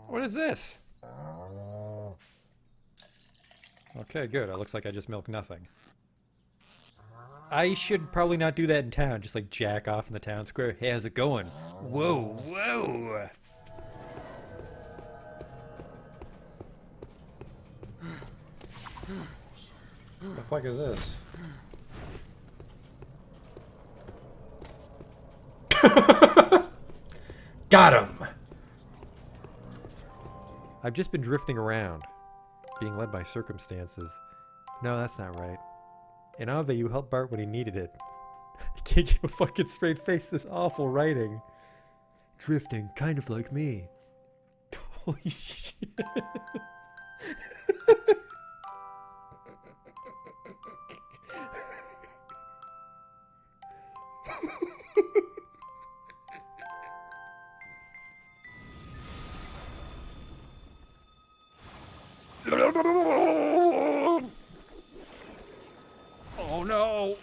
What is this? Okay, good. It looks like I just milked nothing. I should probably not do that in town. Just like jack off in the town square. Hey, how's it going? Whoa, whoa! What the fuck is this? Got him! I've just been drifting around, being led by circumstances. No, that's not right. In Ave, you helped Bart when he needed it. I can't keep a fucking straight face, this awful writing. Drifting, kind of like me. Holy shit. Oh no!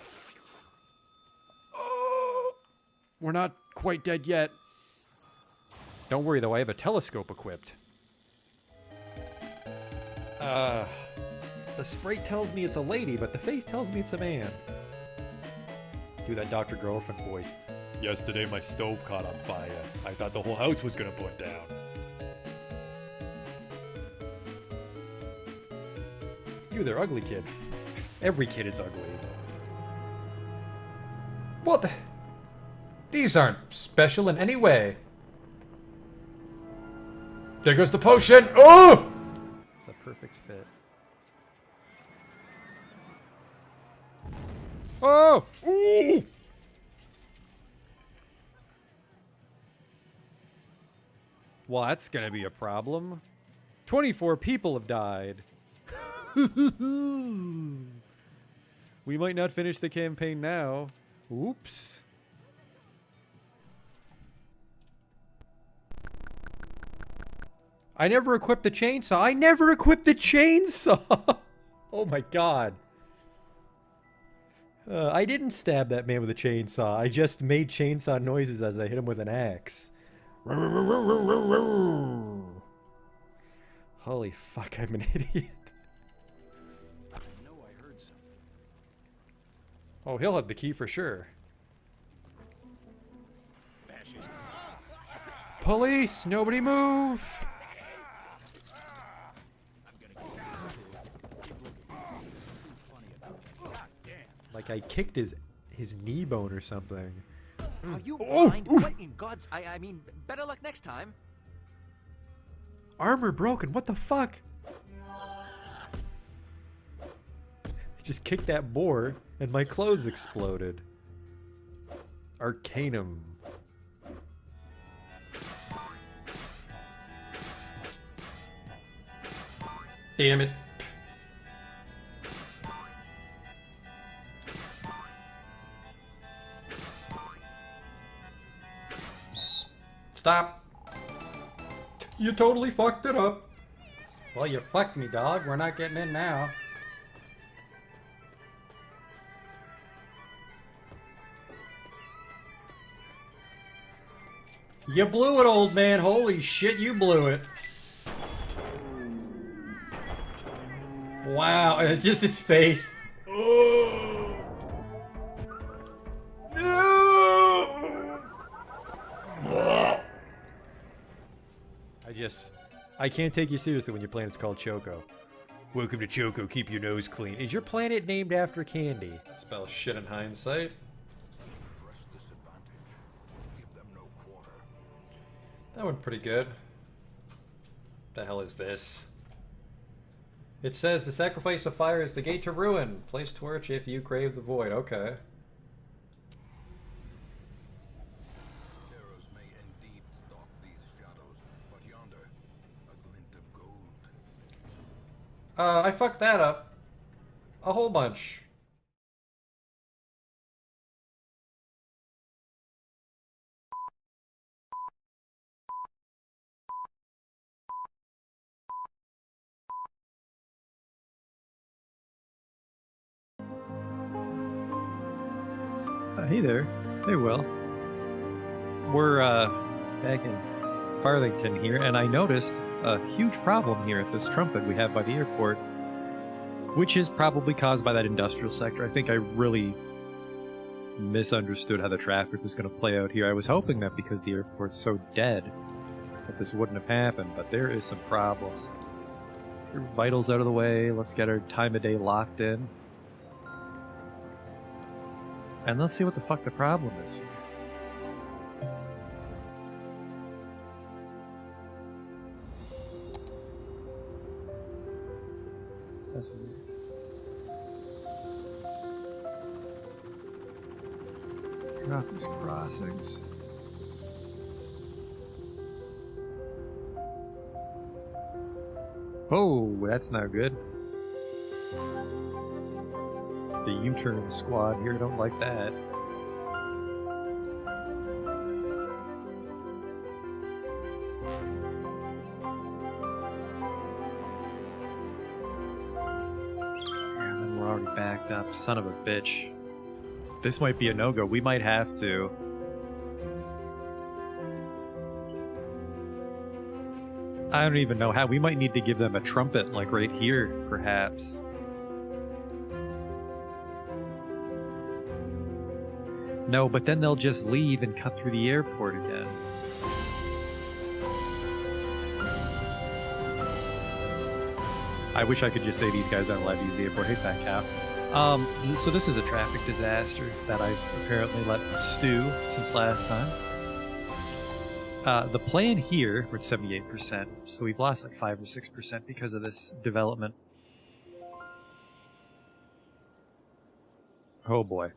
Oh, we're not quite dead yet. Don't worry though, I have a telescope equipped. The sprite tells me it's a lady, but the face tells me it's a man. Do that Dr. Girlfriend voice. Yesterday my stove caught on fire. I thought the whole house was gonna burn down. You there, ugly kid. Every kid is ugly. What? These aren't special in any way. There goes the potion! Oh! It's a perfect fit. Oh! Ooh! Well, that's gonna be a problem. 24 people have died. We might not finish the campaign now. Oops. I never equipped the chainsaw. I never equipped the chainsaw! Oh my god. I didn't stab that man with a chainsaw. I just made chainsaw noises as I hit him with an axe. Holy fuck, I'm an idiot. Oh, he'll have the key for sure. Police! Nobody move! Like I kicked his knee bone or something. Are you blind? What in God's... I mean, better luck next time. Armor broken, what the fuck? Just kicked that boar and my clothes exploded. Arcanum. Damn it. Stop. You totally fucked it up. Well, you fucked me, dog. We're not getting in now. You blew it, old man. Holy shit, you blew it. Wow, and it's just his face. Oh. No. I can't take you seriously when your planet's called Choco. Welcome to Choco, keep your nose clean. Is your planet named after candy? Spell shit in hindsight. That went pretty good. The hell is this? It says the sacrifice of fire is the gate to ruin. Place torch if you crave the void. Okay. Terrors may indeed stalk these shadows, but yonder, a glint of gold. I fucked that up. A whole bunch. Hey there. Hey, Will. We're, back in Farthington here, and I noticed a huge problem here at this trumpet we have by the airport, which is probably caused by that industrial sector. I think I really misunderstood how the traffic was going to play out here. I was hoping that because the airport's so dead that this wouldn't have happened, but there is some problems. Let's get vitals out of the way. Let's get our time of day locked in. And let's see what the fuck the problem is here. That's weird. Turn off these crossings. Oh, that's not good. It's a U-turn squad here, don't like that. And then we're already backed up, son of a bitch. This might be a no-go, we might have to. I don't even know how. We might need to give them a trumpet, like right here, perhaps. No, but then they'll just leave and cut through the airport again. I wish I could just say these guys aren't allowed to use the airport. Hey, fat cow. So this is a traffic disaster that I've apparently let stew since last time. The plan here, we're at 78%, so we've lost like 5 or 6% because of this development. Oh boy.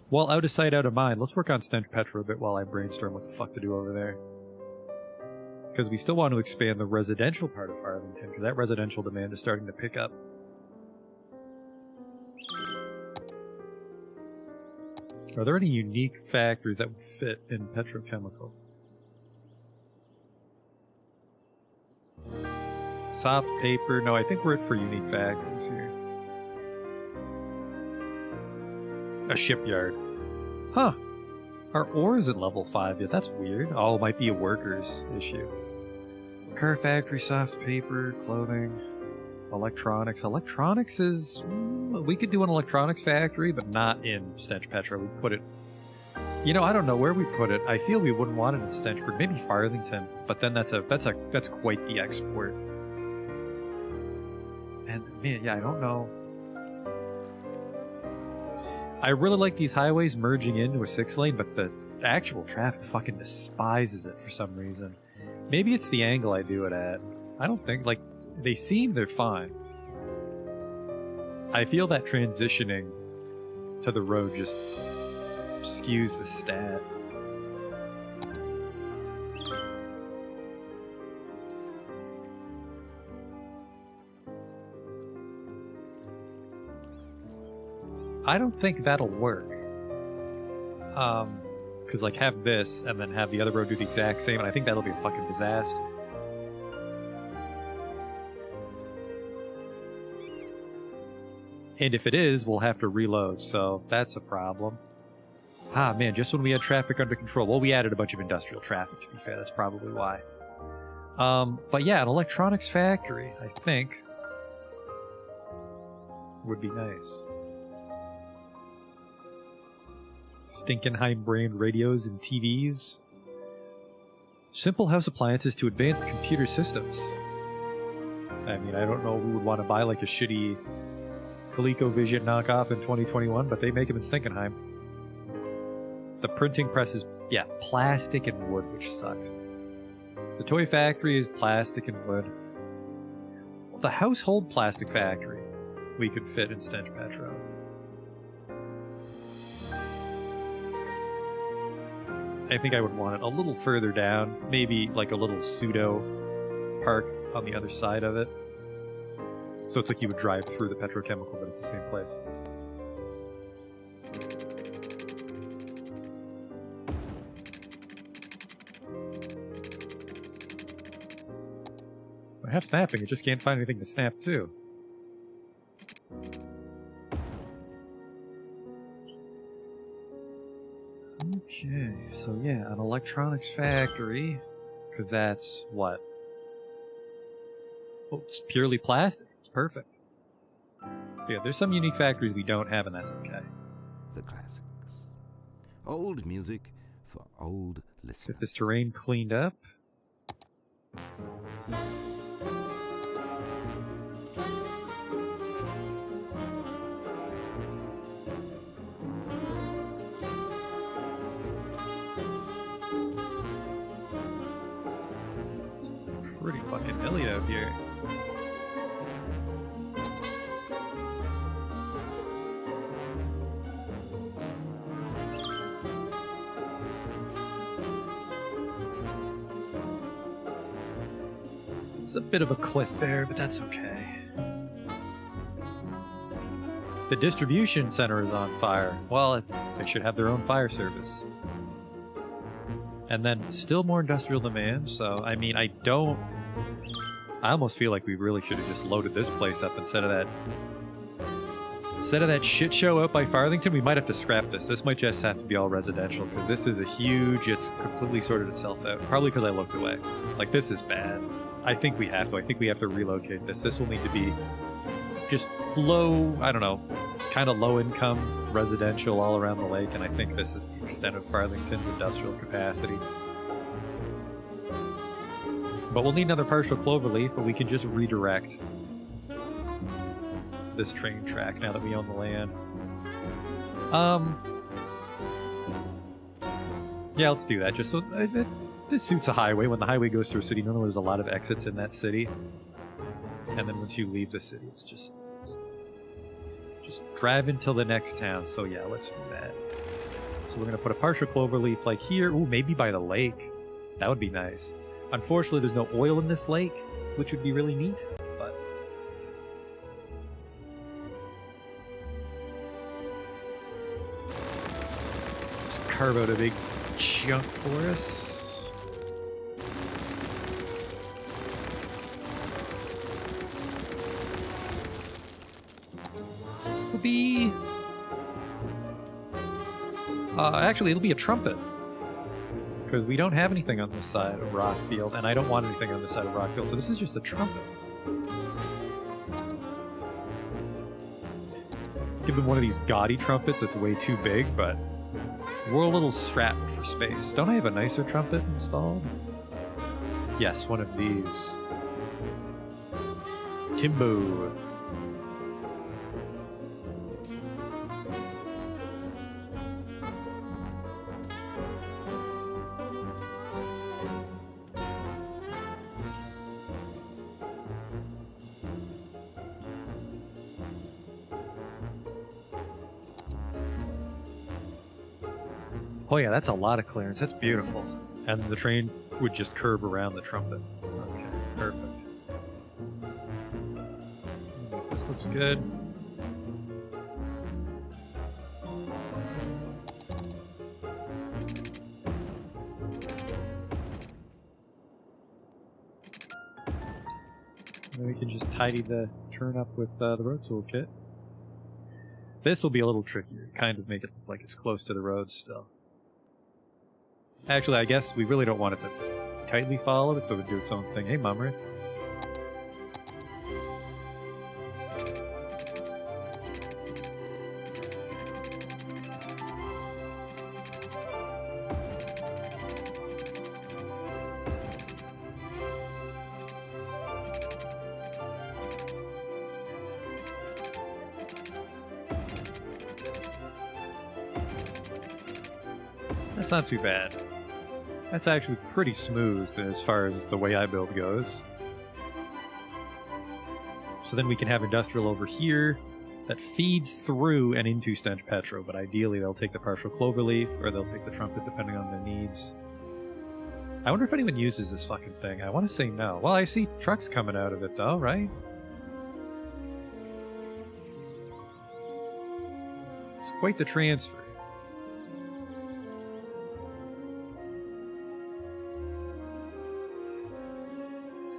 Well, out of sight, out of mind, let's work on Stench Petro a bit while I brainstorm what the fuck to do over there. Because we still want to expand the residential part of Arlington, because that residential demand is starting to pick up. Are there any unique factories that would fit in petrochemical? Soft paper. No, I think we're at for unique factories here. A shipyard. Huh. Our ore isn't level 5 yet. That's weird. Oh, it might be a workers issue. Car factory, soft paper, clothing, electronics. Electronics is... we could do an electronics factory, but not in Stench Petro. We put it... You know, I don't know where we put it. I feel we wouldn't want it in Stenchburg. Maybe Farthington, but then that's quite the export. And man, yeah, I don't know. I really like these highways merging into a 6-lane, but the actual traffic fucking despises it for some reason. Maybe it's the angle I do it at. I don't think, like, they're fine. I feel that transitioning to the road just skews the stat. I don't think that'll work. Because, like, have this and then have the other road do the exact same, and I think that'll be a fucking disaster. And if it is, we'll have to reload, so that's a problem. Ah, man, just when we had traffic under control. Well, we added a bunch of industrial traffic, to be fair. That's probably why. But yeah, an electronics factory, I think, would be nice. Stinkenheim brand radios and TVs. Simple house appliances to advanced computer systems. I mean, I don't know who would want to buy like a shitty ColecoVision knockoff in 2021, but they make them in Stinkenheim. The printing press is, yeah, plastic and wood, which sucked. The toy factory is plastic and wood. Well, the household plastic factory we could fit in Stench Petro. I think I would want it a little further down, maybe like a little pseudo park on the other side of it. So it's like you would drive through the petrochemical, but it's the same place. I have snapping, I just can't find anything to snap to. Okay, so yeah, an electronics factory, because that's what? Oh, it's purely plastic. It's perfect. So yeah, there's some unique factories we don't have, and that's okay. The classics. Old music for old listeners. Get this terrain cleaned up. Pretty fucking hilly out here. There's a bit of a cliff there, but that's okay. The distribution center is on fire. Well, they should have their own fire service. And then still more industrial demand, so I mean, I almost feel like we really should have just loaded this place up instead of that shit show out by Farthington. We might have to scrap this. This might just have to be all residential, because this is a huge, it's completely sorted itself out. Probably because I looked away. Like, this is bad. I think we have to. I think we have to relocate this. This will need to be just low, I don't know, kind of low income residential all around the lake, and I think this is the extent of Farthington's industrial capacity. But we'll need another partial cloverleaf, but we can just redirect this train track now that we own the land. Yeah, let's do that. Just so this suits a highway. When the highway goes through a city, normally there's a lot of exits in that city. And then once you leave the city, it's just drive until the next town. So yeah, let's do that. So we're going to put a partial cloverleaf like here. Ooh, maybe by the lake. That would be nice. Unfortunately, there's no oil in this lake, which would be really neat, but... Just carve out a big chunk for us. It'll be... actually, it'll be a trumpet. Because we don't have anything on this side of Rockfield, and I don't want anything on this side of Rockfield, so this is just a trumpet. Give them one of these gaudy trumpets that's way too big, but we're a little strapped for space. Don't I have a nicer trumpet installed? Yes, one of these. Timbo. Oh yeah, that's a lot of clearance. That's beautiful. And the train would just curve around the trumpet. Okay, perfect. This looks good. Then we can just tidy the turn up with the road toolkit. This will be a little trickier. Kind of make it look like it's close to the road still. Actually, I guess we really don't want it to tightly follow it, so it would do its own thing. Hey, Mummer. That's not too bad. That's actually pretty smooth as far as the way I build goes. So then we can have industrial over here that feeds through and into Stench Petro, but ideally they'll take the partial cloverleaf or they'll take the trumpet depending on their needs. I wonder if anyone uses this fucking thing. I want to say no. Well, I see trucks coming out of it though, right? It's quite the transfer.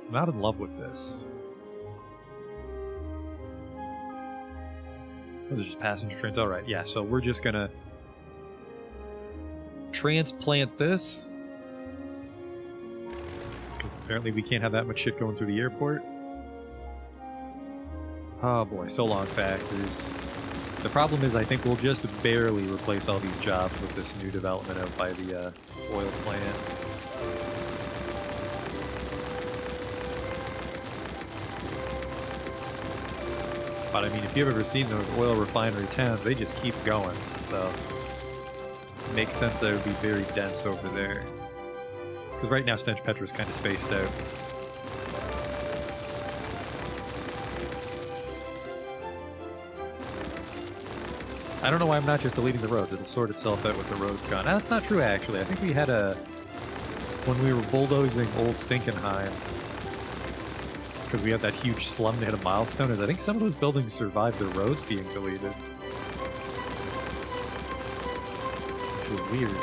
I'm not in love with this. Those are just passenger trains. Alright, yeah, so we're just gonna transplant this. Because apparently we can't have that much shit going through the airport. Oh boy, so long factors. The problem is I think we'll just barely replace all these jobs with this new development out by the oil plant. But I mean, if you've ever seen those oil refinery towns, they just keep going. So it makes sense that it would be very dense over there. Because right now Stench Petra is kind of spaced out. I don't know why I'm not just deleting the roads. It'll sort itself out with the roads gone. That's not true, actually. I think we had a... When we were bulldozing Old Stinkenheim, because we had that huge slum that hit a milestone, is I think some of those buildings survived their roads being deleted. Which was weird.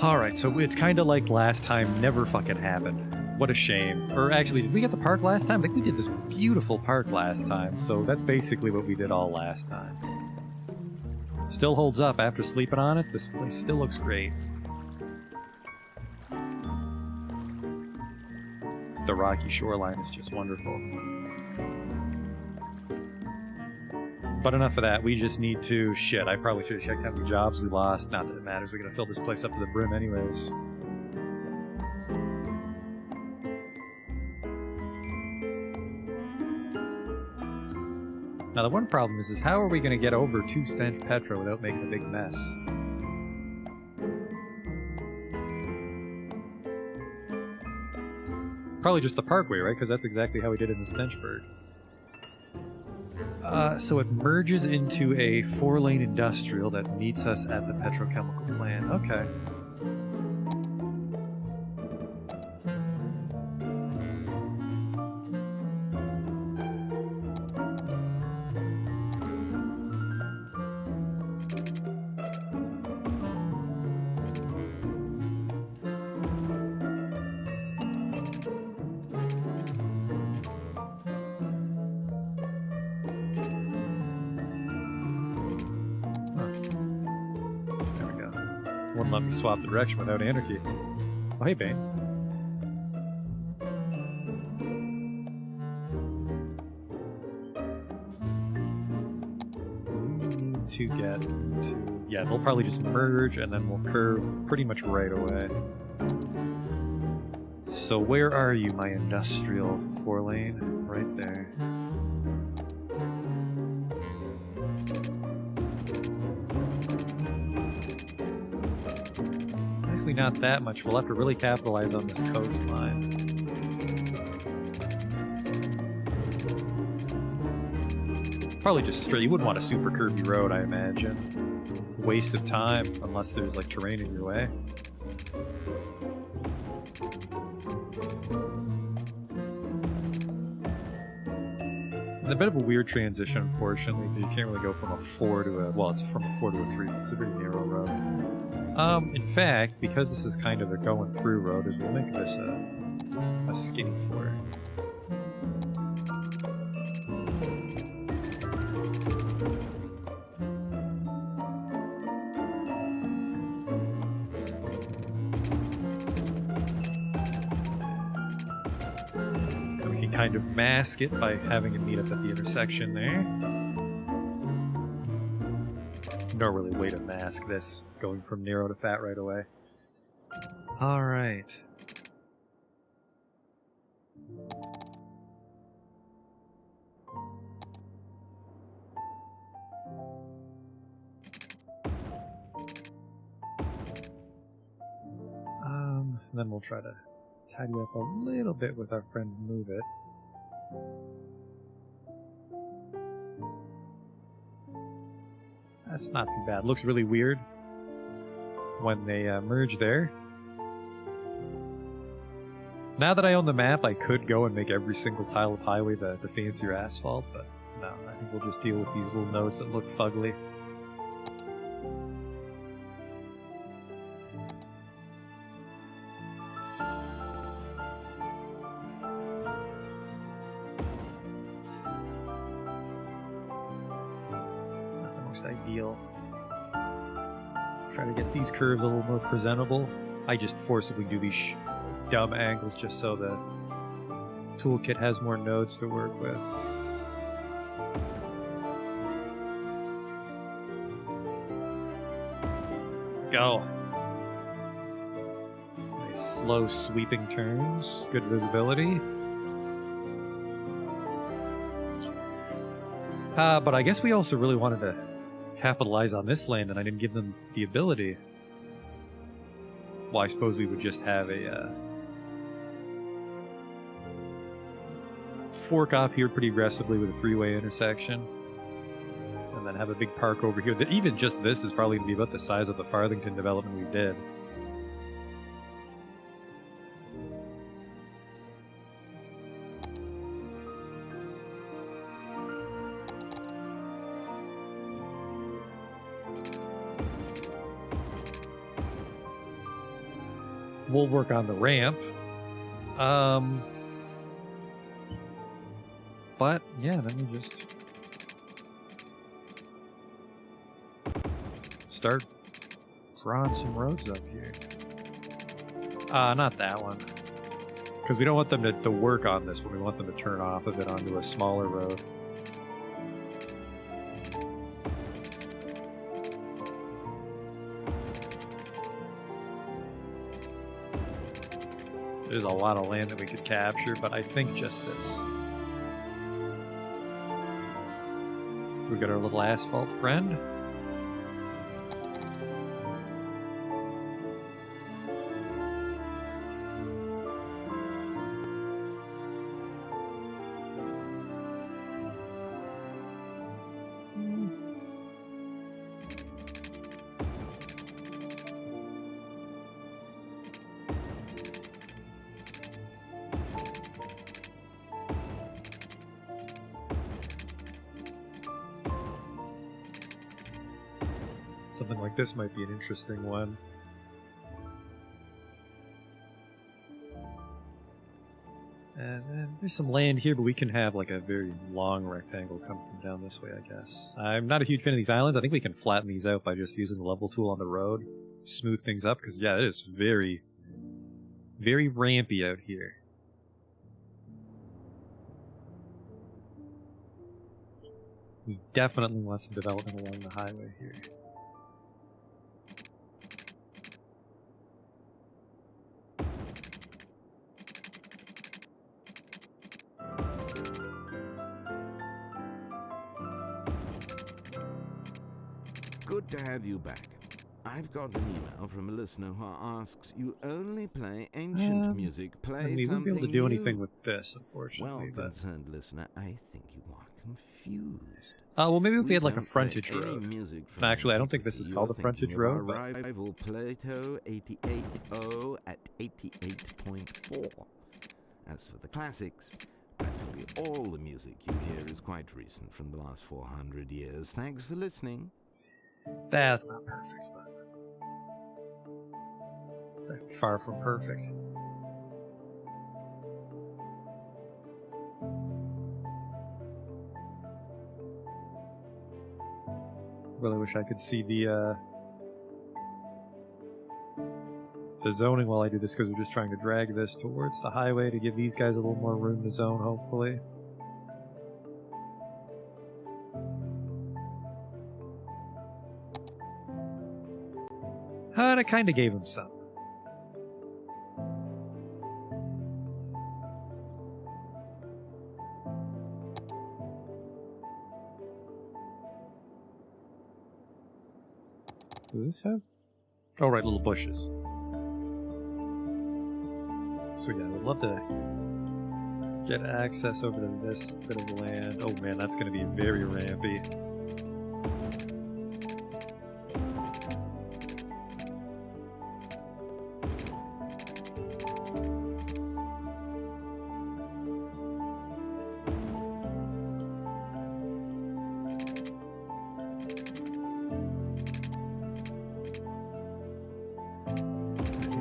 Alright, so it's kind of like last time never fucking happened. What a shame. Or actually, did we get the park last time? I think we did this beautiful park last time, so that's basically what we did all last time. Still holds up after sleeping on it. This place still looks great. The rocky shoreline is just wonderful. But enough of that, we just need to... Shit, I probably should have checked how many jobs we lost. Not that it matters, we're gonna fill this place up to the brim anyways. Now the one problem is how are we gonna get over to Stench Petra without making a big mess? Probably just the parkway, right? Because that's exactly how we did it in the Stenchburg. So it merges into a 4-lane industrial that meets us at the petrochemical plant. Okay. Wouldn't let me swap the direction without anarchy. Oh, hey, Bane. We need to get to... Yeah, they'll probably just merge and then we'll curve pretty much right away. So where are you, my industrial 4-lane? Right there. Not that much. We'll have to really capitalize on this coastline. Probably just straight. You wouldn't want a super curvy road, I imagine. Waste of time, unless there's like terrain in your way. And a bit of a weird transition, unfortunately, because you can't really go from a 4 to a... Well, it's from a 4 to a 3. It's a very narrow road. In fact, because this is kind of a going through road, is we'll make this a skinny 4. And we can kind of mask it by having it meet up at the intersection there. No really way to mask this, going from narrow to fat right away. Alright. Then we'll try to tidy up a little bit with our friend Move It. That's not too bad. Looks really weird when they merge there. Now that I own the map, I could go and make every single tile of highway the fancier asphalt, but no, I think we'll just deal with these little nodes that look fugly. Not the most ideal. Try to get these curves a little more presentable. I just forcibly do these dumb angles just so the toolkit has more nodes to work with. Go. Nice slow sweeping turns, good visibility. But I guess we also really wanted to capitalize on this land, and I didn't give them the ability. Well, I suppose we would just have a fork off here pretty aggressively with a three-way intersection, and then have a big park over here. Even just this is probably going to be about the size of the Farthington development we did. We'll work on the ramp. But yeah, let me just start drawing some roads up here. Not that one. Because we don't want them to work on this one. We want them to turn off of it onto a smaller road. There's a lot of land that we could capture, but I think just this. We got our little asphalt friend. Something like this might be an interesting one. And then there's some land here, but we can have like a very long rectangle come from down this way, I guess. I'm not a huge fan of these islands. I think we can flatten these out by just using the level tool on the road. Smooth things up, because yeah, it is very, very rampy out here. We definitely want some development along the highway here. Good to have you back. I've got an email from a listener who asks you only play ancient music. Play We wouldn't be able to do anything with this, unfortunately. Well, concerned listener, I think you are confused. Well, maybe if we had like a don't frontage play any road. music from Actually, I don't the think this is you're called the frontage thinking of road, our but- rival Plato 88.0 at 88.4. As for the classics, practically all the music you hear is quite recent, from the last 400 years. Thanks for listening. That's not perfect, but far from perfect. Really wish I could see the zoning while I do this, because we're just trying to drag this towards the highway to give these guys a little more room to zone, hopefully. And I kind of gave him some. Does this have? Oh, right, little bushes. So yeah, I would love to get access over to this bit of land. Oh man, that's going to be very rampy.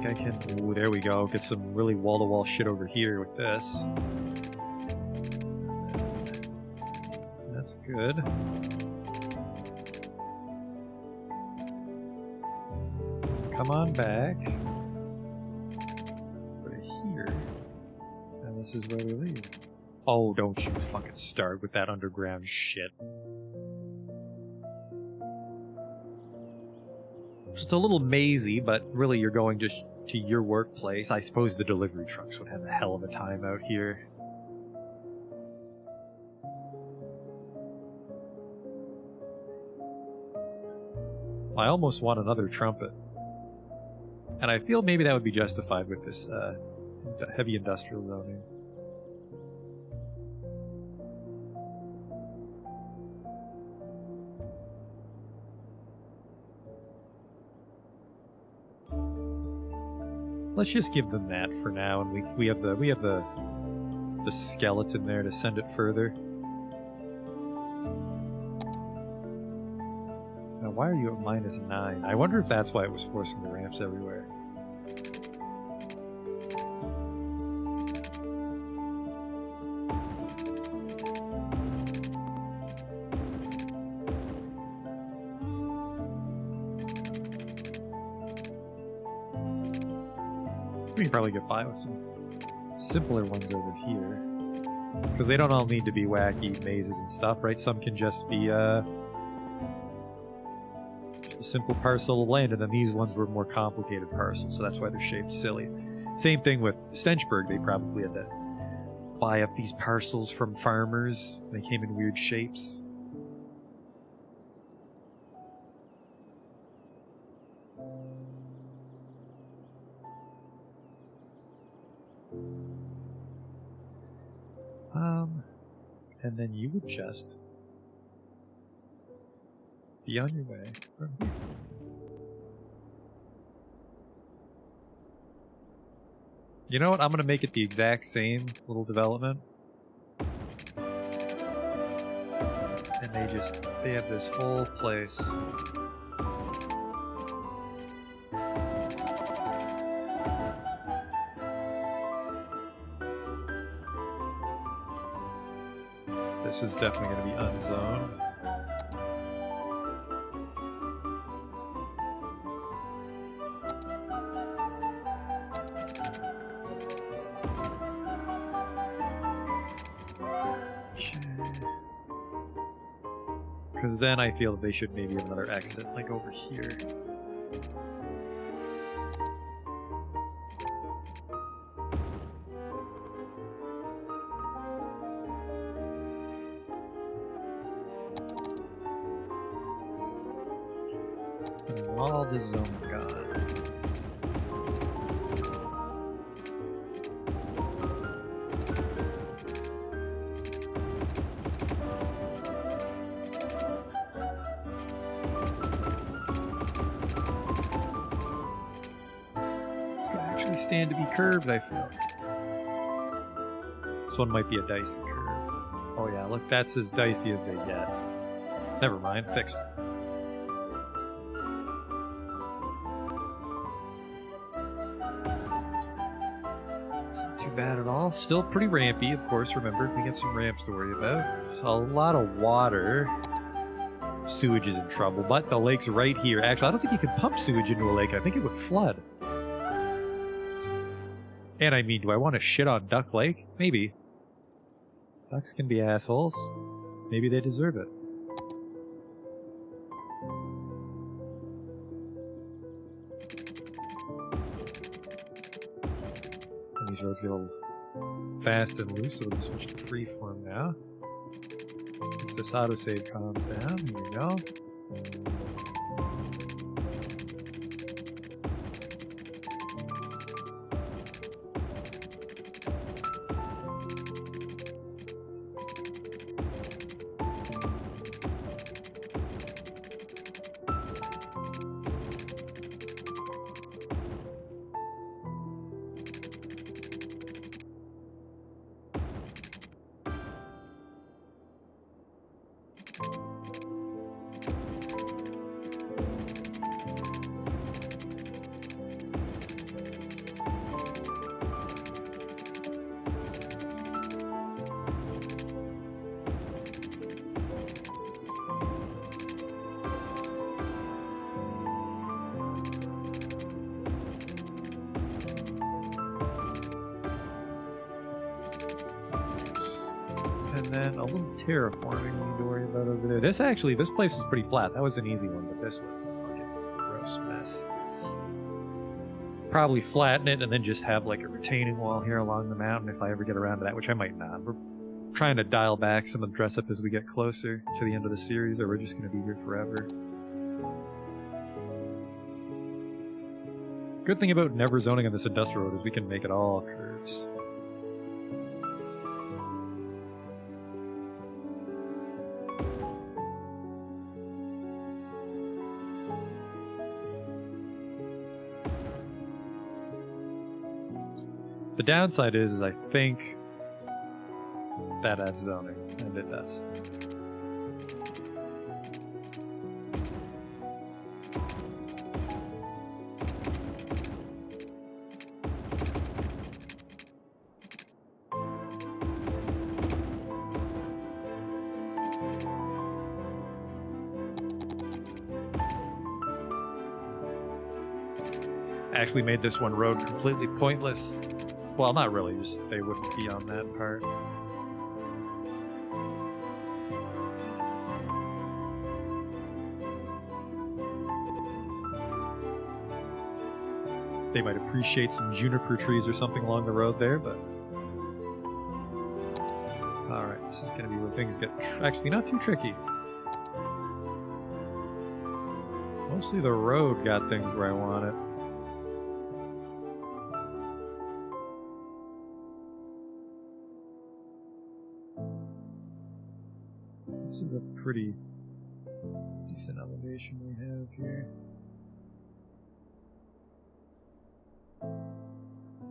I can... Ooh, there we go. Get some really wall-to-wall shit over here with this. That's good. Come on back. Right here. And this is where we leave. Oh, don't you fucking start with that underground shit. It's a little mazy, but really you're going just to your workplace. I suppose the delivery trucks would have a hell of a time out here. I almost want another trumpet. And I feel maybe that would be justified with this heavy industrial zoning. Let's just give them that for now, and we have the skeleton there to send it further. Now, why are you at -9? I wonder if that's why it was forcing the ramps everywhere. We can probably get by with some simpler ones over here. Because they don't all need to be wacky mazes and stuff, right? Some can just be a simple parcel of land, and then these ones were more complicated parcels, so that's why they're shaped silly. Same thing with Stenchburg, they probably had to buy up these parcels from farmers. They came in weird shapes. And then you would just be on your way from here. You know what? I'm going to make it the exact same little development. And they have this whole place. This is definitely going to be unzoned. Because then I feel that they should maybe have another exit, like over here. And all this zone gone. Stand to be curved, I feel. This one might be a dicey curve. Oh yeah, look, that's as dicey as they get. Never mind, fixed. It's not too bad at all. Still pretty rampy, of course, remember, we got some ramps to worry about. There's a lot of water. Sewage is in trouble, but the lake's right here. Actually, I don't think you can pump sewage into a lake. I think it would flood. And I mean, do I want to shit on Duck Lake? Maybe. Ducks can be assholes. Maybe they deserve it. And these roads get a little fast and loose, so we'll switch to freeform now. Once this autosave calms down, here we go. and then a little terraforming we need to worry about over there. This place was pretty flat. That was an easy one, but this was a fucking gross mess. Probably flatten it and then just have like a retaining wall here along the mountain if I ever get around to that, which I might not. We're trying to dial back some of the dress up as we get closer to the end of the series, or we're just going to be here forever. Good thing about never zoning on this industrial road is we can make it all curves. The downside is I think that adds zoning, and it does. Actually made this one road completely pointless. Well, not really, just they wouldn't be on that part. They might appreciate some juniper trees or something along the road there, but... Alright, this is gonna be where things get actually not too tricky. Mostly the road got things where I want it. This is a pretty decent elevation we have here.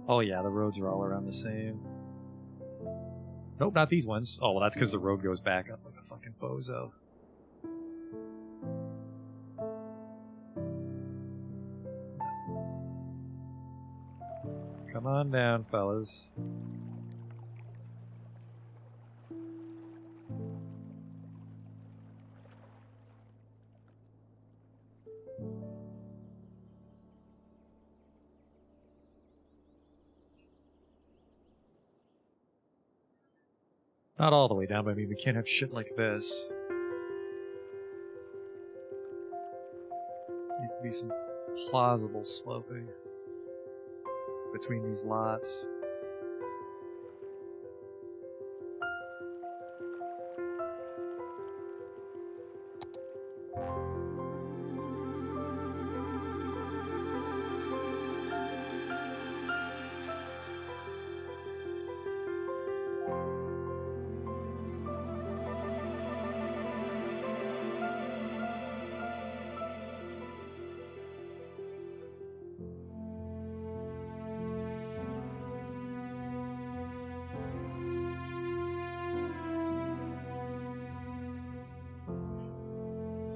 Oh yeah, the roads are all around the same. Nope, not these ones. Oh, well that's because the road goes back up like a fucking bozo. Come on down, fellas. Not all the way down, but I mean, we can't have shit like this. Needs to be some plausible sloping between these lots.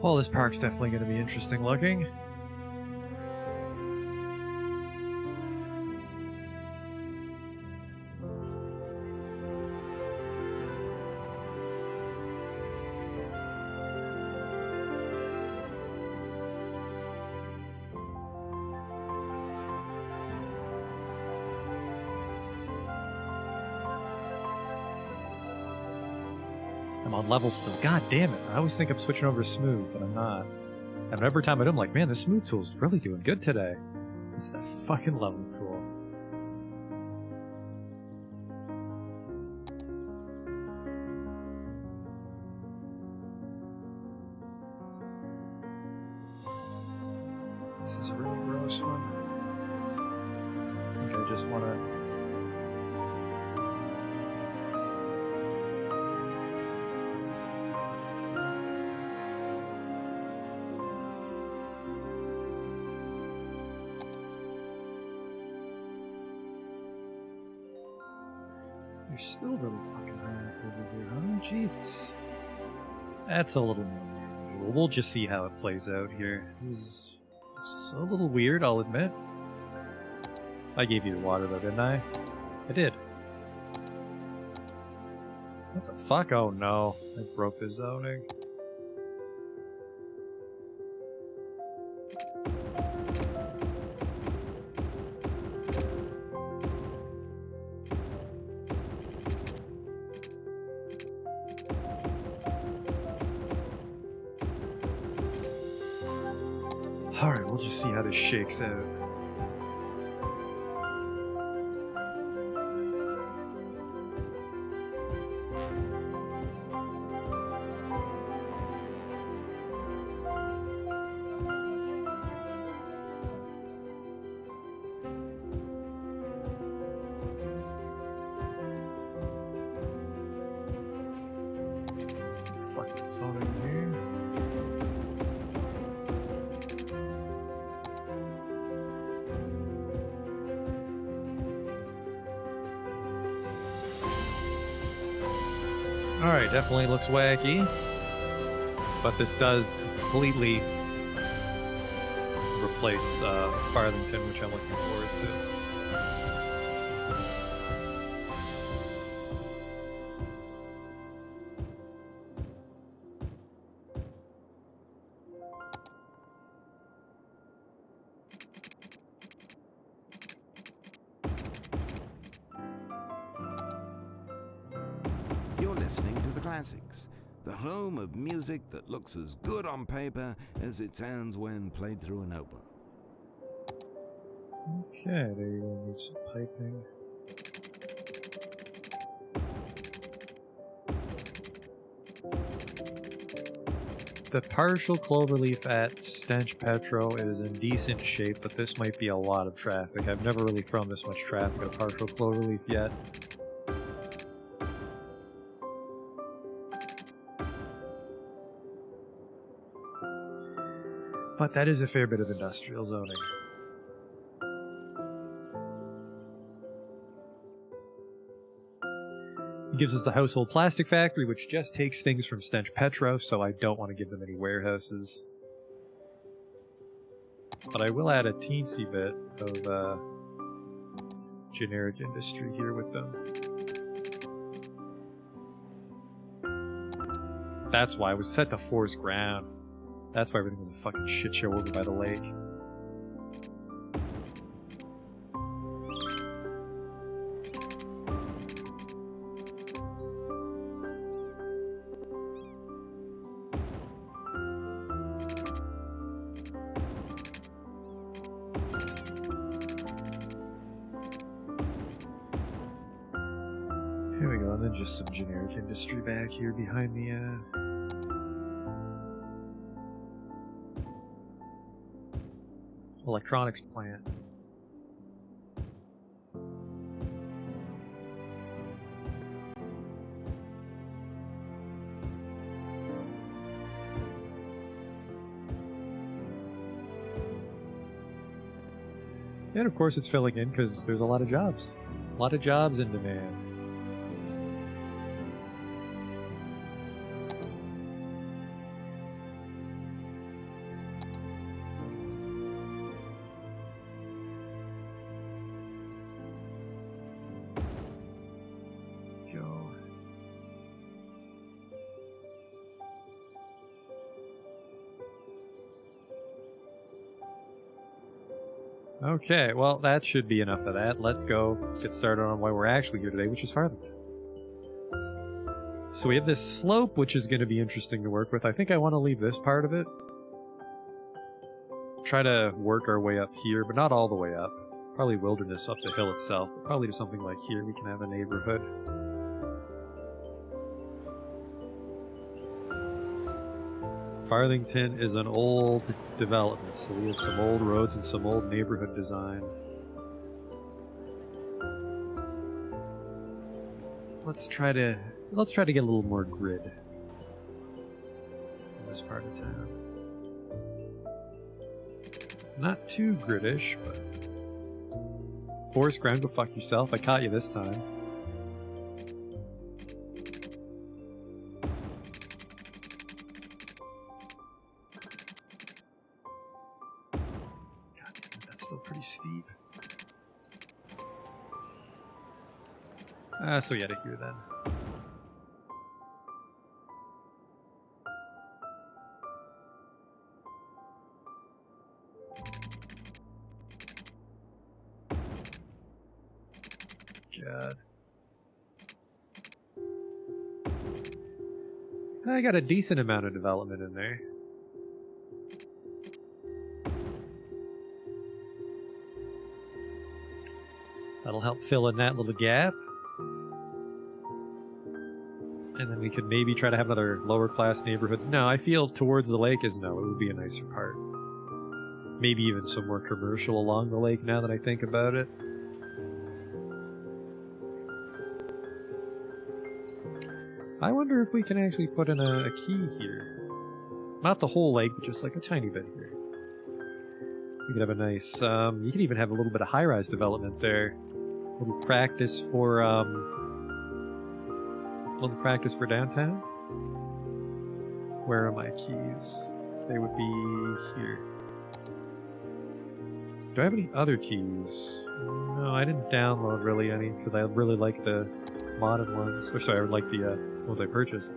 Well, this park's definitely going to be interesting looking. I'm on level still. God damn it. I always think I'm switching over to smooth, but I'm not. And every time I do, I'm like, man, this smooth tool's really doing good today. It's that fucking level tool. This is a really gross one. I think I just want to... You're still really fucking high up over here, huh? Jesus. That's a little more manageable. We'll just see how it plays out here. This is a little weird, I'll admit. I gave you the water though, didn't I? I did. What the fuck? Oh no. I broke the zoning. Alright, we'll just see how this shakes out. Fuck is on in here? Alright, definitely looks wacky. But this does completely replace Farthington, which I'm looking forward to. You're listening to the classics, the home of music that looks as good on paper as it sounds when played through a notebook. Okay, there you go, need some piping. The partial cloverleaf at Stench Petro is in decent shape, but this might be a lot of traffic. I've never really thrown this much traffic at partial cloverleaf yet. But that is a fair bit of industrial zoning. He gives us the household plastic factory, which just takes things from Stench Petro, so I don't want to give them any warehouses. But I will add a teensy bit of generic industry here with them. That's why I was set to forest ground. That's why everything was a fucking shit show over by the lake. Here we go, and then just some generic industry back here behind the electronics plant. And of course it's filling in because there's a lot of jobs. A lot of jobs in demand. Okay, well, that should be enough of that. Let's go get started on why we're actually here today, which is Farthington. So we have this slope, which is going to be interesting to work with. I think I want to leave this part of it. Try to work our way up here, but not all the way up. Probably wilderness up the hill itself. But probably to something like here, we can have a neighborhood. Farthington is an old development, so we have some old roads and some old neighborhood design. Let's try to get a little more grid in this part of town. Not too gridish, but forest ground, go fuck yourself. I caught you this time. Pretty steep. So yeah, to here then. God. I got a decent amount of development in there. That'll help fill in that little gap. And then we could maybe try to have another lower class neighborhood. No, I feel towards the lake is no, it would be a nicer part. Maybe even some more commercial along the lake now that I think about it. I wonder if we can actually put in a key here. Not the whole lake, but just like a tiny bit here. We could have a nice, you could even have a little bit of high-rise development there. A little practice for downtown. Where are my keys? They would be here. Do I have any other keys? No, I didn't download really any because I really like the modded ones. Or sorry, I would like the ones I purchased.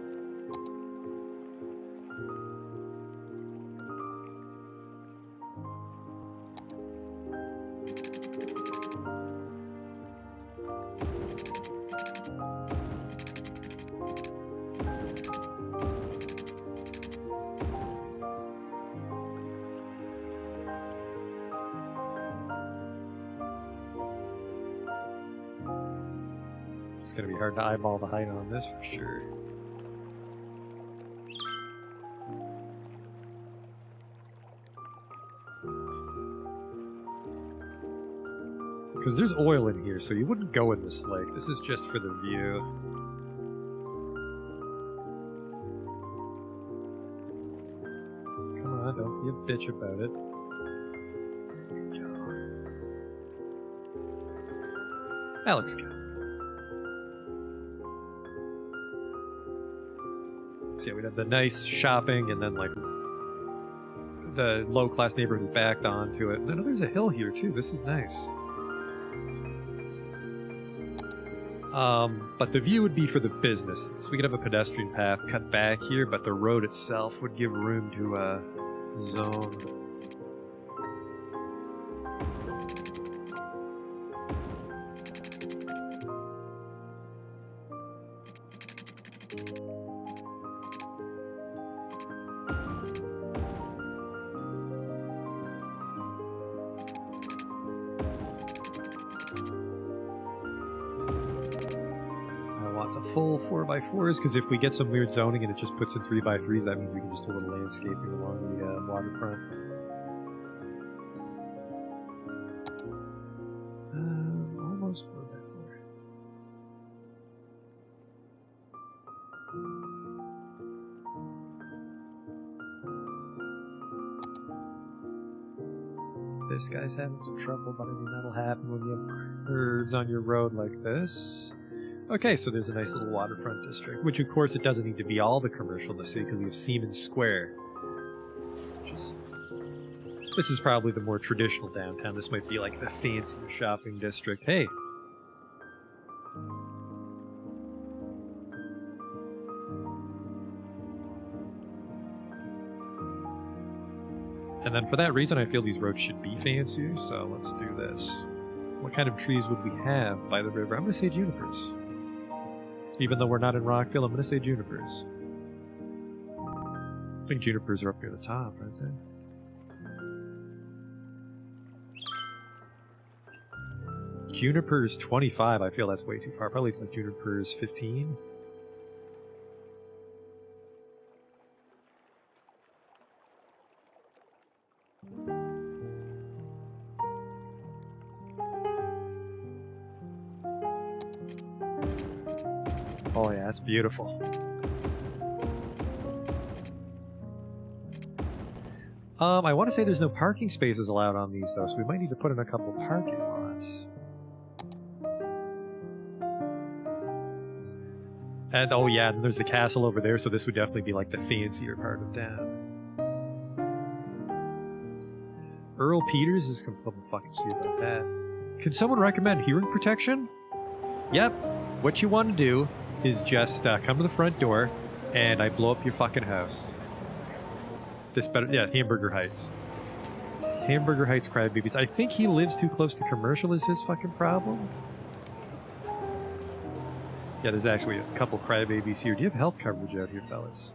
It's gonna be hard to eyeball the height on this for sure. Because there's oil in here, so you wouldn't go in this lake. This is just for the view. Come on, don't be a bitch about it. There you go. That looks good. So yeah, we'd have the nice shopping and then like the low-class neighborhood backed onto it. And there's a hill here too. This is nice. But the view would be for the businesses. We could have a pedestrian path cut back here, but the road itself would give room to zone. Full 4x4s, because if we get some weird zoning and it just puts in 3x3s, that means we can just do a little landscaping along the waterfront. Almost 4x4. This guy's having some trouble, but I mean that'll happen when you have curves on your road like this. Okay, so there's a nice little waterfront district, which of course it doesn't need to be all the commercial in the city because we have Siemens Square. This is probably the more traditional downtown. This might be like the fancier shopping district. Hey! And then for that reason I feel these roads should be fancier, so let's do this. What kind of trees would we have by the river? I'm going to say junipers. Even though we're not in Rockville, I'm going to say junipers. I think junipers are up near the top, right there. Junipers 25, I feel that's way too far. Probably like junipers 15. Oh yeah, that's beautiful. I want to say there's no parking spaces allowed on these though, so we might need to put in a couple parking lots. And oh yeah, and there's the castle over there, so this would definitely be like the fancier part of town. Earl Peters is gonna fucking see about that. Can someone recommend hearing protection? Yep. What you want to do is just come to the front door and I blow up your fucking house. This better, yeah, Hamburger Heights. Hamburger Heights crybabies. I think he lives too close to commercial is his fucking problem. Yeah, there's actually a couple crybabies here. Do you have health coverage out here, fellas?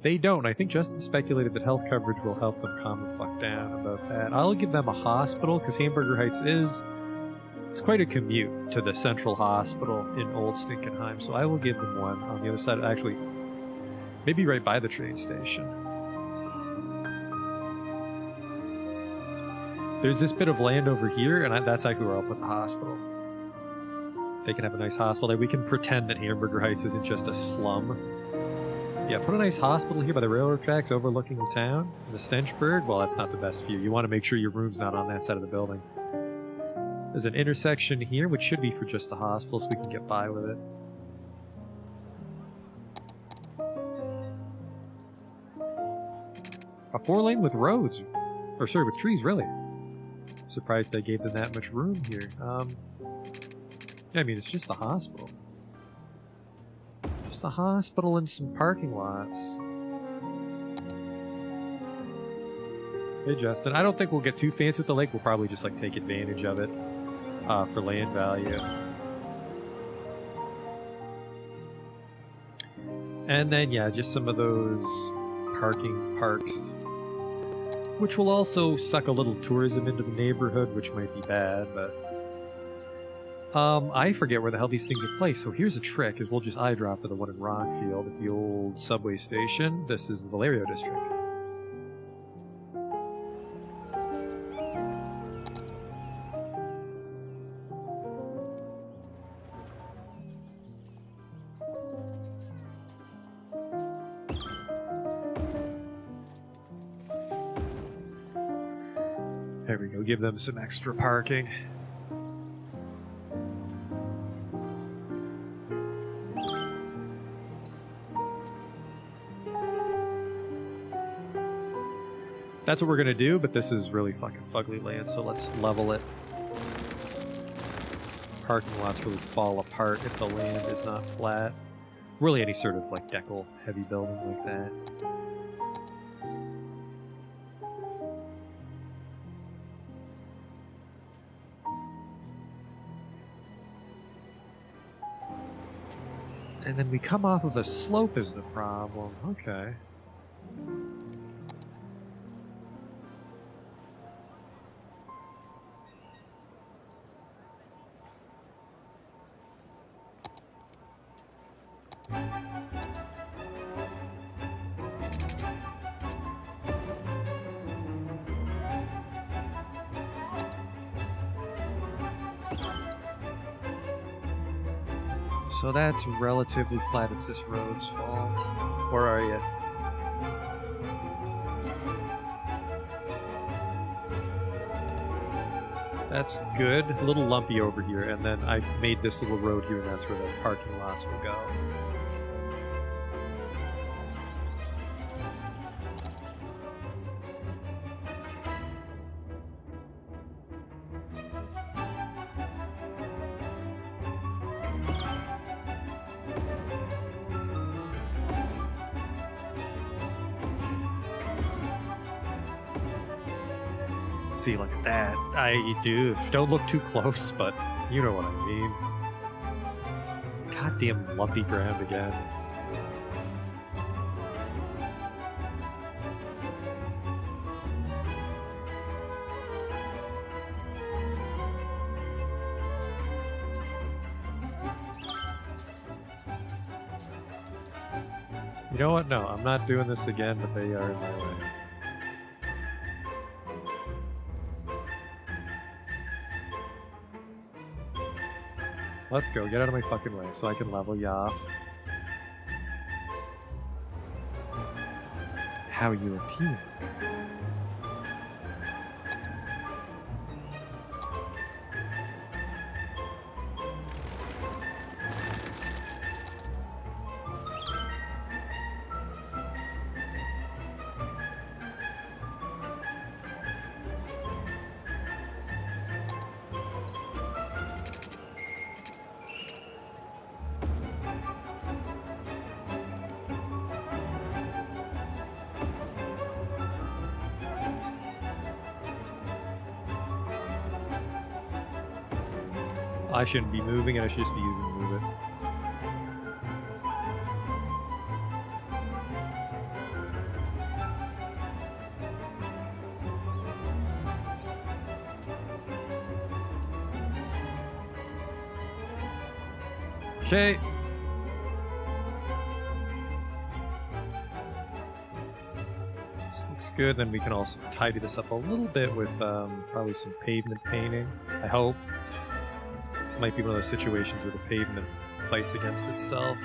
They don't. I think Justin speculated that health coverage will help them calm the fuck down about that. I'll give them a hospital, because Hamburger Heights is It's quite a commute to the central hospital in Old Stinkenheim, so I will give them one on the other side. Actually, maybe right by the train station. There's this bit of land over here, and that's actually where I'll put the hospital. They can have a nice hospital there. We can pretend that Hamburger Heights isn't just a slum. Yeah, put a nice hospital here by the railroad tracks overlooking the town. The Stenchberg, well, that's not the best view. You want to make sure your room's not on that side of the building. There's an intersection here, which should be for just the hospital, so we can get by with it. A 4-lane with roads. Or, sorry, with trees, really. Surprised they gave them that much room here. Yeah, I mean, it's just the hospital. Just a hospital and some parking lots. Hey, Justin. I don't think we'll get too fancy with the lake. We'll probably just, like, take advantage of it for land value. And then, yeah, just some of those parking parks, which will also suck a little tourism into the neighborhood, which might be bad, but... I forget where the hell these things are placed, so here's a trick, is we'll just eye drop to the one in Rockfield at the old subway station. This is the Valerio district. There we go, give them some extra parking. That's what we're gonna do, but this is really fucking fugly land, so let's level it. Parking lots really fall apart if the land is not flat. Really any sort of like decal heavy building like that. And then we come off of a slope is the problem. Okay. So that's relatively flat. It's this road's fault. Where are you? That's good. A little lumpy over here, and then I made this little road here, and that's where the parking lots will go. See, look at that. I do. Don't look too close, but you know what I mean. Goddamn lumpy ground again. You know what? No, I'm not doing this again, but they are in my way. Let's go. Get out of my fucking way so I can level you off. How European. I shouldn't be moving it, I should just be using move it. Okay. This looks good. Then we can also tidy this up a little bit with probably some pavement painting. I hope. Might be one of those situations where the pavement fights against itself.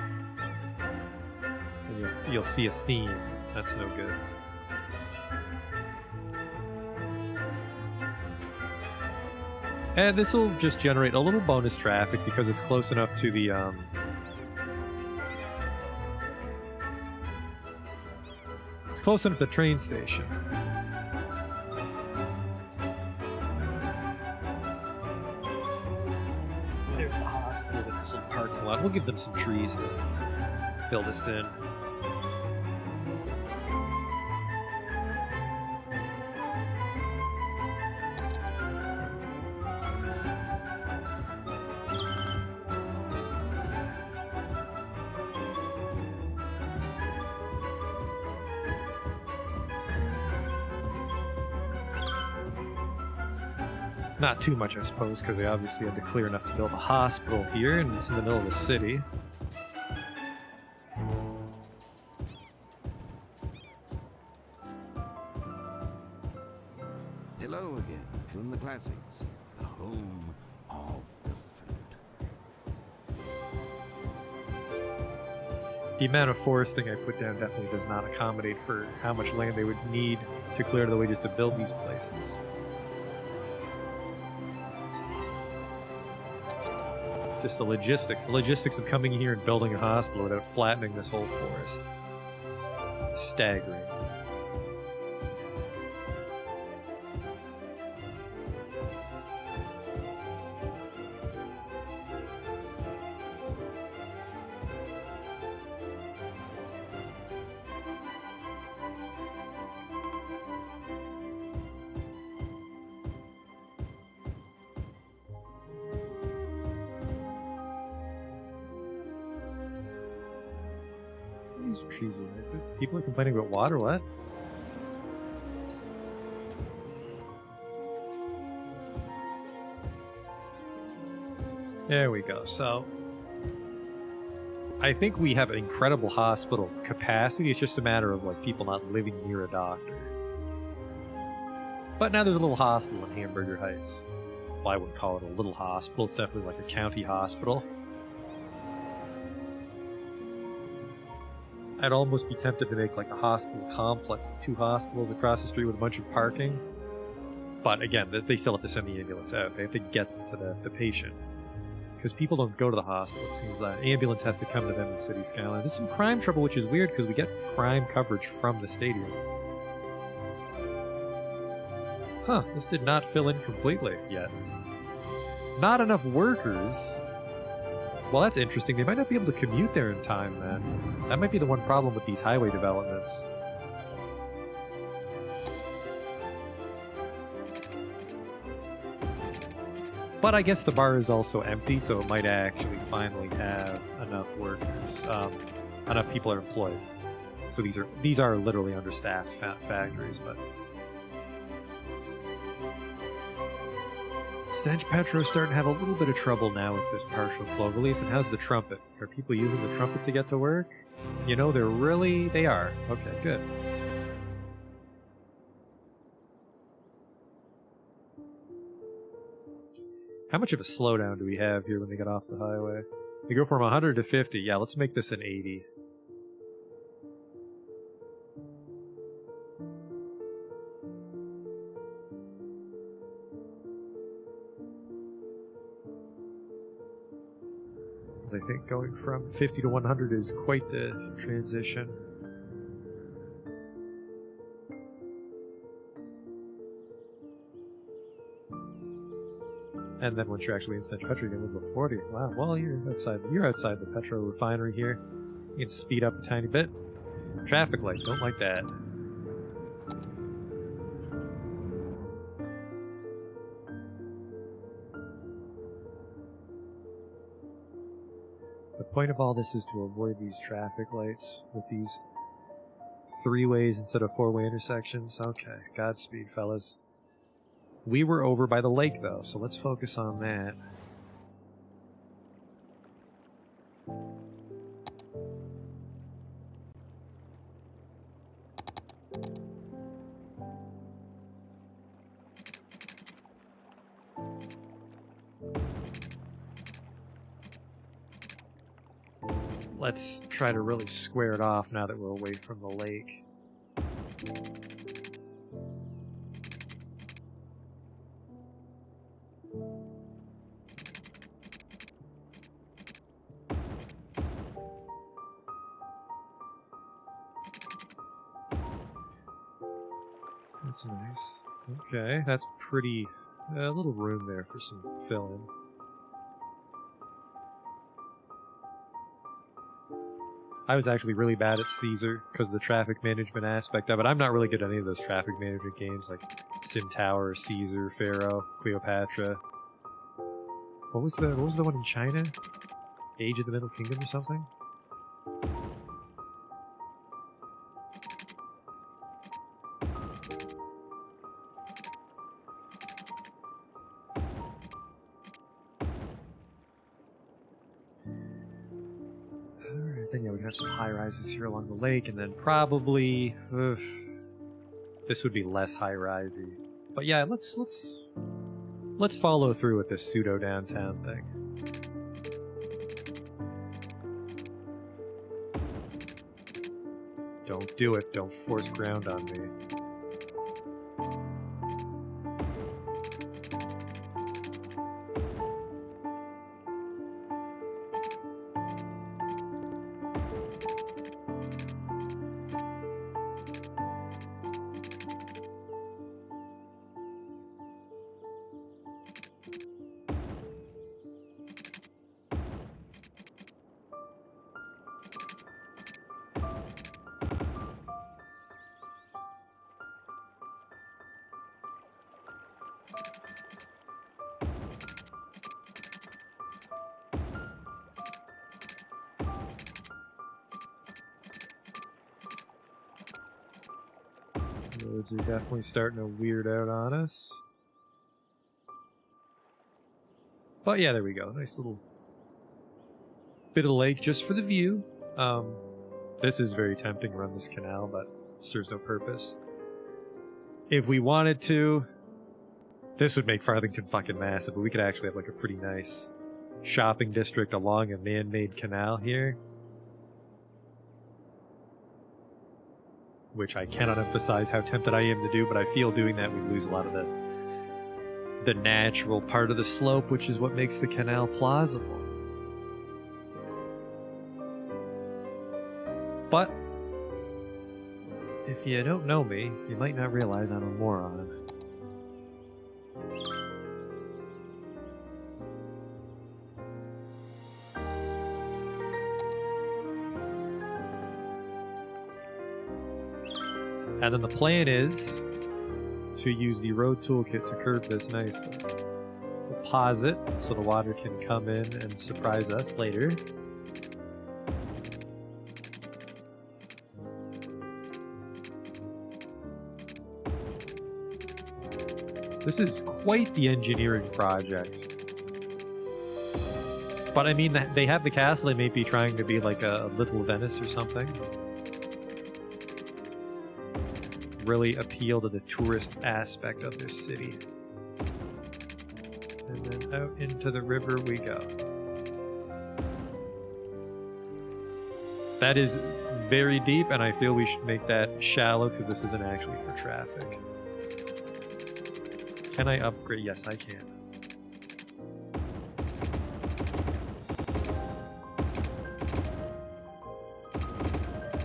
And you'll see a seam. That's no good. And this will just generate a little bonus traffic because it's close enough to the it's close enough to the train station. There's the hospital with this little parking lot. We'll give them some trees to fill this in. Not too much, I suppose, because they obviously had to clear enough to build a hospital here, and it's in the middle of the city. Hello again from the classics, the home of the flute. The amount of foresting I put down definitely does not accommodate for how much land they would need to clear the way just to build these places. Just the logistics of coming here and building a hospital without flattening this whole forest. Staggering. These trees are people are complaining about water, what? There we go. So I think we have an incredible hospital capacity. It's just a matter of like people not living near a doctor. But now there's a little hospital in Hamburger Heights. Well, I wouldn't call it a little hospital. It's definitely like a county hospital. I'd almost be tempted to make like a hospital complex, 2 hospitals across the street with a bunch of parking. But again, they still have to send the ambulance out. They have to get to the patient. Because people don't go to the hospital, it seems like. Ambulance has to come to them in City Skylines. There's some crime trouble, which is weird because we get crime coverage from the stadium. Huh, this did not fill in completely yet. Not enough workers. Well, that's interesting. They might not be able to commute there in time, then. That might be the one problem with these highway developments. But I guess the bar is also empty, so it might actually finally have enough workers. Enough people are employed. So these are literally understaffed factories, but... Stench Petro's starting to have a little bit of trouble now with this partial flow relief. And how's the trumpet? Are people using the trumpet to get to work? You know, they are. Okay, good. How much of a slowdown do we have here when they get off the highway? They go from 100 to 50. Yeah, let's make this an 80. I think going from 50 to 100 is quite the transition. And then once you're actually in Stench Petro, you can move to 40. Wow, well, you're outside the Petro refinery here. You can speed up a tiny bit. Traffic light, don't like that. The point of all this is to avoid these traffic lights with these 3-ways instead of 4-way intersections. Okay, Godspeed, fellas. We were over by the lake, though, so let's focus on that. let's try to really square it off now that we're away from the lake. That's nice. Okay, that's pretty... a little room there for some fill-in. I was actually really bad at Caesar because of the traffic management aspect of it. I'm not really good at any of those traffic management games like Sim Tower, Caesar, Pharaoh, Cleopatra. What was the one in China? Age of the Middle Kingdom or something? Alright, then yeah, we can have some high-rises here along the lake, and then probably... this would be less high-risey. But yeah, let's follow through with this pseudo-downtown thing. Don't do it. Don't force ground on me. Roads are definitely starting to weird out on us. But yeah, there we go. Nice little bit of lake just for the view. This is very tempting to run this canal, but serves no purpose. If we wanted to, this would make Farthington fucking massive, but we could actually have like a pretty nice shopping district along a man-made canal here. Which I cannot emphasize how tempted I am to do, but I feel doing that we lose a lot of the natural part of the slope, which is what makes the canal plausible. But if you don't know me, you might not realize I'm a moron. And then the plan is to use the road toolkit to curve this nicely. We'll pause it so the water can come in and surprise us later. This is quite the engineering project. But I mean, they have the castle, they may be trying to be like a little Venice or something. Really appeal to the tourist aspect of their city. And then out into the river we go. That is very deep, and I feel we should make that shallow because this isn't actually for traffic. Can I upgrade? Yes, I can.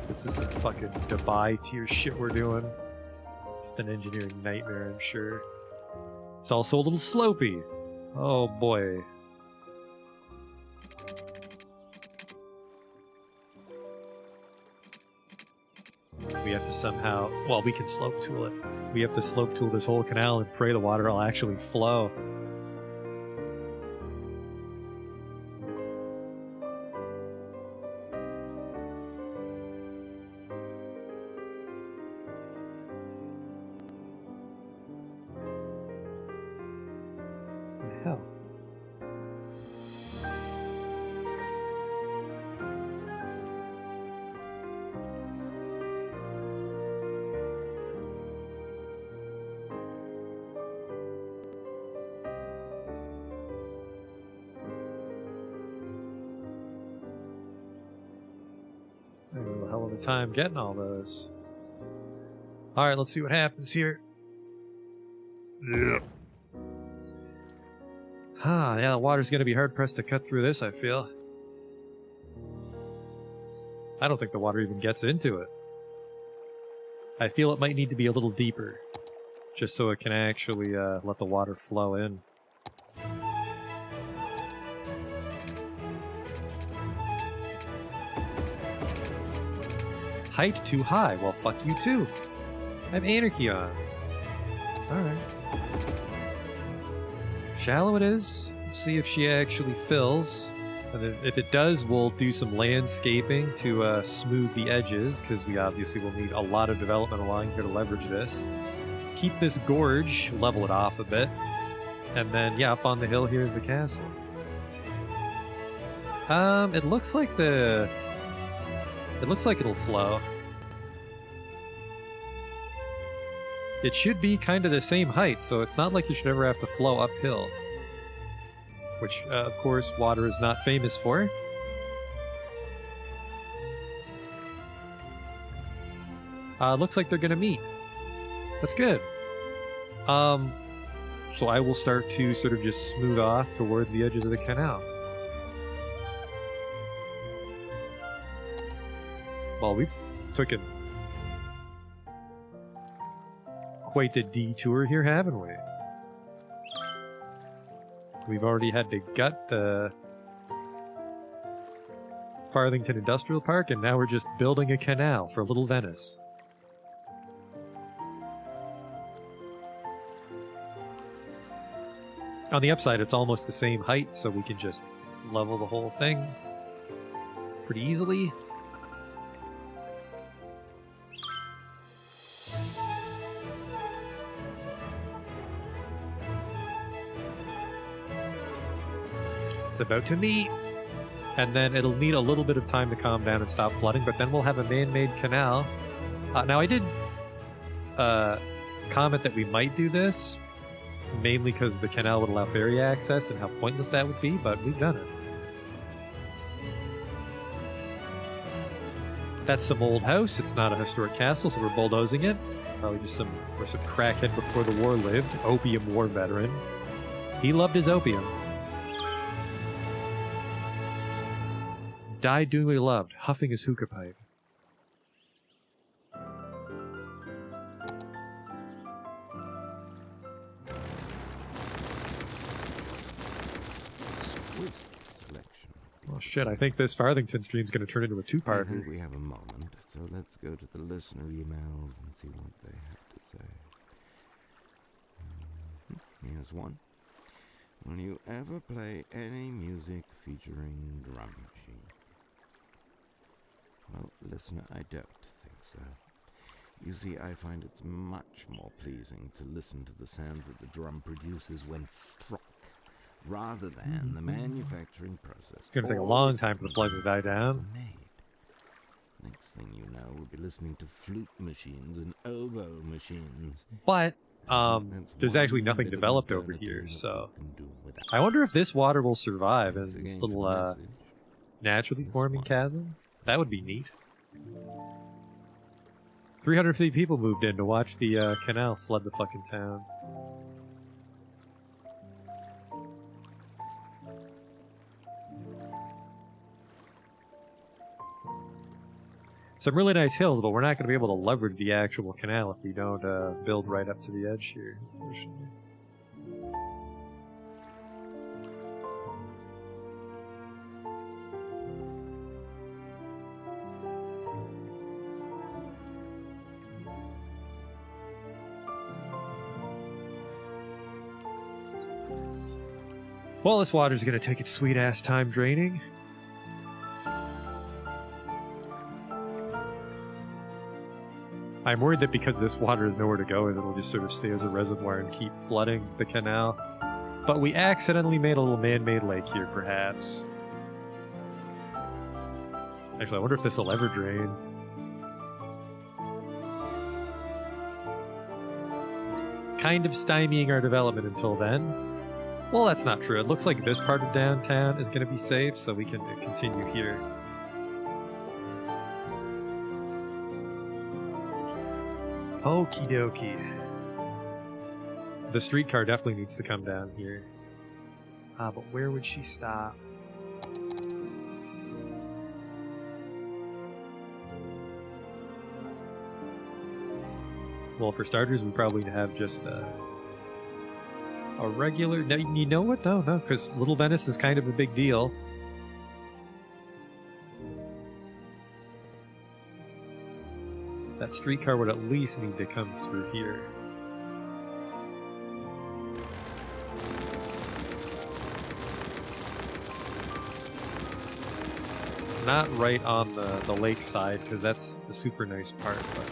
This is some fucking Dubai tier shit we're doing. Just an engineering nightmare, I'm sure. It's also a little slopey. Oh boy. We have to somehow... Well, we can slope tool it. We have to slope tool this whole canal and pray the water will actually flow. The hell? I have a hell of a time getting all those. Alright, let's see what happens here. Yep. Yeah, the water's gonna be hard pressed to cut through this, I feel. I don't think the water even gets into it. I feel it might need to be a little deeper, just so it can actually let the water flow in. Height too high. Well, fuck you too. I have anarchy on. Alright. Shallow it is. See if she actually fills. And then if it does, we'll do some landscaping to smooth the edges, because we obviously will need a lot of development along here to leverage this. Keep this gorge, level it off a bit. And then, yeah, up on the hill here's the castle. It looks like it'll flow. It should be kind of the same height, so it's not like you should ever have to flow uphill. Which, of course, water is not famous for. Looks like they're gonna meet. That's good. So I will start to sort of just smooth off towards the edges of the canal. Well, we've taken quite a detour here, haven't we? We've already had to gut the Farthington Industrial Park, and now we're just building a canal for Little Venice. On the upside, it's almost the same height, so we can just level the whole thing pretty easily. It's about to meet. And then it'll need a little bit of time to calm down and stop flooding, but then we'll have a man-made canal. Now, I did comment that we might do this, mainly because the canal would allow ferry access and how pointless that would be, but we've done it. That's some old house. It's not a historic castle, so we're bulldozing it. Probably just some crackhead before the war lived. Opium War veteran. He loved his opium. Died doing what he loved, huffing his hookah pipe. Well, shit, I think this Farthington stream's going to turn into a I two-parter. think we have a moment, so let's go to the listener emails and see what they have to say. Here's one. Will you ever play any music featuring drum machine? Well, listener, I don't think so. You see, I find it's much more pleasing to listen to the sound that the drum produces when struck, rather than the manufacturing process. It's going to take a long time for the flood to die down. Made. Next thing you know, we'll be listening to flute machines and oboe machines. But That's there's one actually nothing bit of developed over ability here, that so we can do without. I wonder if this water will survive Thanks in this again for little the message. naturally This forming one. chasm. That would be neat. 350 people moved in to watch the canal flood the fucking town. Some really nice hills, but we're not going to be able to leverage the actual canal if we don't build right up to the edge here, unfortunately. Well, this water's going to take its sweet-ass time draining. I'm worried that because this water is nowhere to go, is it'll just sort of stay as a reservoir and keep flooding the canal. But we accidentally made a little man-made lake here, perhaps. Actually, I wonder if this will ever drain. Kind of stymieing our development until then. Well, that's not true. It looks like this part of downtown is going to be safe, so we can continue here. Okie dokie. The streetcar definitely needs to come down here. But where would she stop? Well, for starters, we probably have just a regular... No, you know what? No, because Little Venice is kind of a big deal. That streetcar would at least need to come through here. Not right on the lake side, because that's the super nice part, but...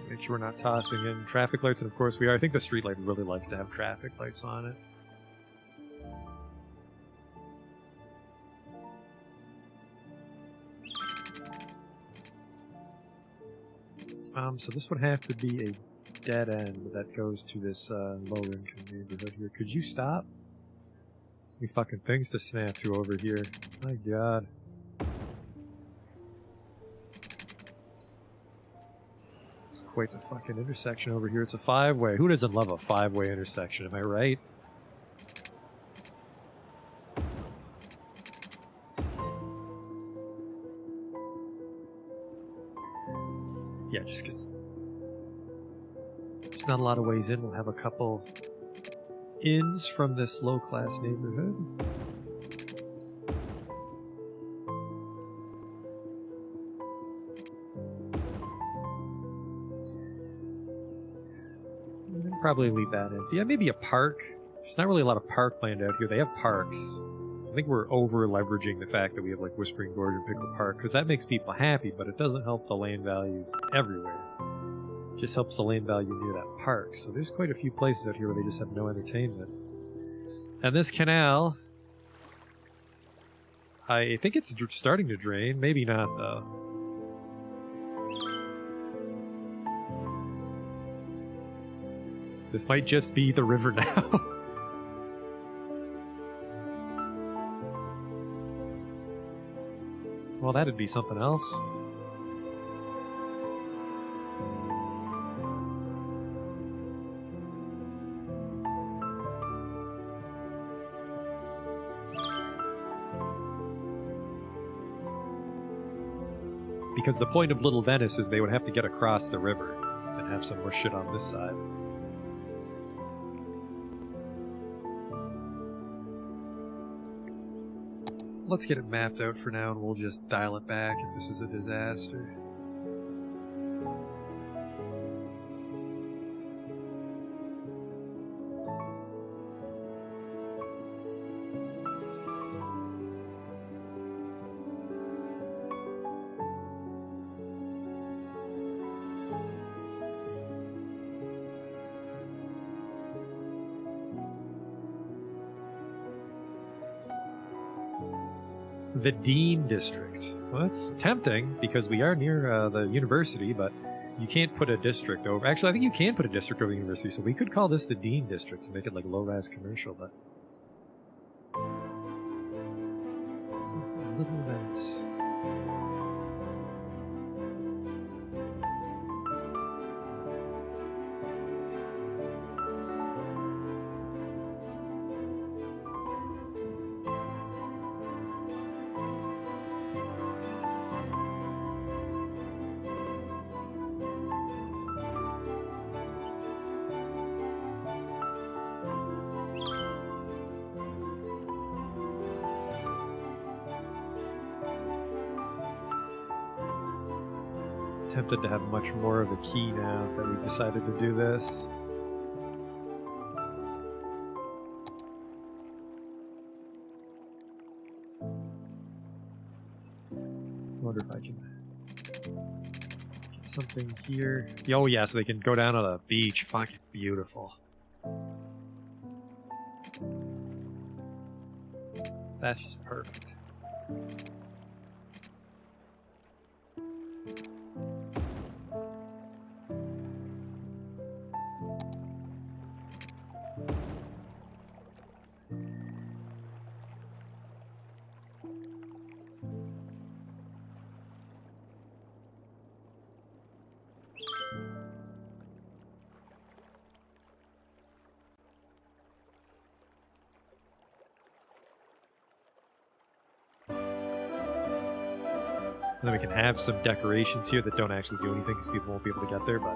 Make sure we're not tossing in traffic lights, and of course we are. I think the street light really likes to have traffic lights on it. So this would have to be a dead end that goes to this low-income neighborhood here. Could you stop? Any fucking things to snap to over here. My god. It's quite the fucking intersection over here. It's a five-way. Who doesn't love a five-way intersection, am I right? Yeah, just because there's not a lot of ways in. We'll have a couple inns from this low-class neighborhood. Probably leave that empty. Yeah, maybe a park. There's not really a lot of parkland out here. They have parks. I think we're over-leveraging the fact that we have like Whispering Gorge and Pickle Park, because that makes people happy, but it doesn't help the land values everywhere. It just helps the land value near that park. So there's quite a few places out here where they just have no entertainment. And this canal, I think it's starting to drain. Maybe not, though. This might just be the river now. Well, that'd be something else. Because the point of Little Venice is they would have to get across the river and have some more shit on this side. Let's get it mapped out for now, and we'll just dial it back if this is a disaster. The Dean District. Well, that's tempting because we are near the university, but you can't put a district over. Actually, I think you can put a district over the university, so we could call this the Dean District and make it like low-rise commercial, but... This is Little Venice. tempted to have much more of a key now that we've decided to do this. I wonder if I can get something here. Oh yeah, so they can go down to the beach. Fucking beautiful. That's just perfect. And then we can have some decorations here that don't actually do anything because people won't be able to get there, but...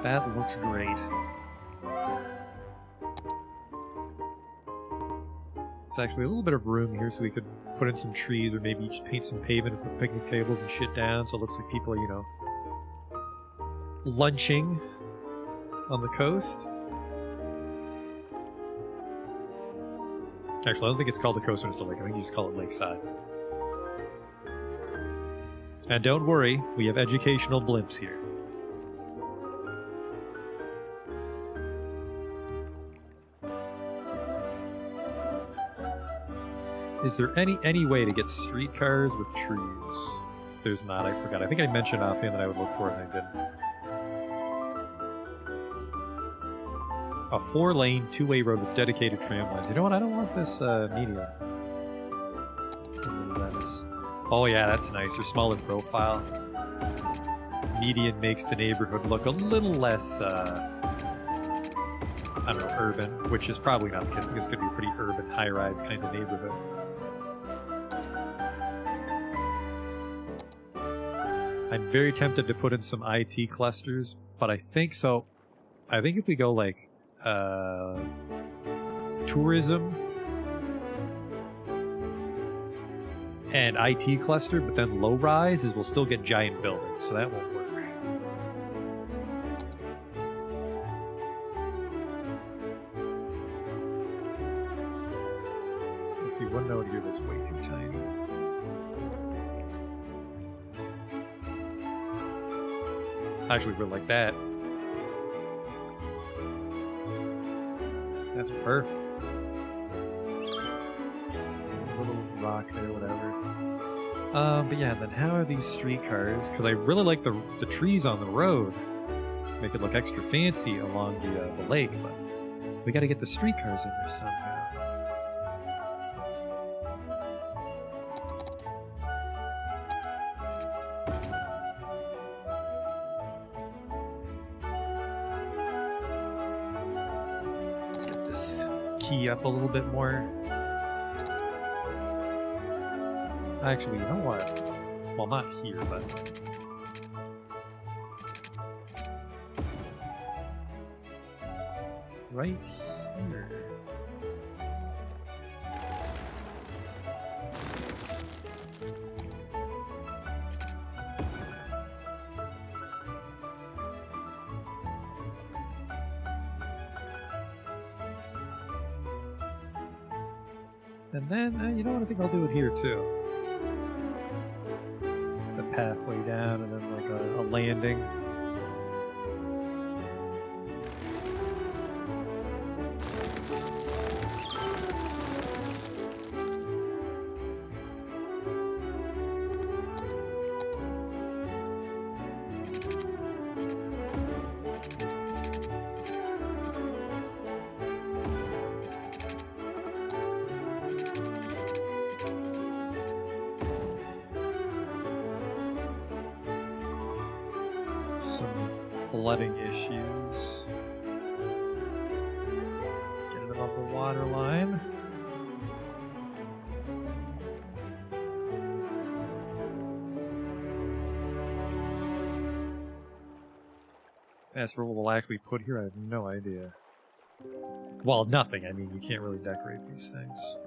that looks great. There's actually a little bit of room here so we could put in some trees or maybe just paint some pavement and put picnic tables and shit down so it looks like people are, you know, lunching on the coast. Actually, I don't think it's called the coast when it's a lake. I think you just call it lakeside. And don't worry, we have educational blimps here. Is there any way to get streetcars with trees? There's not, I forgot. I think I mentioned offhand that I would look for it and I didn't. A 4-lane, 2-way road with dedicated tram lines. You know what? I don't want this medium. Oh yeah, that's nice. They're small in profile. Median makes the neighborhood look a little less, I don't know, urban, which is probably not the case. I think it's going to be a pretty urban, high-rise kind of neighborhood. I'm very tempted to put in some IT clusters, but I think so. I think if we go like tourism and IT cluster, but then low rise, we'll still get giant buildings, so that won't work. Let's see, one node here that's way too tiny. Actually, we're like that. That's perfect. A little rock there, whatever. But yeah, then how are these streetcars? Because I really like the trees on the road. Make it look extra fancy along the lake, but we got to get the streetcars in there somehow. Key up a little bit more. Actually, you know what? Well, not here, but... right here. And then, you know what, I think I'll do it here too. The pathway down and then like a landing. Flooding issues. Get it above the water line. As for what we'll actually put here, I have no idea. Well, nothing. I mean, you can't really decorate these things.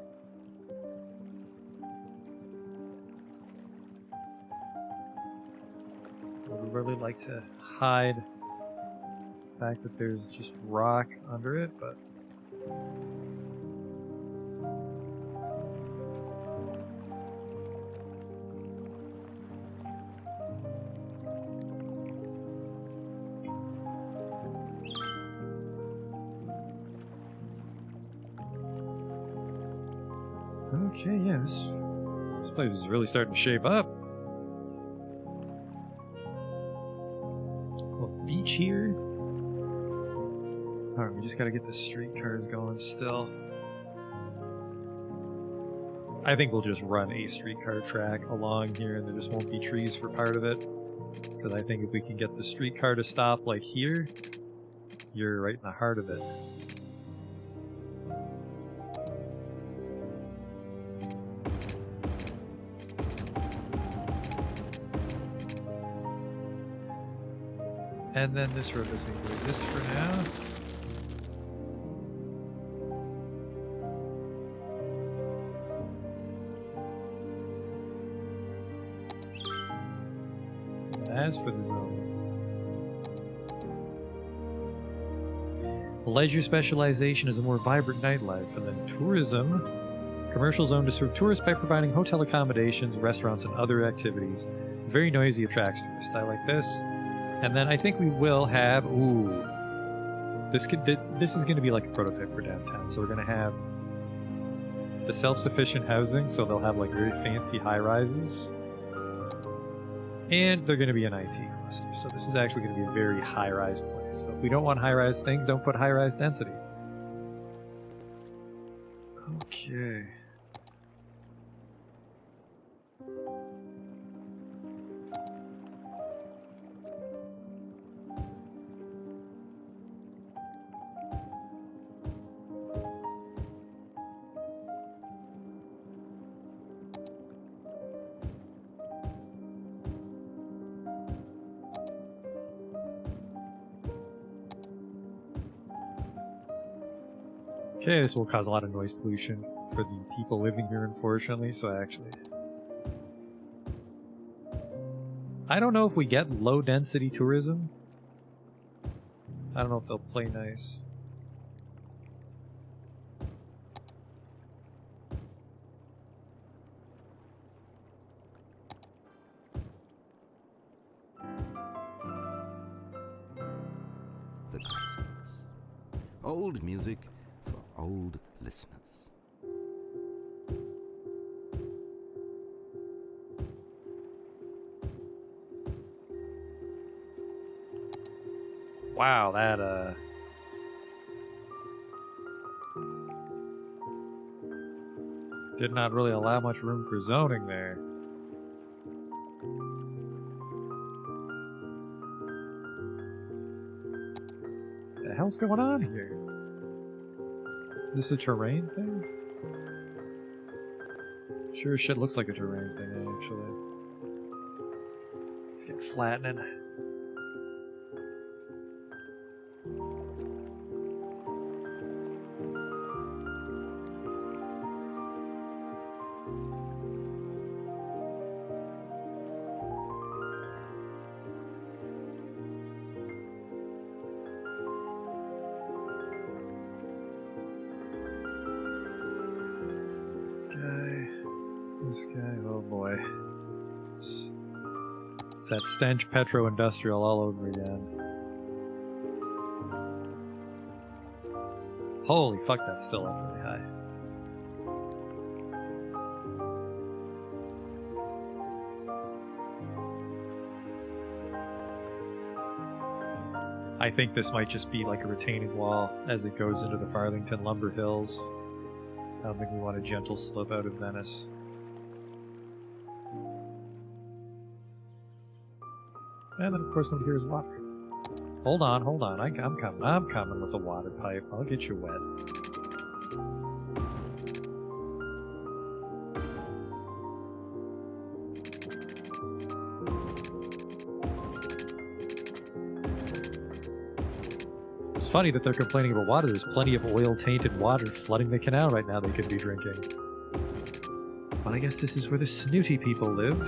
I would really like to hide the fact that there's just rock under it, but... Okay, yeah, this place is really starting to shape up. Little beach here. Alright, we just gotta get the streetcars going still. I think we'll just run a streetcar track along here and there just won't be trees for part of it. Because I think if we can get the streetcar to stop like here, you're right in the heart of it. And then this road doesn't even exist for now. And as for the zone, leisure specialization is a more vibrant nightlife, and then tourism. Commercial zone to serve tourists by providing hotel accommodations, restaurants, and other activities. Very noisy, attracts tourists. I like this. And then I think we will have, this is going to be like a prototype for downtown. So we're going to have the self-sufficient housing, so they'll have like very fancy high-rises. And they're going to be an IT cluster. So this is actually going to be a very high-rise place. So if we don't want high-rise things, don't put high-rise density. Okay. Okay, this will cause a lot of noise pollution for the people living here, unfortunately, so I don't know if we get low-density tourism. I don't know if they'll play nice. The classics. Old music for old listeners. Wow, that, did not really allow much room for zoning there. What the hell's going on here? Is this a terrain thing? Sure as shit looks like a terrain thing, actually. Let's get flattening. This guy, oh boy. It's that stench petro-industrial all over again. Holy fuck, that's still up really high. I think this might just be like a retaining wall as it goes into the Farthington Lumber Hills. I don't think we want a gentle slope out of Venice. And then, of course, over here is water. Hold on, hold on. I'm coming with the water pipe. I'll get you wet. It's funny that they're complaining about water. There's plenty of oil-tainted water flooding the canal right now they could be drinking. But I guess this is where the snooty people live.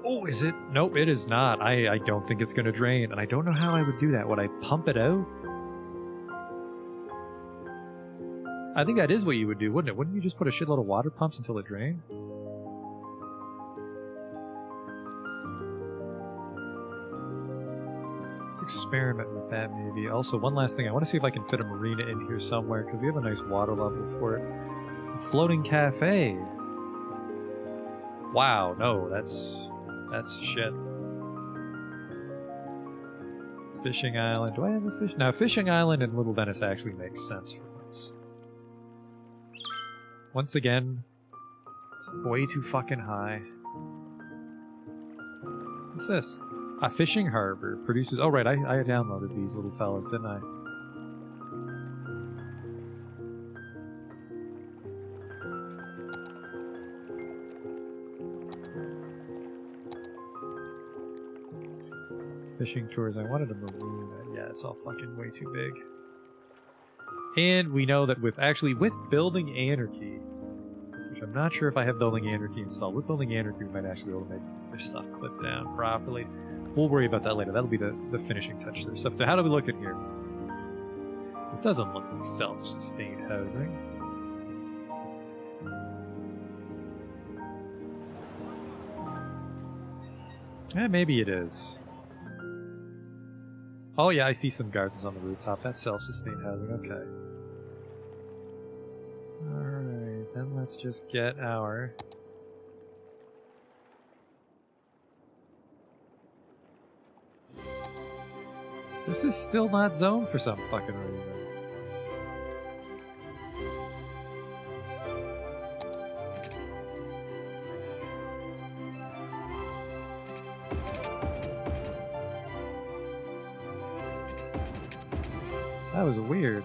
Oh, is it? Nope, it is not. I don't think it's going to drain, and I don't know how I would do that. Would I pump it out? I think that is what you would do, wouldn't it? Wouldn't you just put a shitload of water pumps until it drained? Let's experiment with that, maybe. Also, one last thing. I want to see if I can fit a marina in here somewhere, because we have a nice water level for it. A floating cafe. Wow, no, that's shit. Fishing Island. Do I have a fish? Now, Fishing Island and Little Venice actually makes sense for once. Once again, it's way too fucking high. What's this? A fishing harbor produces... Oh, right, I downloaded these little fellas, didn't I? Fishing tours. I wanted a marina. Yeah, it's all fucking way too big. And we know that with Building Anarchy, which I'm not sure if I have Building Anarchy installed. With Building Anarchy, we might actually be able to make this stuff clip down properly. We'll worry about that later. That'll be the finishing touch to the stuff. So how do we look at here? This doesn't look like self-sustained housing. Maybe it is. Oh yeah, I see some gardens on the rooftop. That's self-sustained housing. Okay. Alright, then let's just get our... This is still not zoned for some fucking reason. That was weird.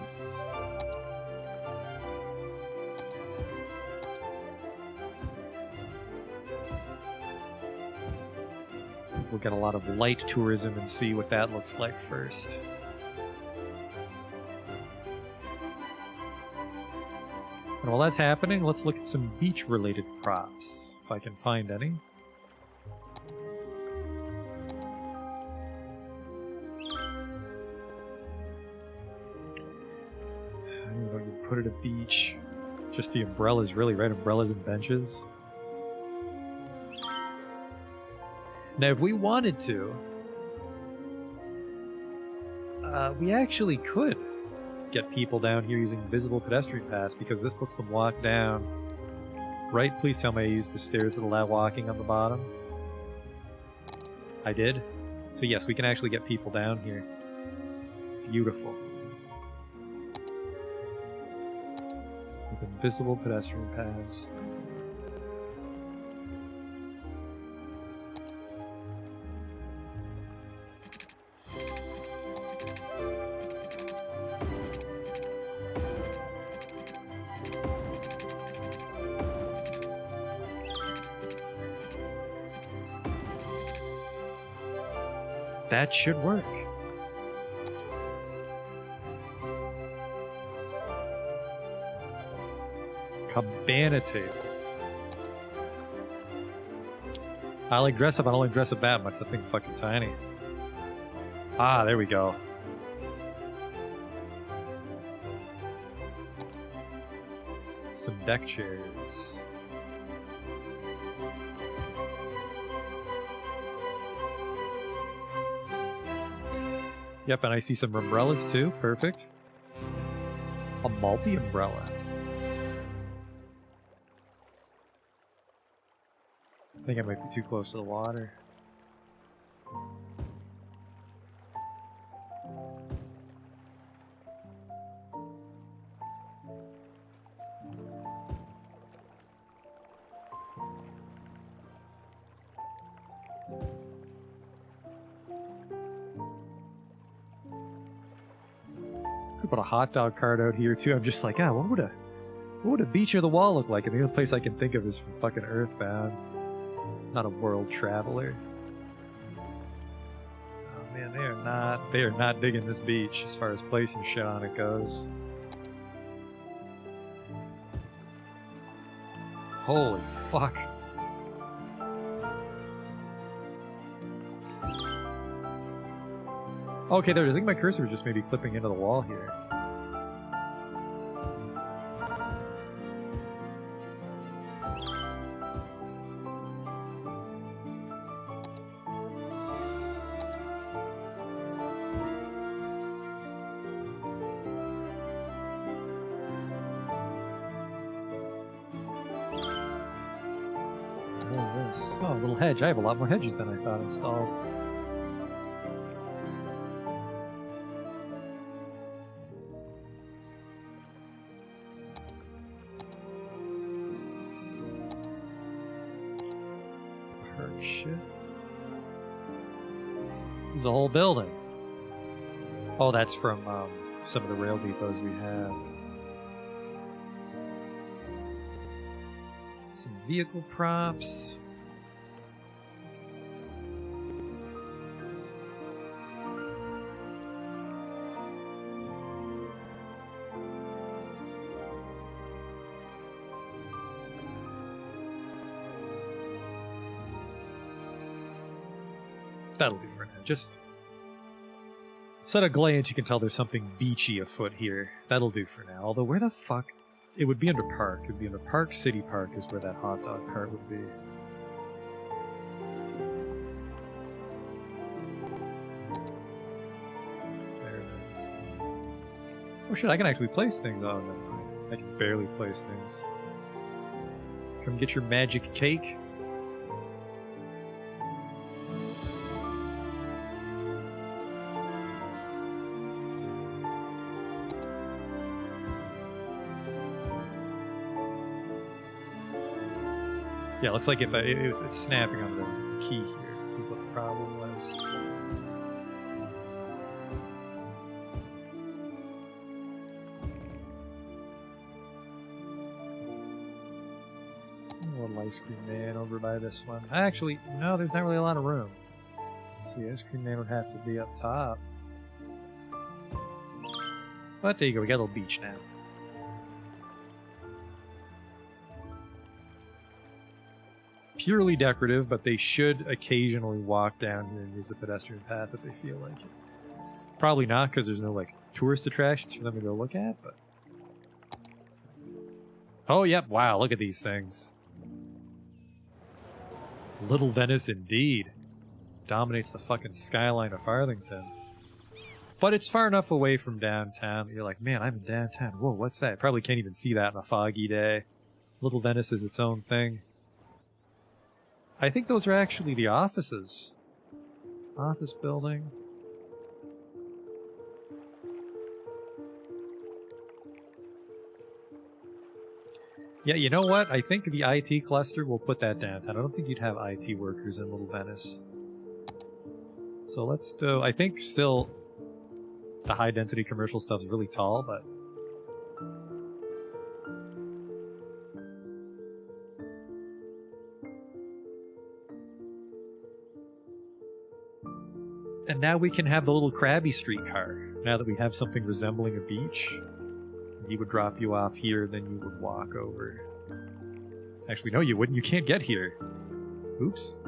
We'll get a lot of light tourism and see what that looks like first. And while that's happening, let's look at some beach-related props, if I can find any. Put it at beach. Just the umbrellas, really, right? Umbrellas and benches. Now, if we wanted to, we actually could get people down here using visible pedestrian pass because this lets them walk down. Right? Please tell me I used the stairs that allow walking on the bottom. I did. So yes, we can actually get people down here. Beautiful. Invisible pedestrian paths. That should work. Cabana table. I like dress up. I don't like dress up that much. That thing's fucking tiny. Ah, there we go. Some deck chairs. Yep, and I see some umbrellas too. Perfect. A multi-umbrella. I think I might be too close to the water. Could put a hot dog cart out here too. I'm just like, what would a beach or the wall look like? And the only place I can think of is from fucking Earthbound. Not a world traveler. Oh man, they are not digging this beach as far as placing shit on it goes. Holy fuck. Okay, there. I think my cursor was just maybe clipping into the wall here. What is this? Oh, a little hedge. I have a lot more hedges than I thought installed. Shit. This is a whole building. Oh, that's from some of the rail depots we have. Some vehicle props. That'll do for now. Just so at a glance you can tell there's something beachy afoot here. That'll do for now. Although where the fuck? It would be under Park. It would be under Park. City Park is where that hot dog cart would be. There it is. Oh shit, I can actually place things. Oh no, I can barely place things. Come get your magic cake. Yeah, looks like if it's snapping on the key here. I think what the problem was. A little ice cream man over by this one. Actually, no, there's not really a lot of room. So the ice cream man would have to be up top. But there you go, we got a little beach now. Purely decorative, but they should occasionally walk down here and use the pedestrian path if they feel like it. Probably not, because there's no like tourist attractions for them to go look at, but... Oh, yep, wow, look at these things. Little Venice indeed. Dominates the fucking skyline of Farthington. But it's far enough away from downtown that you're like, man, I'm in downtown. Whoa, what's that? Probably can't even see that on a foggy day. Little Venice is its own thing. I think those are actually the offices. Office building. Yeah, you know what? I think the IT cluster will put that downtown. I don't think you'd have IT workers in Little Venice. So let's do... I think still the high-density commercial stuff is really tall, but... And now we can have the little Krabby streetcar. Now that we have something resembling a beach. He would drop you off here, then you would walk over. Actually, no, you wouldn't. You can't get here. Oops.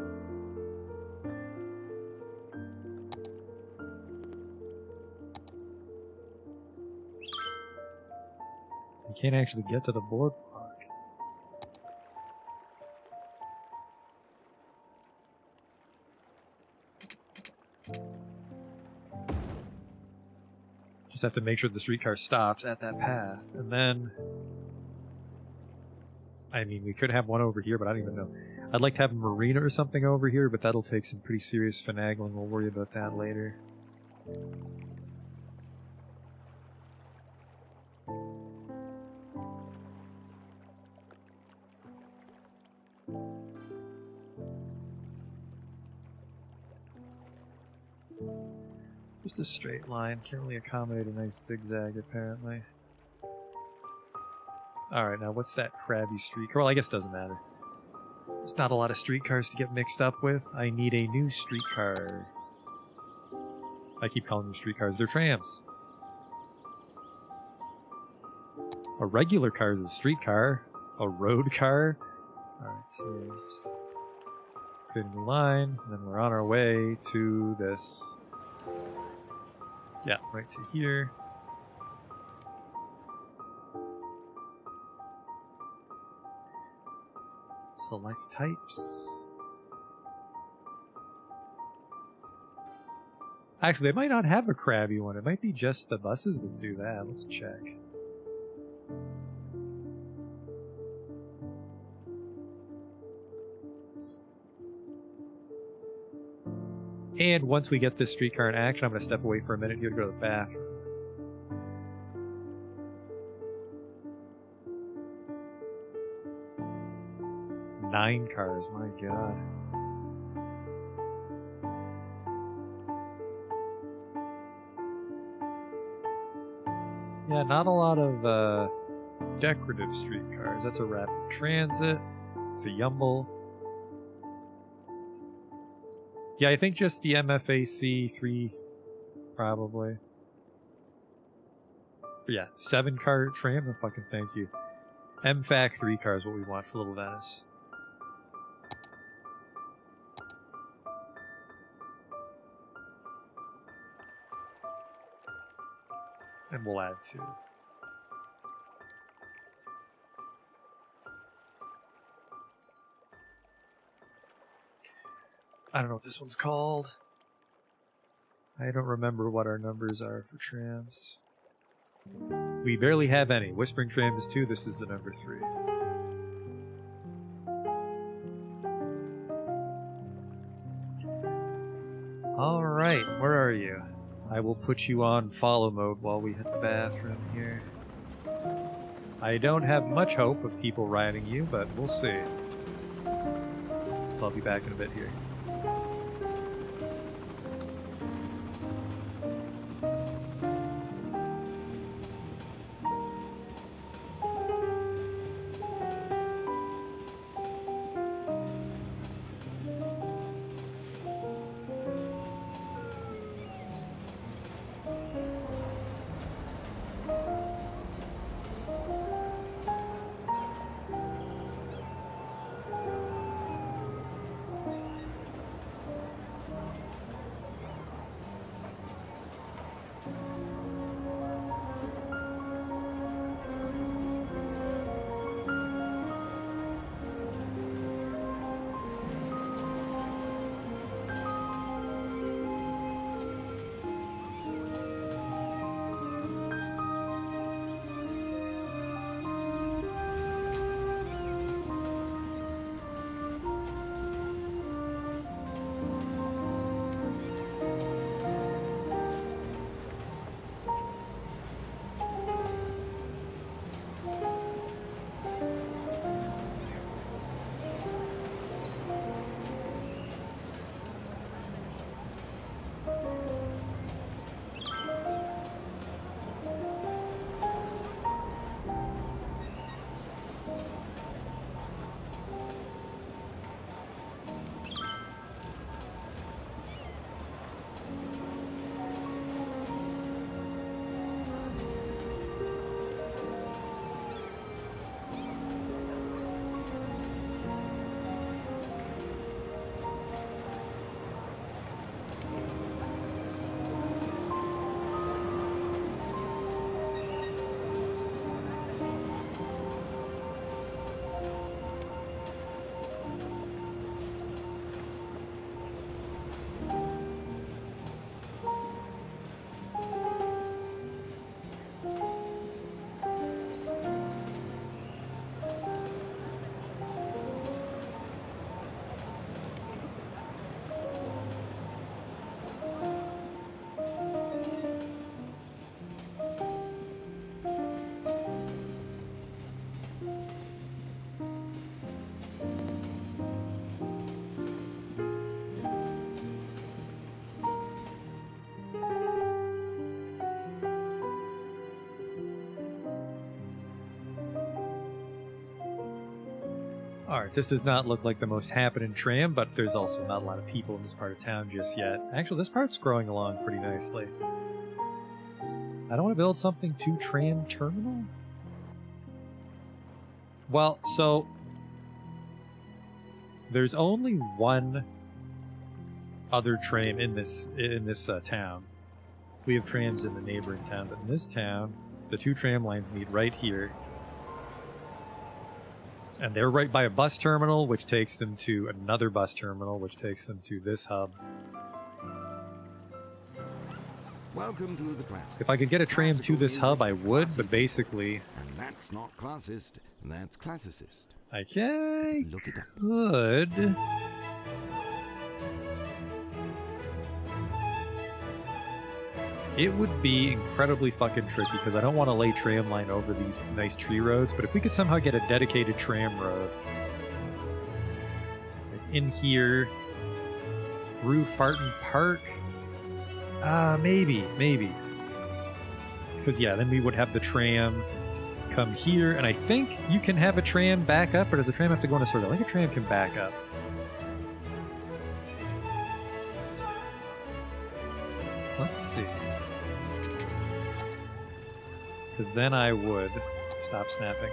You can't actually get to the boardwalk. Just have to make sure the streetcar stops at that path. And then... I mean, we could have one over here, but I don't even know. I'd like to have a marina or something over here, but that'll take some pretty serious finagling. We'll worry about that later. Just just a straight line. Can't really accommodate a nice zigzag, apparently. Alright, now what's that crabby streetcar? Well, I guess it doesn't matter. There's not a lot of streetcars to get mixed up with. I need a new streetcar. I keep calling them streetcars. They're trams. A regular car is a streetcar. A road car. Alright, so just create a new line. And then we're on our way to this. Yeah, right to here. Select types. Actually, they might not have a crabby one. It might be just the buses that do that. Let's check. And once we get this streetcar in action, I'm going to step away for a minute here to go to the bathroom. Nine cars, my god. Yeah, not a lot of decorative streetcars. That's a rapid transit. It's a Yumble. Yeah, I think just the MFAC 3, probably. But yeah, 7-car tram? No fucking thank you. MFAC 3 car is what we want for Little Venice. And we'll add 2. I don't know what this one's called. I don't remember what our numbers are for trams. We barely have any. Whispering Tram is 2. This is the number 3. Alright, where are you? I will put you on follow mode while we hit the bathroom here. I don't have much hope of people riding you, but we'll see. So I'll be back in a bit here. Alright, this does not look like the most happening tram, but there's also not a lot of people in this part of town just yet. Actually, this part's growing along pretty nicely. I don't want to build something too tram terminal? Well, so... there's only one other tram in this town. We have trams in the neighboring town, but in this town, the two tram lines meet right here. And they're right by a bus terminal, which takes them to another bus terminal, which takes them to this hub. Welcome to the classics. If I could get a tram to Classical this hub, I music, would, classic but basically... And that's not classist, that's classicist. I Look it up. could... It would be incredibly fucking tricky because I don't want to lay tram line over these nice tree roads, but if we could somehow get a dedicated tram road like in here through Farton Park, maybe. Because yeah, then we would have the tram come here, and I think you can have a tram back up, or does the tram have to go in a circle? I think a tram can back up. Let's see. Because then I would stop snapping.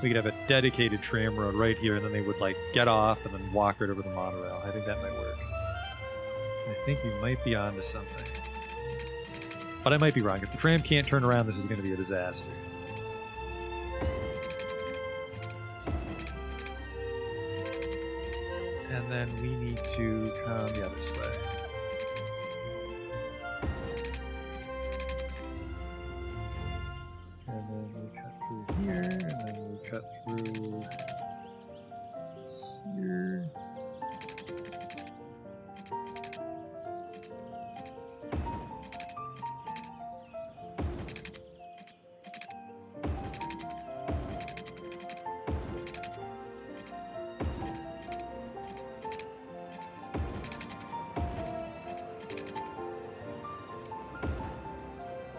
We could have a dedicated tram road right here, and then they would like get off and then walk right over the monorail. I think that might work. I think you might be onto something, but I might be wrong. If the tram can't turn around, this is going to be a disaster. And then we need to come this way. And then we cut through here, and then we cut through here.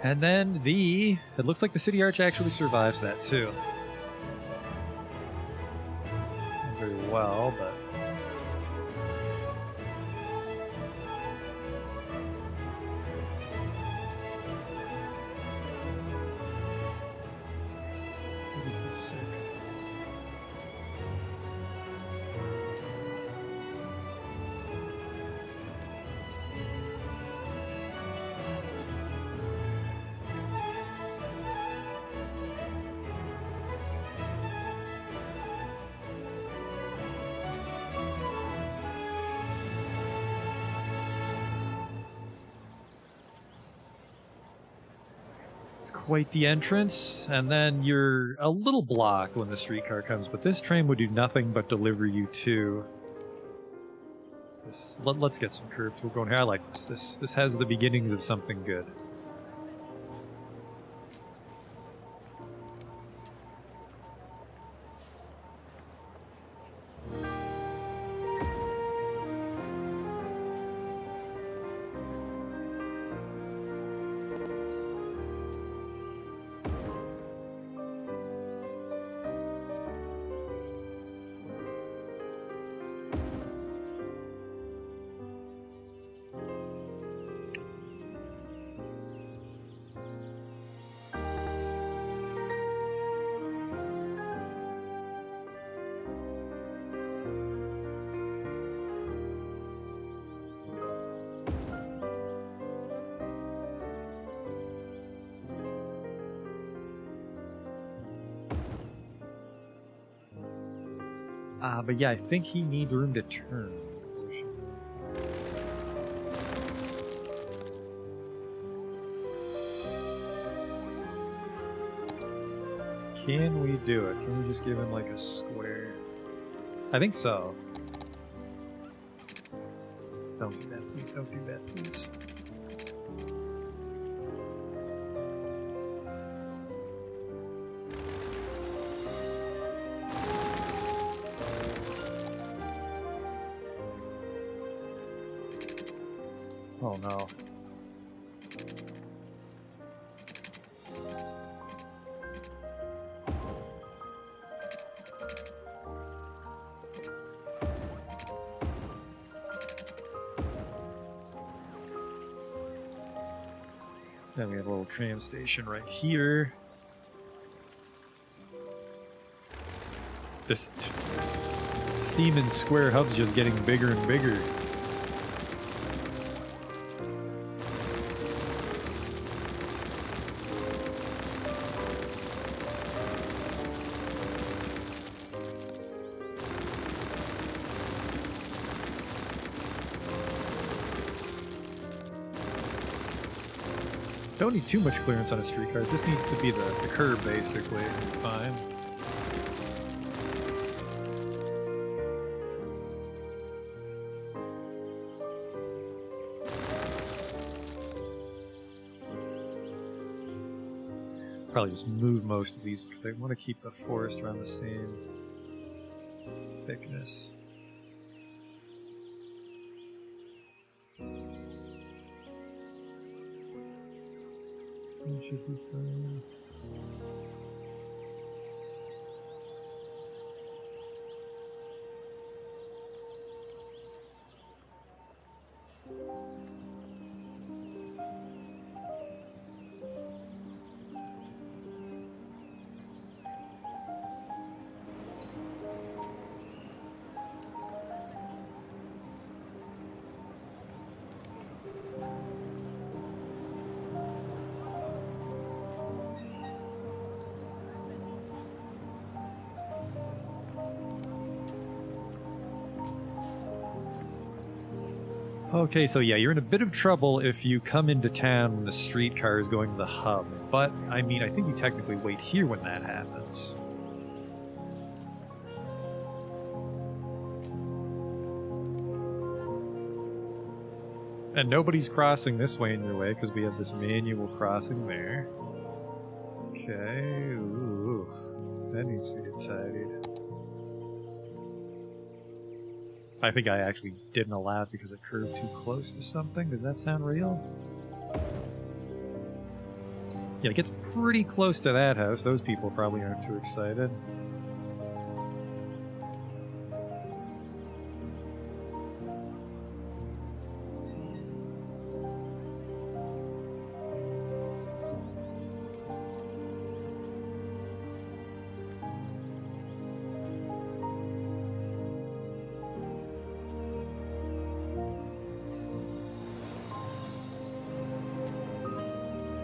And then it looks like the city arch actually survives that too. Not very well, but. Six. Quite the entrance, and then you're a little blocked when the streetcar comes, but this train would do nothing but deliver you to this. Let's get some curves. We're going here. I like this. This has the beginnings of something good. But yeah, I think he needs room to turn. Can we do it? Can we just give him like a square? I think so. Don't do that, please. Don't do that, please. Oh no. Then we have a little tram station right here. This Siemens Square hub's just getting bigger and bigger. Don't need too much clearance on a streetcar. It just needs to be the curb, basically. Fine. Probably just move most of these because I want to keep the forest around the same thickness. That should be fine. Okay, so yeah, you're in a bit of trouble if you come into town and the streetcar is going to the hub. But, I mean, I think you technically wait here when that happens. And nobody's crossing this way in your way because we have this manual crossing there. Okay, ooh, that needs to get tidied. I think I actually didn't allow it because it curved too close to something. Does that sound real? Yeah, it gets pretty close to that house. Those people probably aren't too excited.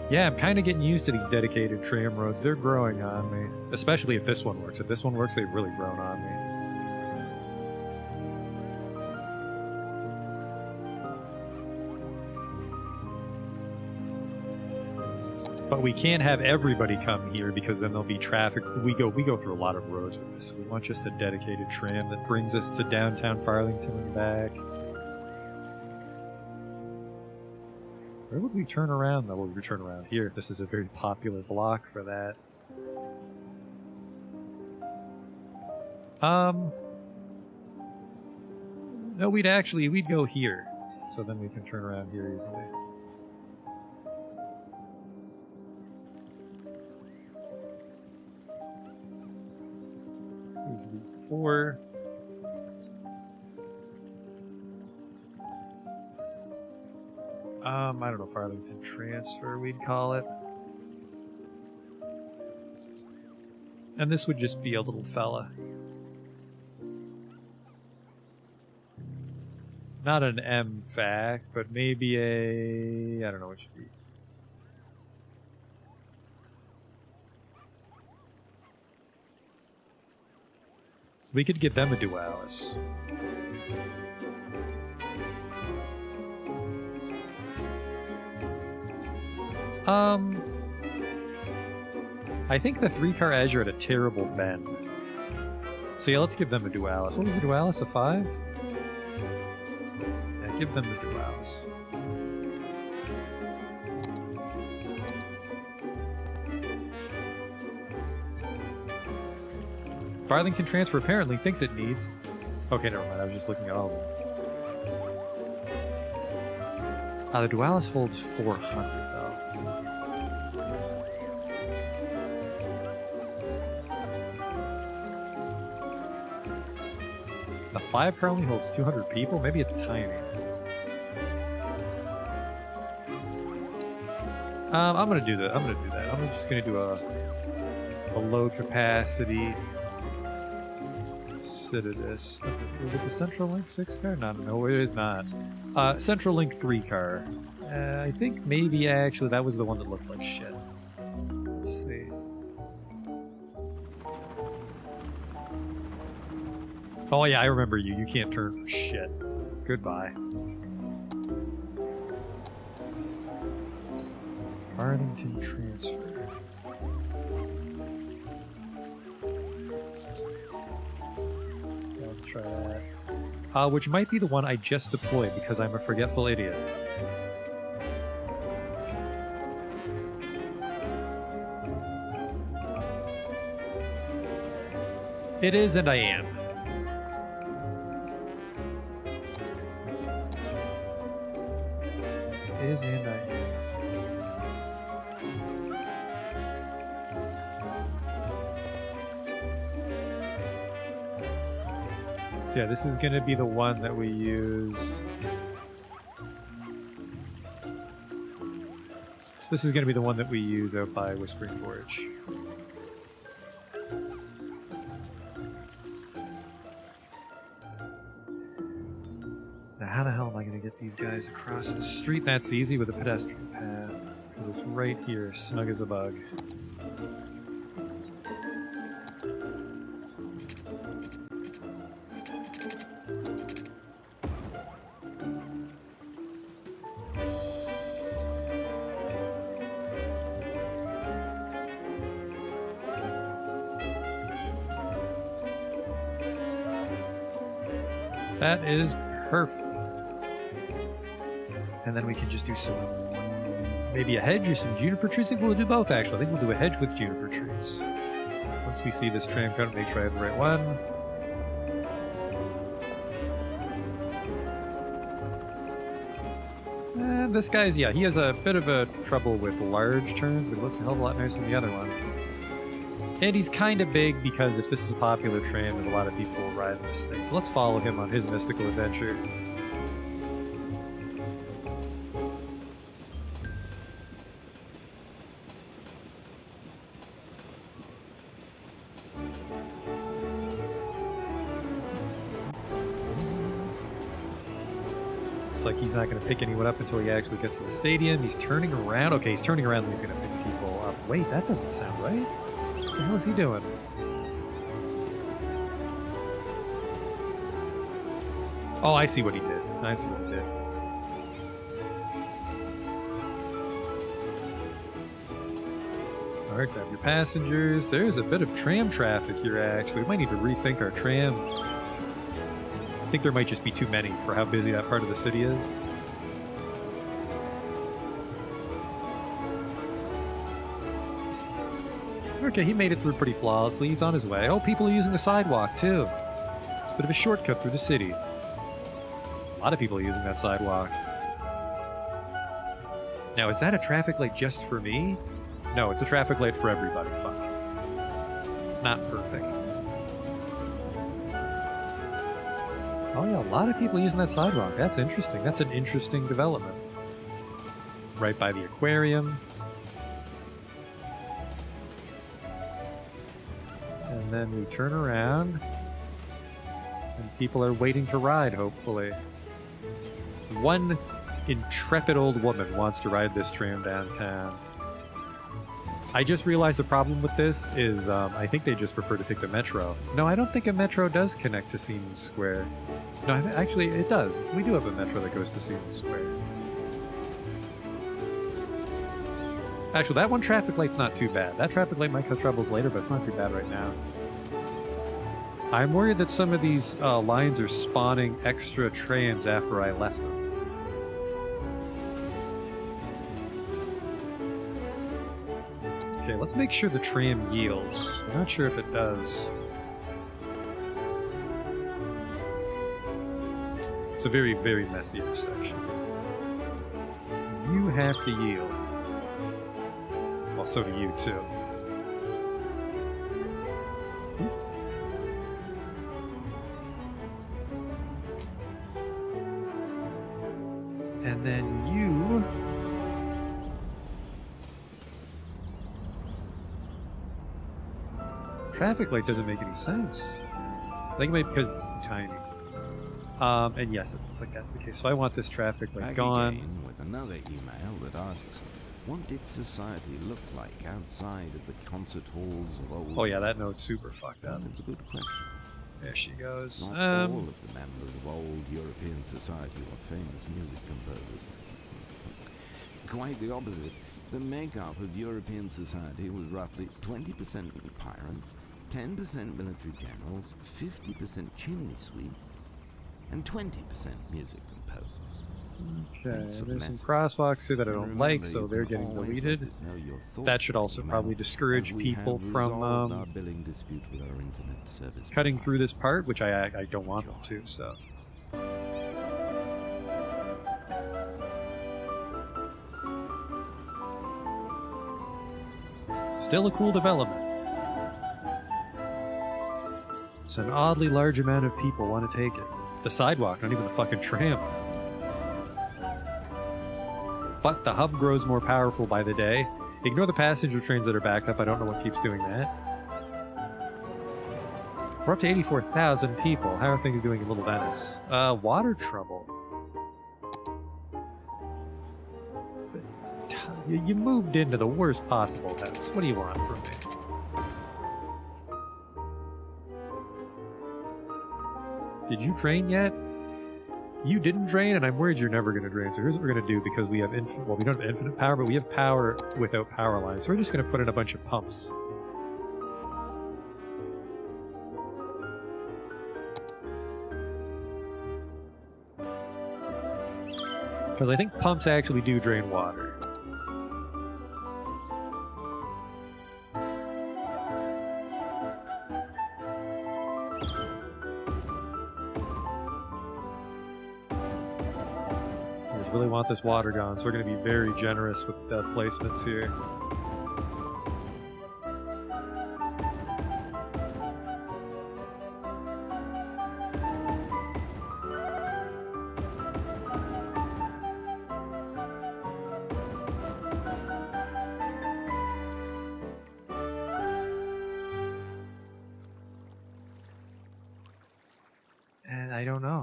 Yeah, I'm kind of getting used to these dedicated tram roads. They're growing on me. Especially if this one works. If this one works, they've really grown on me. But we can't have everybody come here because then there'll be traffic. We go through a lot of roads with this. So we want just a dedicated tram that brings us to downtown Farlington and back. Where would we turn around, though? Well, we would turn around here. This is a very popular block for that. No, we'd go here. So then we can turn around here easily. This is the 4. I don't know, Farlington Transfer, we'd call it. And this would just be a little fella. Not an M fac, but maybe a... I don't know what it should be. We could give them a Dualis. I think the 3-car Azure had a terrible bend. So yeah, let's give them a Dualis. What was the Dualis, a 5? Yeah, give them the Dualis. Farlington Transfer apparently thinks it needs... Okay, never mind, I was just looking at all of them. The Dualis holds 400. The 5 car only holds 200 people? Maybe it's tiny. I'm gonna do that. I'm just gonna do a low capacity Citadis. Was it the Central Link 6 car? No, it is not. Central Link 3 car. I think maybe actually that was the one that looked like shit. Let's see. Oh yeah, I remember you. You can't turn for shit. Goodbye. Arlington transfer. Let's try that. Which might be the one I just deployed because I'm a forgetful idiot. It is, and I am. It is, and I am. So yeah, this is going to be the one that we use. This is going to be the one that we use out by Whispering Forge. Now, how the hell am I going to get these guys across the street? That's easy with a pedestrian path, because it's right here, snug as a bug. That is perfect. And then we can just do some, maybe a hedge or some juniper trees. I think we'll do both, actually. I think we'll do a hedge with juniper trees. Once we see this tram come, make sure I have the right one. And this guy's, yeah, he has a bit of a trouble with large turns. It looks a hell of a lot nicer than the other one. And he's kind of big because if this is a popular tram, there's a lot of people riding this thing. So let's follow him on his mystical adventure. Looks like he's not going to pick anyone up until he actually gets to the stadium. He's turning around. Okay, he's turning around and he's going to pick people up. Wait, that doesn't sound right. What the hell is he doing? Oh, I see what he did. I see what he did. Alright, grab your passengers. There's a bit of tram traffic here, actually. We might need to rethink our tram. I think there might just be too many for how busy that part of the city is. Okay, he made it through pretty flawlessly. He's on his way. Oh, people are using the sidewalk, too. It's a bit of a shortcut through the city. A lot of people are using that sidewalk. Now, is that a traffic light just for me? No, it's a traffic light for everybody. Fuck. Not perfect. Oh yeah, a lot of people using that sidewalk. That's interesting. That's an interesting development. Right by the aquarium. And then we turn around. And people are waiting to ride, hopefully. One intrepid old woman wants to ride this tram downtown. I just realized the problem with this is I think they just prefer to take the metro. No, I don't think a metro does connect to Siemens Square. No, actually, it does. We do have a metro that goes to Siemens Square. Actually, that one traffic light's not too bad. That traffic light might cause troubles later, but it's not too bad right now. I'm worried that some of these lines are spawning extra trams after I left them. Okay, let's make sure the tram yields. I'm not sure if it does. It's a very, very messy intersection. You have to yield. Well, so do you, too. Oops. And then you Traffic light doesn't make any sense. I think maybe because it's too tiny. And yes, it looks like that's the case. So I want this traffic light Back gone. again with another email that asks, what did society look like outside of the concert halls of old... Oh yeah, that note's super fucked up. It's a good question. There she goes. Not all of the members of old European society were famous music composers. Quite the opposite. The makeup of European society was roughly 20% pirates, 10% military generals, 50% chimney sweeps, and 20% music composers. Okay, there's some crosswalks here that I don't like, so they're getting deleted. That should also probably discourage people from cutting through this part, which I don't want them to, so... Still a cool development. It's an oddly large amount of people want to take it. The sidewalk, not even the fucking tram. But the hub grows more powerful by the day. Ignore the passenger trains that are backed up. I don't know what keeps doing that. We're up to 84,000 people. How are things doing in Little Venice? Water trouble. You moved into the worst possible house. What do you want from me? Did you drain yet? You didn't drain, and I'm worried you're never going to drain. So here's what we're going to do, because we have well, we don't have infinite power, but we have power without power lines. So we're just going to put in a bunch of pumps. Because I think pumps actually do drain water. Really want this water gone, so we're going to be very generous with the placements here.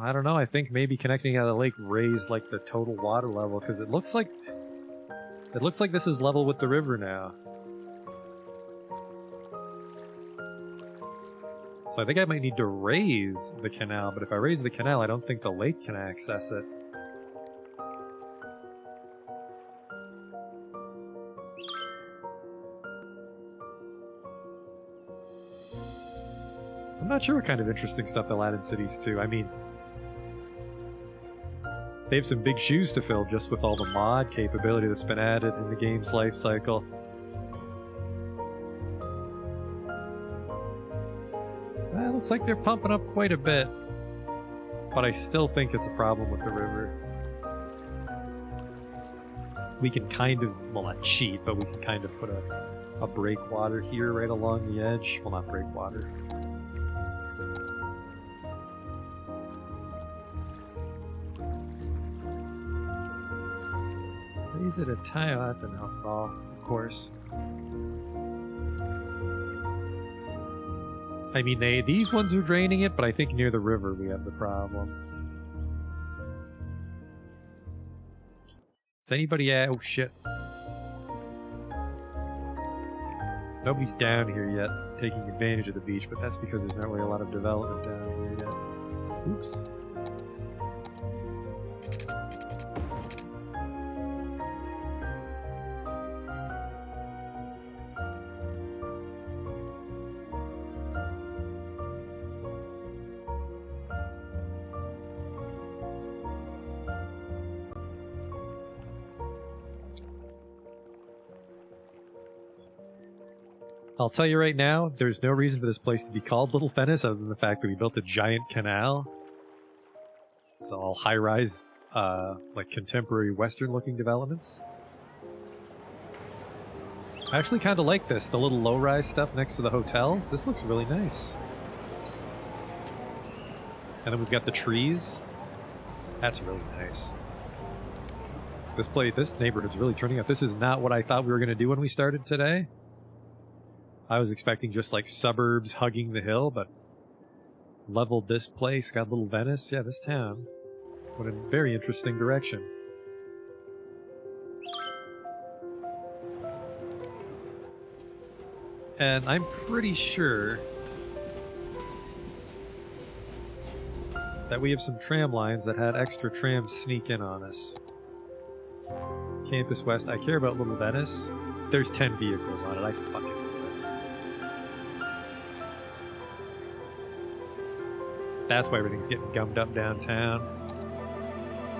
I don't know. I think maybe connecting out of the lake raised like the total water level, because it looks like this is level with the river now. So I think I might need to raise the canal, but if I raise the canal, I don't think the lake can access it. I'm not sure what kind of interesting stuff they'll add in cities too. I mean, they have some big shoes to fill just with all the mod capability that's been added in the game's life cycle. Well, looks like they're pumping up quite a bit, but I still think it's a problem with the river. We can kind of, well, not cheat, but we can kind of put a breakwater here right along the edge. Well, not breakwater. Is it a tile? That didn't help at all, of course. I mean, these ones are draining it, but I think near the river we have the problem. Is anybody at... Oh, shit. Nobody's down here yet, taking advantage of the beach, but that's because there's not really a lot of development down here yet. Oops. I'll tell you right now, there's no reason for this place to be called Little Venice other than the fact that we built a giant canal. It's all high-rise, like contemporary Western-looking developments. I actually kind of like this, the little low-rise stuff next to the hotels. This looks really nice. And then we've got the trees. That's really nice. This neighborhood's really turning out. This is not what I thought we were going to do when we started today. I was expecting just like suburbs hugging the hill, but leveled this place, got little Venice. Yeah, this town went in a very interesting direction. And I'm pretty sure that we have some tram lines that had extra trams sneak in on us. Campus West, I care about Little Venice. There's 10 vehicles on it, I fucking love it. That's why everything's getting gummed up downtown.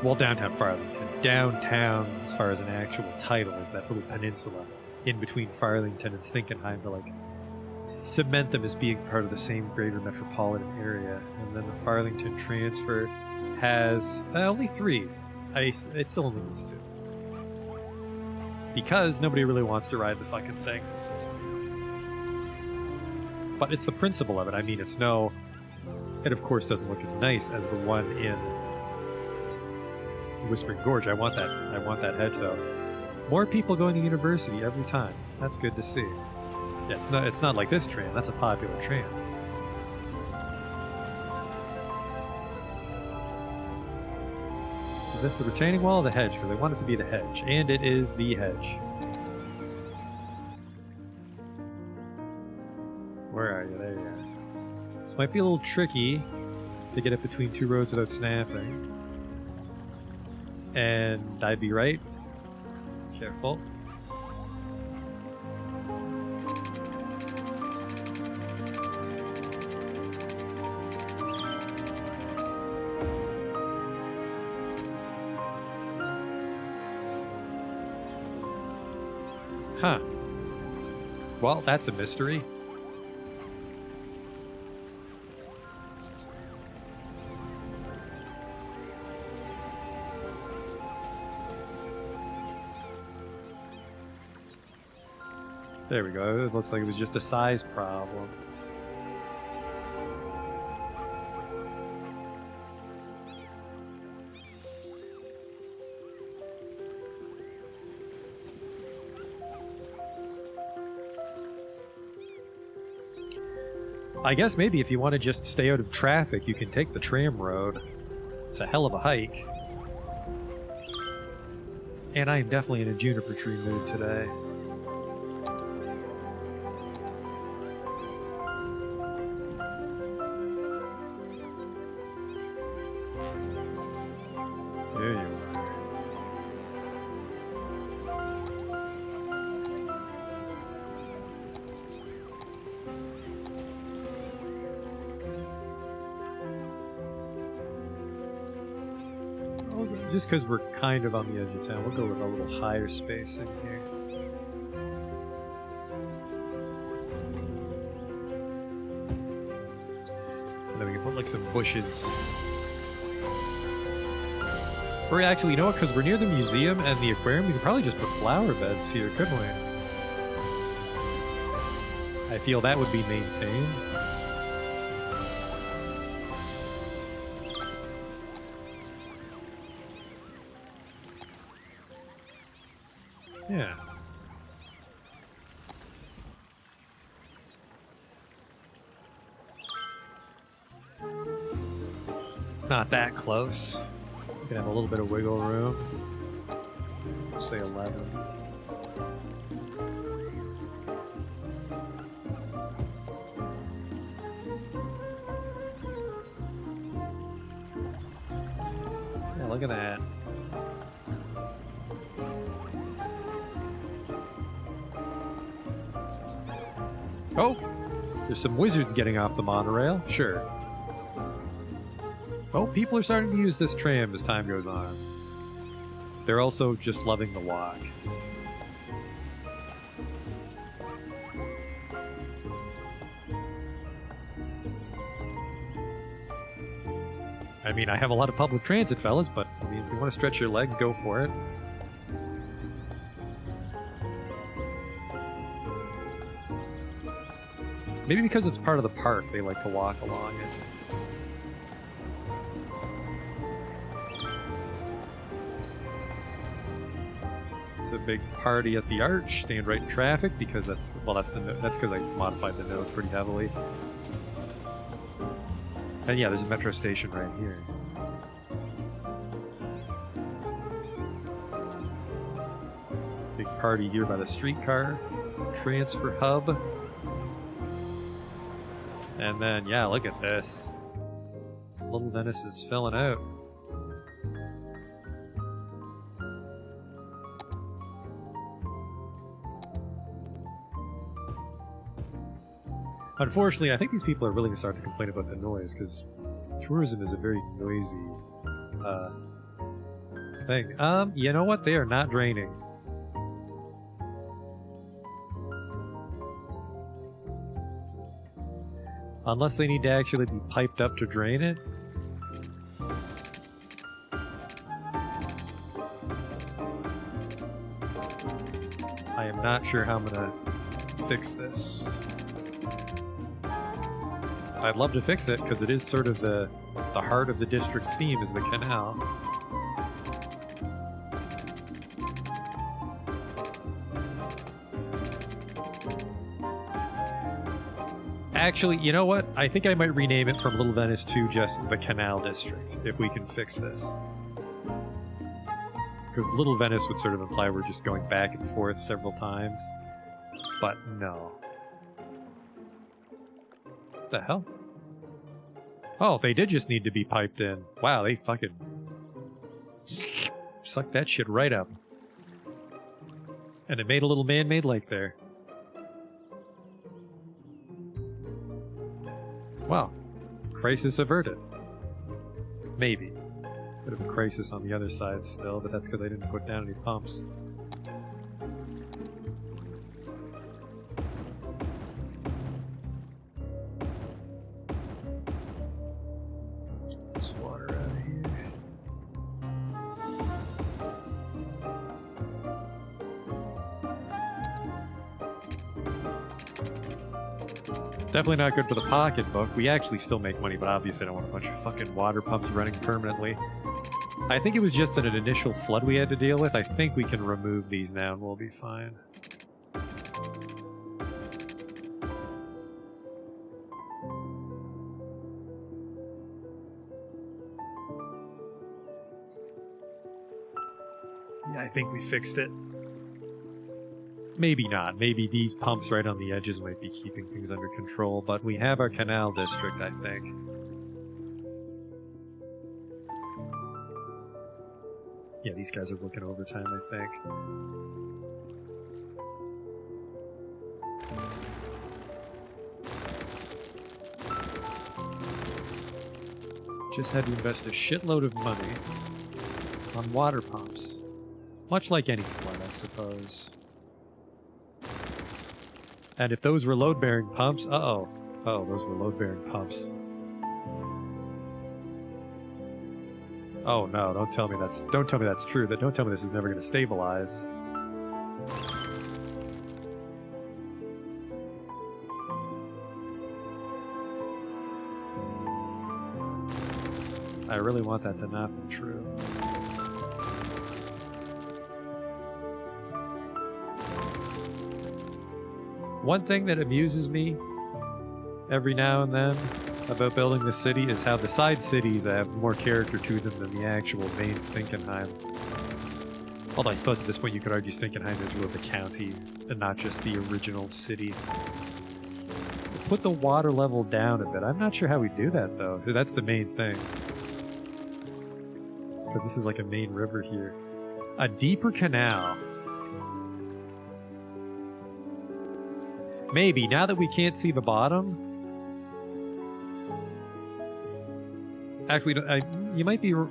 Well, downtown Farlington. Downtown, as far as an actual title, is that little peninsula in between Farlington and Stinkenheim to like cement them as being part of the same greater metropolitan area. And then the Farlington transfer has only 3. It still only needs 2. Because nobody really wants to ride the fucking thing. But it's the principle of it. I mean, it of course doesn't look as nice as the one in Whispering Gorge. I want that hedge though. More people going to university every time. That's good to see. Yeah, it's not like this tram. That's a popular tram. Is this the retaining wall or the hedge? Because I want it to be the hedge. And it is the hedge. Where are you? There you are. This might be a little tricky to get it between 2 roads without snapping. And I'd be right. Careful. Huh. Well, that's a mystery. There we go. It looks like it was just a size problem. I guess maybe if you want to just stay out of traffic, you can take the tram road. It's a hell of a hike. And I am definitely in a juniper tree mood today. There you are. Just because we're kind of on the edge of town, we'll go with a little higher spacing here. And then we can put like some bushes. Or actually, you know what? Because we're near the museum and the aquarium, we could probably just put flower beds here, couldn't we? I feel that would be maintained. Yeah. Not that close. We can have a little bit of wiggle room. We'll say 11. Yeah, look at that. Oh! There's some wizards getting off the monorail. Sure. Oh, people are starting to use this tram as time goes on. They're also just loving the walk. I mean, I have a lot of public transit, fellas, but I mean, if you want to stretch your legs, go for it. Maybe because it's part of the park, they like to walk along it. It's a big party at the Arch. Stand right in traffic because that's because I modified the node pretty heavily. And yeah, there's a metro station right here. Big party here by the streetcar. Transfer hub. And then, yeah, look at this. Little Venice is filling out. Unfortunately, I think these people are really going to start to complain about the noise, because tourism is a very noisy thing. You know what? They are not draining. Unless they need to actually be piped up to drain it. I am not sure how I'm going to fix this. I'd love to fix it, because it is sort of the heart of the district's theme is the canal. Actually, you know what? I think I might rename it from Little Venice to just the Canal District, if we can fix this. Because Little Venice would sort of imply we're just going back and forth several times. But no. What the hell? Oh, they did just need to be piped in. Wow, they fucking sucked that shit right up. And it made a little man-made lake there. Wow. Crisis averted. Maybe. Bit of a crisis on the other side still, but that's because I didn't put down any pumps. This water out of here. Definitely not good for the pocketbook. We actually still make money, but obviously I don't want a bunch of fucking water pumps running permanently. I think it was just an initial flood we had to deal with. I think we can remove these now and we'll be fine. Yeah, I think we fixed it. Maybe not. Maybe these pumps right on the edges might be keeping things under control, but we have our canal district, I think. Yeah, these guys are working overtime, I think. Just had to invest a shitload of money on water pumps. Much like any flood, I suppose. And if those were load-bearing pumps, oh, those were load-bearing pumps. Oh no! Don't tell me that's true. Don't tell me this is never going to stabilize. I really want that to not be true. One thing that amuses me every now and then about building the city is how the side cities have more character to them than the actual main Stinkenheim. Although I suppose at this point you could argue Stinkenheim is really the county and not just the original city. Put the water level down a bit. I'm not sure how we do that though. That's the main thing. Because this is like a main river here. A deeper canal. Maybe, now that we can't see the bottom. Actually, you might be wrong,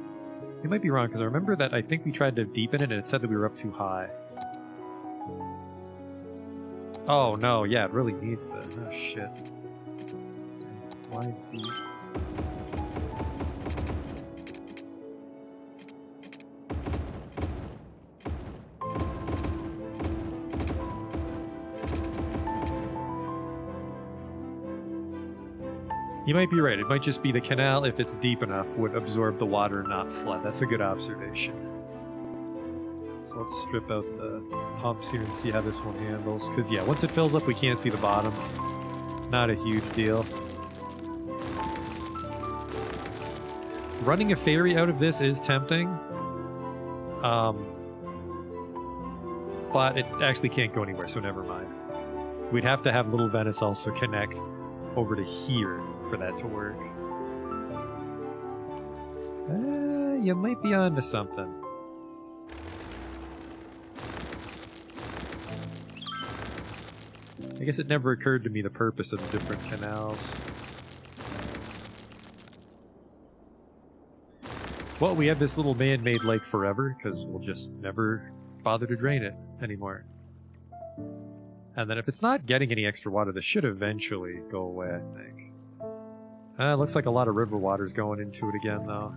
because I remember that I think we tried to deepen it and it said that we were up too high. Oh no, yeah, it really needs that. Oh shit. Why deep? You might be right. It might just be the canal, if it's deep enough, would absorb the water and not flood. That's a good observation. So So let's strip out the pumps here and see how this one handles. Because, yeah, once it fills up, we can't see the bottom. Not a huge deal. Running a ferry out of this is tempting. But it actually can't go anywhere, so never mind. We'd have to have Little Venice also connect over to here for that to work. You might be onto something. I guess it never occurred to me the purpose of the different canals. Well, we have this little man-made lake forever, because we'll just never bother to drain it anymore. And then if it's not getting any extra water, this should eventually go away, I think. Looks like a lot of river water's going into it again, though.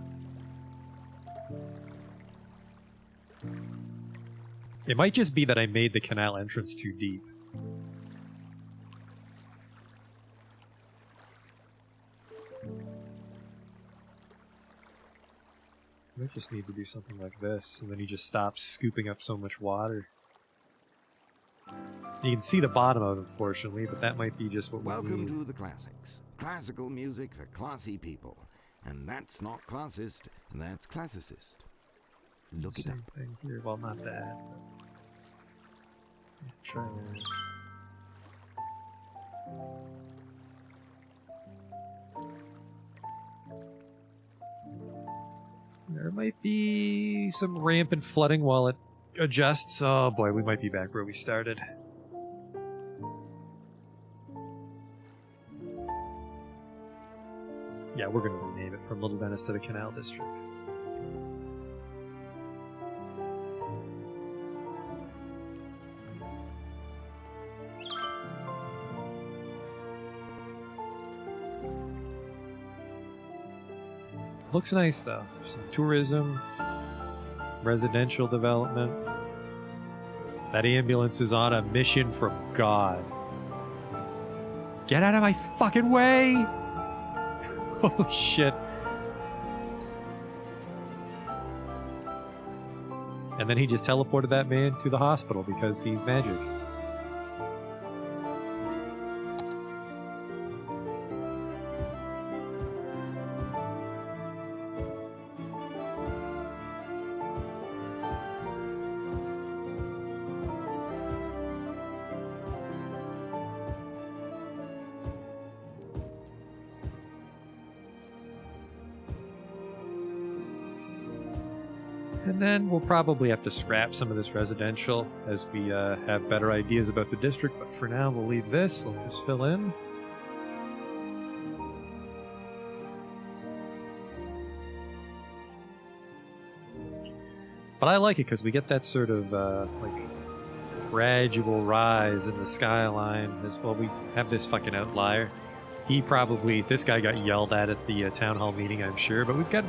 It might just be that I made the canal entrance too deep. Might just need to do something like this, and then he just stops scooping up so much water. You can see the bottom of it, unfortunately, but that might be just what we Welcome need. to the classics. Classical music for classy people. And that's not classist, that's classicist. Look it up. Same thing here. Well, not that. But... yeah, try that. There might be some rampant flooding while it adjusts. Oh boy, we might be back where we started. Yeah, we're going to rename it from Little Venice to the Canal District. Looks nice though. Some tourism, residential development. That ambulance is on a mission from God. Get out of my fucking way! Holy shit. And then he just teleported that man to the hospital because he's magic. And then we'll probably have to scrap some of this residential as we have better ideas about the district, but for now we'll leave this, let this fill in. But I like it because we get that sort of like gradual rise in the skyline as well. We have this fucking outlier. This guy got yelled at the town hall meeting, I'm sure, but we've got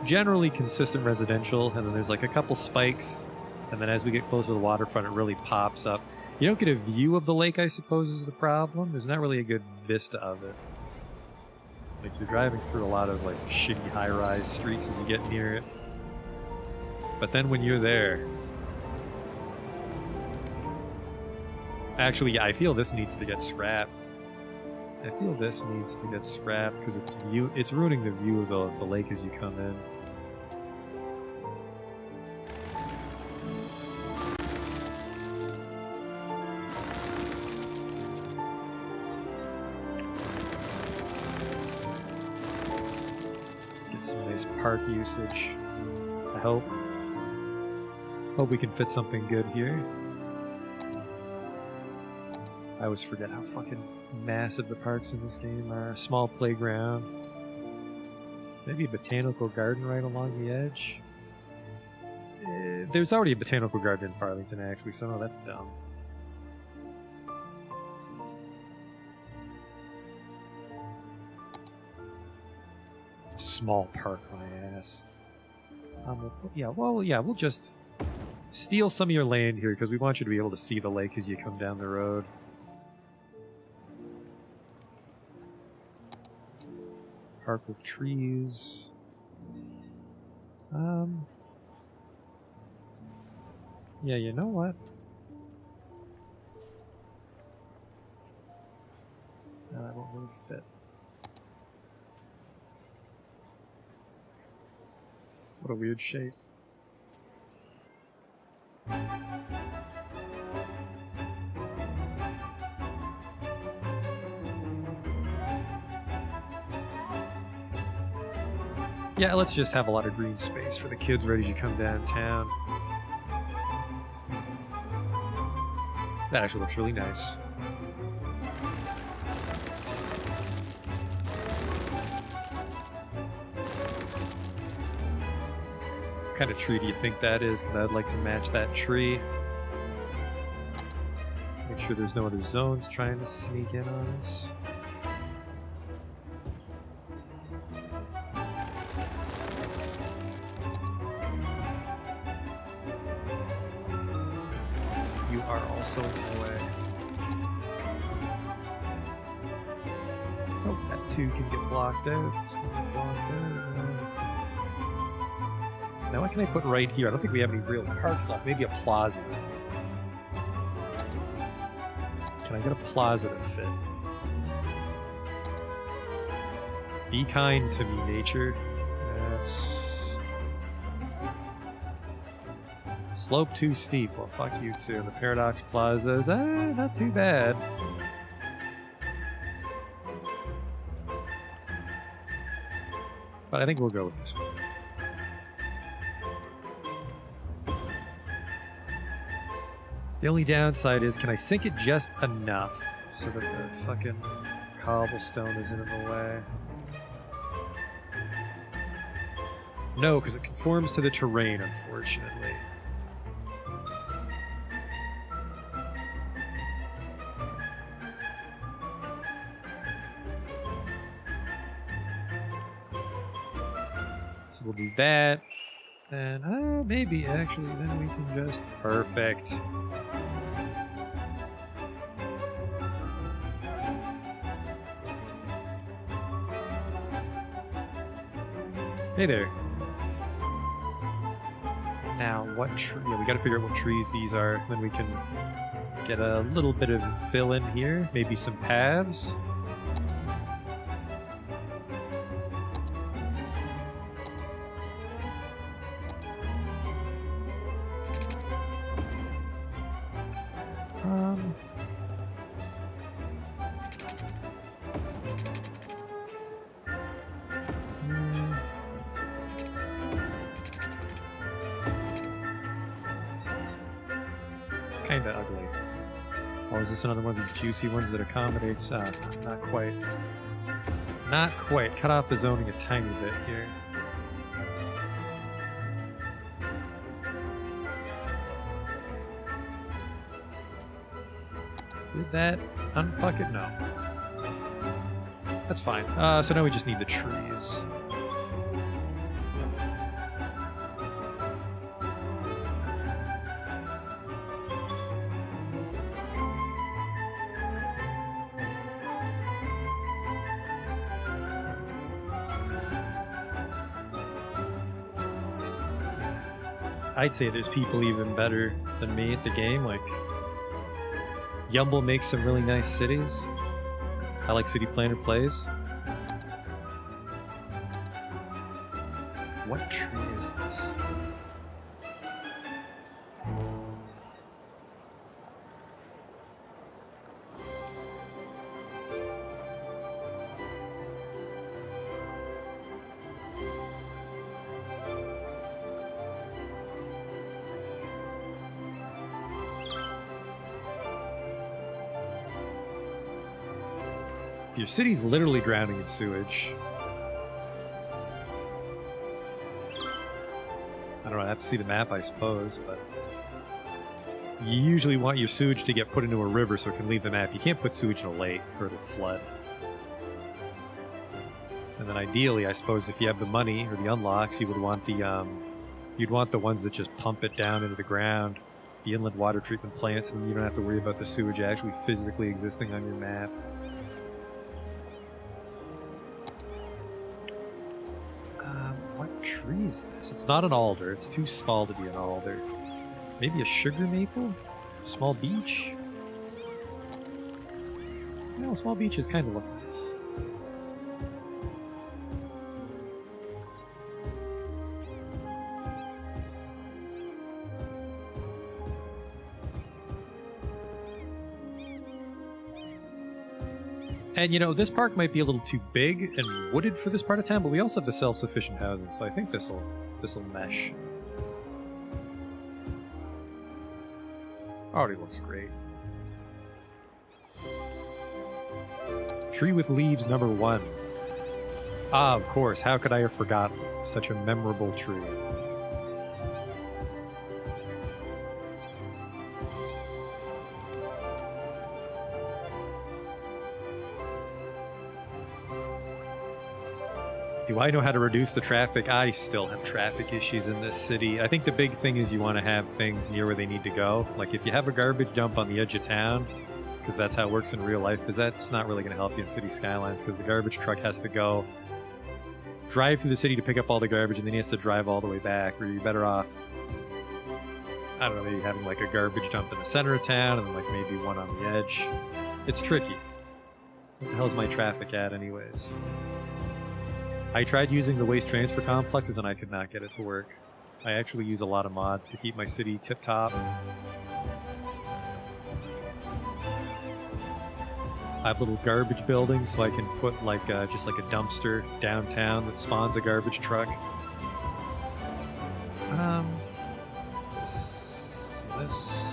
generally consistent residential, and then there's like a couple spikes, and then as we get closer to the waterfront it really pops up. You don't get a view of the lake, I suppose, is the problem. There's not really a good vista of it. Like, you're driving through a lot of like shitty high-rise streets as you get near it. But then when you're there... Actually, yeah, I feel this needs to get scrapped. I feel this needs to get scrapped because it's ruining the view of the lake as you come in. Let's get some nice park usage. I hope. Hope we can fit something good here. I always forget how fucking massive the parks in this game are. A small playground. Maybe a botanical garden right along the edge. There's already a botanical garden in Farlington, actually, so no, that's dumb. A small park, my ass. We'll just steal some of your land here because we want you to be able to see the lake as you come down the road. Park with trees. Yeah, you know what? No, that won't really fit. What a weird shape. Yeah, let's just have a lot of green space for the kids ready to come downtown. That actually looks really nice. What kind of tree do you think that is? Because I'd like to match that tree. Make sure there's no other zones trying to sneak in on us. You are also in the way. Oh, that two can get blocked out. This can get blocked out. This can... Now what can I put right here? I don't think we have any real parks left. Maybe a plaza. Can I get a plaza to fit? Be kind to me, nature. That's... Slope too steep. Well, fuck you too. The Paradox Plaza is not too bad. But I think we'll go with this one. The only downside is, can I sink it just enough so that the fucking cobblestone isn't in the way? No, because it conforms to the terrain, unfortunately. So we'll do that. And maybe actually then we can just... Perfect. Hey there. Now, what tree? Yeah, we gotta figure out what trees these are. Then we can get a little bit of fill in here. Maybe some paths. Kinda ugly. Oh, is this another one of these juicy ones that accommodates? Not quite. Not quite. Cut off the zoning a tiny bit here. Did that unfuck it? No. That's fine. So now we just need the trees. I'd say there's people even better than me at the game. Like, Yumble makes some really nice cities. I like City Planner Plays. What tree is this? Your city's literally drowning in sewage. I don't know, I have to see the map, I suppose, but you usually want your sewage to get put into a river so it can leave the map. You can't put sewage in a lake or it'll flood. And then ideally, I suppose, if you have the money or the unlocks, you would want the you'd want the ones that just pump it down into the ground, the inland water treatment plants, and you don't have to worry about the sewage actually physically existing on your map. What tree is this? It's not an alder. It's too small to be an alder. Maybe a sugar maple? Small beach? No, small beaches kind of look nice. And, you know, this park might be a little too big and wooded for this part of town, but we also have the self-sufficient housing, so I think this'll mesh. Already looks great. Tree with leaves number 1. Ah, of course. How could I have forgotten such a memorable tree? Do I know how to reduce the traffic? I still have traffic issues in this city. I think the big thing is you want to have things near where they need to go. Like if you have a garbage dump on the edge of town, because that's how it works in real life, because that's not really going to help you in City Skylines, because the garbage truck has to go drive through the city to pick up all the garbage, and then he has to drive all the way back, or you're better off, I don't know, maybe having like a garbage dump in the center of town, and then like maybe one on the edge. It's tricky. What the hell's my traffic at anyways? I tried using the waste transfer complexes and I could not get it to work. I actually use a lot of mods to keep my city tip-top. I have little garbage buildings so I can put like just like a dumpster downtown that spawns a garbage truck. This.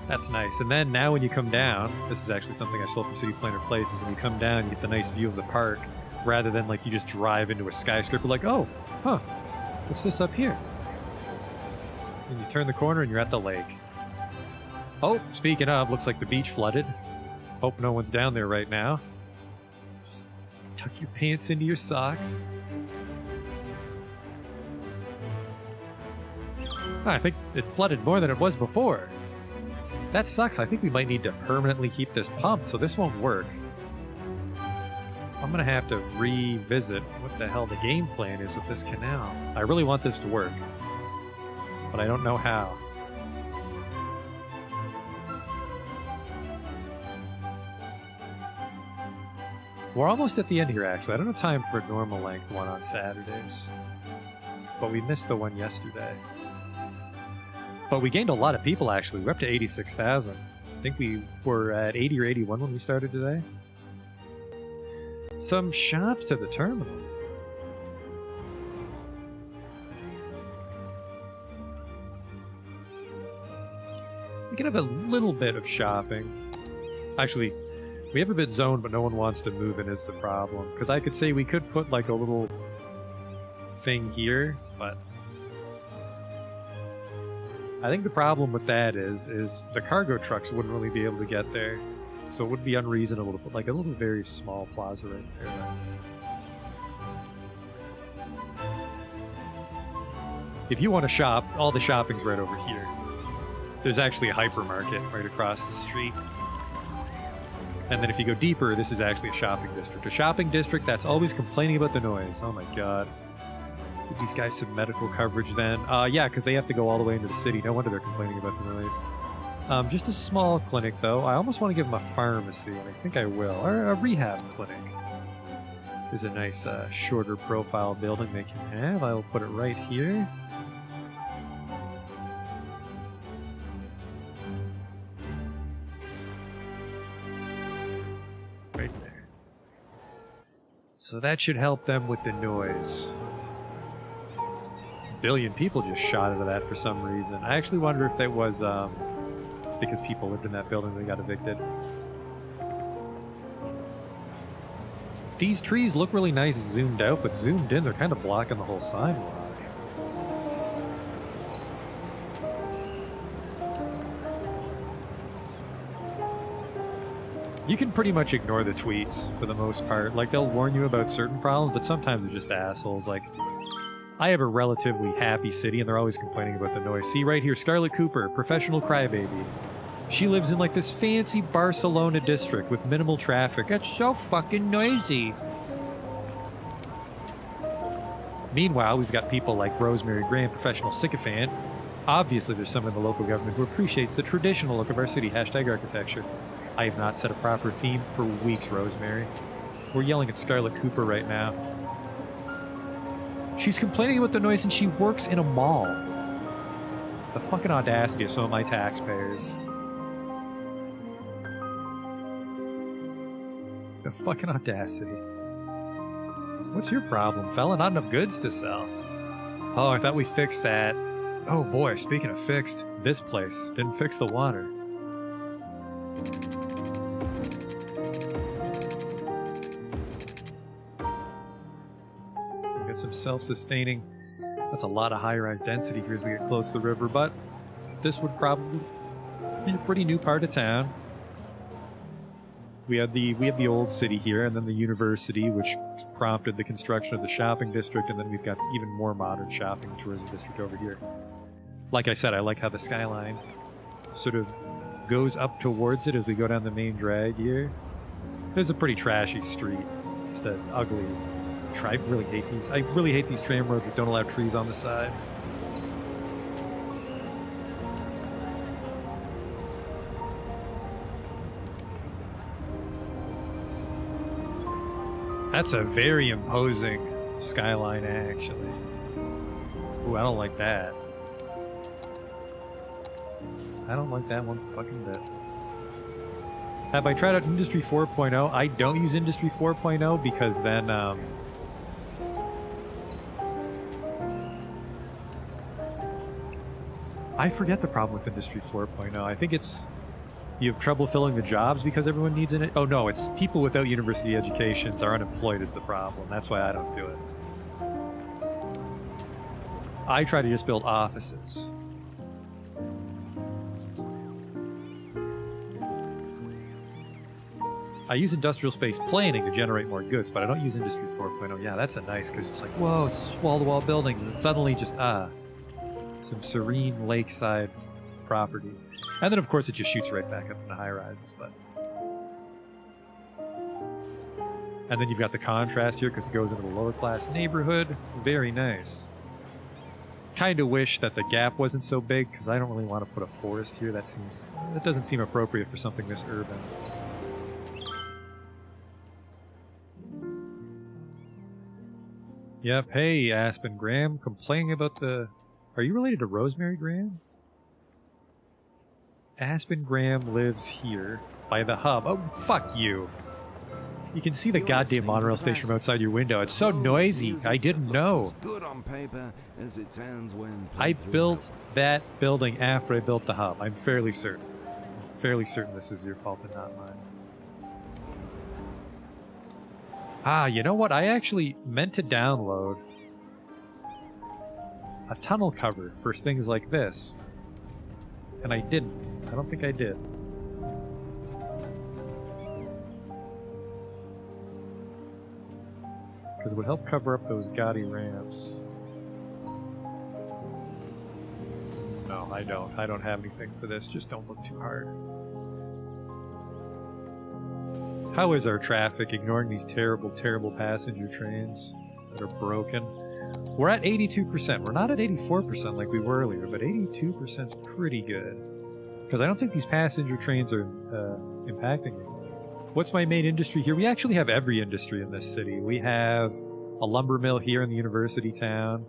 That's nice. And then now when you come down, this is actually something I stole from City Planner Place, is when you come down, you get the nice view of the park, rather than like you just drive into a skyscraper like, oh, huh, what's this up here? And you turn the corner and you're at the lake. Oh, speaking of, looks like the beach flooded. Hope no one's down there right now. Just tuck your pants into your socks. I think it flooded more than it was before. That sucks. I think we might need to permanently keep this pumped, so this won't work. I'm gonna have to revisit what the hell the game plan is with this canal. I really want this to work, but I don't know how. We're almost at the end here, actually. I don't have time for a normal length one on Saturdays, but we missed the one yesterday. But we gained a lot of people, actually. We're up to 86,000. I think we were at 80 or 81 when we started today. Some shops to the terminal. We can have a little bit of shopping. Actually, we have a bit zoned, but no one wants to move in is the problem. Because I could say we could put like a little thing here, but I think the problem with that is the cargo trucks wouldn't really be able to get there. So it would be unreasonable to put like a little very small plaza right there. If you want to shop, all the shopping's right over here. There's actually a hypermarket right across the street. And then if you go deeper, this is actually a shopping district. A shopping district that's always complaining about the noise. Oh my god. Give these guys some medical coverage then. Yeah, because they have to go all the way into the city. No wonder they're complaining about the noise. Just a small clinic, though. I almost want to give them a pharmacy, and I think I will. Or a rehab clinic. There's a nice, shorter profile building they can have. I'll put it right here. Right there. So that should help them with the noise. Billion people just shot out of that for some reason. I actually wonder if that was because people lived in that building and they got evicted. These trees look really nice zoomed out, but zoomed in, they're kind of blocking the whole sidewalk. You can pretty much ignore the tweets for the most part. Like, they'll warn you about certain problems, but sometimes they're just assholes. Like, I have a relatively happy city, and they're always complaining about the noise. See, right here, Scarlett Cooper, professional crybaby. She lives in, like, this fancy Barcelona district with minimal traffic. It's so fucking noisy. Meanwhile, we've got people like Rosemary Graham, professional sycophant. Obviously, there's someone in the local government who appreciates the traditional look of our city. #architecture. I have not set a proper theme for weeks, Rosemary. We're yelling at Scarlett Cooper right now. She's complaining about the noise and she works in a mall. The fucking audacity of some of my taxpayers. The fucking audacity. What's your problem, fella? Not enough goods to sell. Oh, I thought we fixed that. Oh boy, speaking of fixed, this place didn't fix the water. We got some self-sustaining. That's a lot of high-rise density here as we get close to the river, but this would probably be a pretty new part of town. We have the old city here, and then the university, which prompted the construction of the shopping district, and then we've got even more modern shopping and tourism district over here. Like I said, I like how the skyline sort of goes up towards it as we go down the main drag here. This is a pretty trashy street. Just an ugly. I really hate these tram roads that don't allow trees on the side. That's a very imposing skyline, actually. Ooh, I don't like that. I don't like that one fucking bit. Have I tried out Industry 4.0? I don't use Industry 4.0 because then, I forget the problem with Industry 4.0. I think it's you have trouble filling the jobs because everyone needs it. Oh no, it's people without university educations are unemployed is the problem. That's why I don't do it. I try to just build offices. I use industrial space planning to generate more goods, but I don't use Industry 4.0. Yeah, that's a nice, because it's like, whoa, it's wall-to-wall buildings, and suddenly just, some serene lakeside property. And then, of course, it just shoots right back up into high-rises, but... And then you've got the contrast here, because it goes into the lower-class neighborhood. Very nice. Kind of wish that the gap wasn't so big, because I don't really want to put a forest here. That doesn't seem appropriate for something this urban. Yep, hey, Aspen Graham, complaining about the... Are you related to Rosemary Graham? Aspen Graham lives here, by the hub. Oh, fuck you. You can see the goddamn monorail station from outside your window. It's so noisy. I didn't know. I built that building after I built the hub. I'm fairly certain. Fairly certain this is your fault and not mine. Ah, you know what? I actually meant to download a tunnel cover for things like this. And I didn't. I don't think I did. Because it would help cover up those gaudy ramps. No, I don't. I don't have anything for this. Just don't look too hard. How is our traffic, ignoring these terrible, terrible passenger trains that are broken? We're at 82%. We're not at 84% like we were earlier, but 82% is pretty good. Because I don't think these passenger trains are impacting me. What's my main industry here? We actually have every industry in this city. We have a lumber mill here in the university town.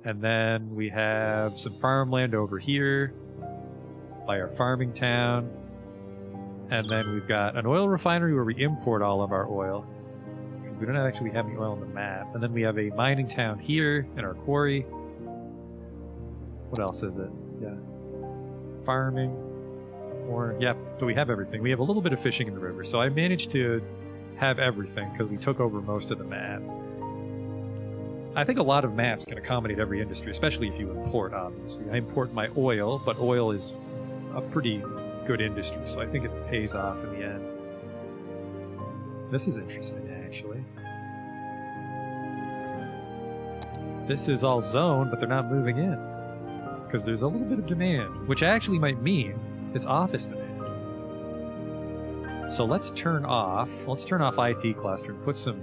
And then we have some farmland over here by our farming town. And then we've got an oil refinery where we import all of our oil. Because we don't actually have any oil on the map. And then we have a mining town here in our quarry. What else is it? Yeah. Farming. Or, yeah, so we have everything. We have a little bit of fishing in the river. So I managed to have everything because we took over most of the map. I think a lot of maps can accommodate every industry, especially if you import, obviously. I import my oil, but oil is a pretty good industry, so I think it pays off in the end. This is interesting, actually. This is all zoned, but they're not moving in. Because there's a little bit of demand, which actually might mean it's office demand. So let's turn off IT cluster and put some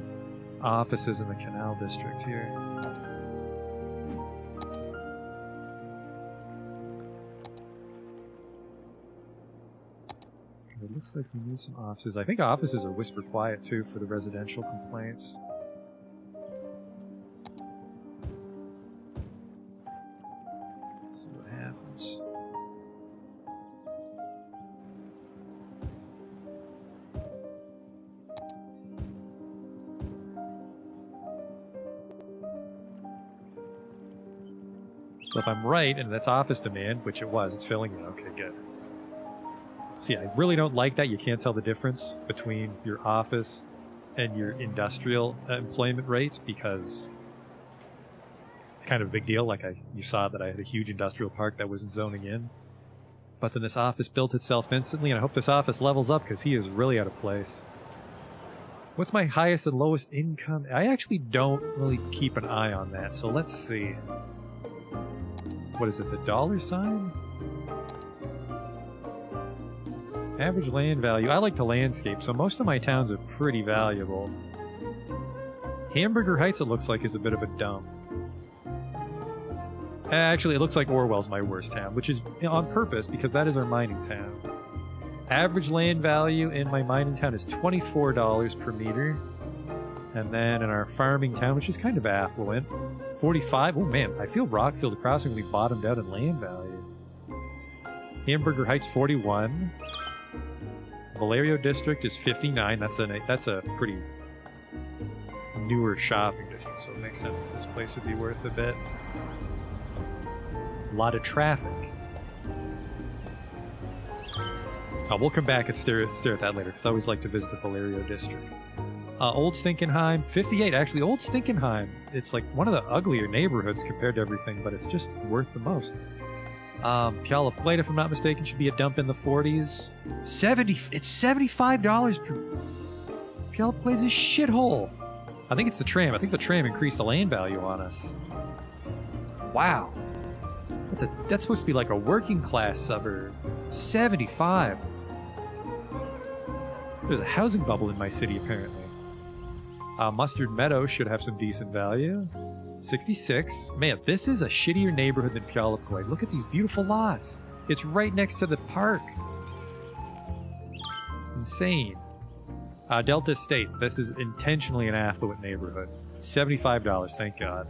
offices in the Canal District here. Because it looks like we need some offices. I think offices are whisper quiet too for the residential complaints. See what happens. So if I'm right, and that's office demand, which it was, it's filling in. Okay, good. See, I really don't like that you can't tell the difference between your office and your industrial employment rates, because it's kind of a big deal. Like you saw that I had a huge industrial park that wasn't zoning in. But then this office built itself instantly, and I hope this office levels up because he is really out of place. What's my highest and lowest income? I actually don't really keep an eye on that, so let's see. What is it, the dollar sign? Average land value. I like to landscape, so most of my towns are pretty valuable. Hamburger Heights, it looks like, is a bit of a dump. Actually, it looks like Orwell's my worst town, which is on purpose because that is our mining town. Average land value in my mining town is $24 per meter. And then in our farming town, which is kind of affluent, 45. Oh man, I feel Rockfield Crossing really bottomed out in land value. Hamburger Heights 41. Valerio District is 59. That's a pretty newer shopping district, so it makes sense that this place would be worth a bit. A lot of traffic. We'll come back and stare at that later, because I always like to visit the Valerio District. Old Stinkenheim, 58. Actually, Old Stinkenheim, it's like one of the uglier neighborhoods compared to everything, but it's just worth the most. Puyallup Glade, if I'm not mistaken, should be a dump in the 40s. It's $75 per... Puyallup Glade's a shithole. I think it's the tram. I think the tram increased the land value on us. Wow. That's supposed to be like a working class suburb. 75. There's a housing bubble in my city, apparently. Mustard Meadow should have some decent value. 66. Man, this is a shittier neighborhood than Puyallup Glade. Look at these beautiful lots. It's right next to the park. Insane. Delta Estates. This is intentionally an affluent neighborhood. $75, thank God.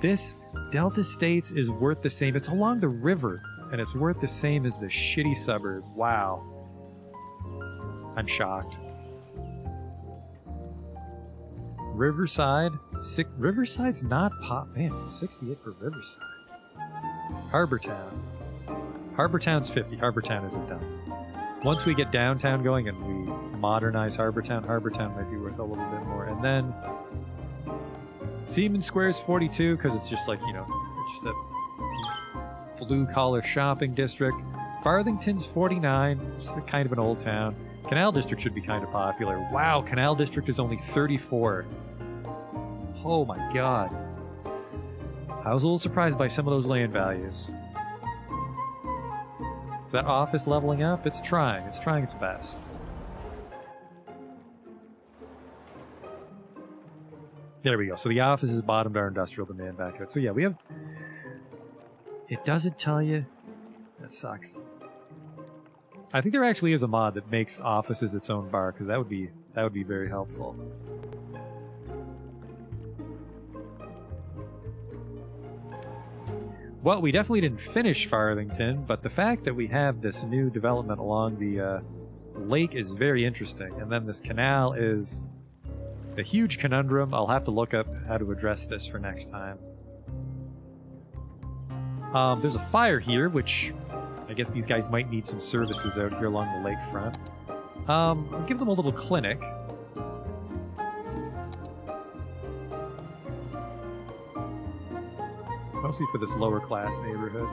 This Delta Estates is worth the same. It's along the river, and it's worth the same as the shitty suburb. Wow. I'm shocked. Riverside. Riverside's not pop. Man, 68 for Riverside. Harbortown. Harbortown's 50. Harbortown isn't done. Once we get downtown going and we modernize Harbortown, Harbortown might be worth a little bit more. And then Seaman Square's 42 because it's just like, you know, just a blue-collar shopping district. Farthington's 49. It's kind of an old town. Canal District should be kind of popular. Wow, Canal District is only 34. Oh my God. I was a little surprised by some of those land values. Is that office leveling up? It's trying. It's trying its best. There we go. So the office has bottomed our industrial demand back out. So yeah, we have... It doesn't tell you. That sucks. I think there actually is a mod that makes offices its own bar, because that would be very helpful. Well, we definitely didn't finish Farthington, but the fact that we have this new development along the lake is very interesting. And then this canal is a huge conundrum. I'll have to look up how to address this for next time. There's a fire here, which I guess these guys might need some services out here along the lakefront. I'll give them a little clinic. Mostly for this lower class neighborhood.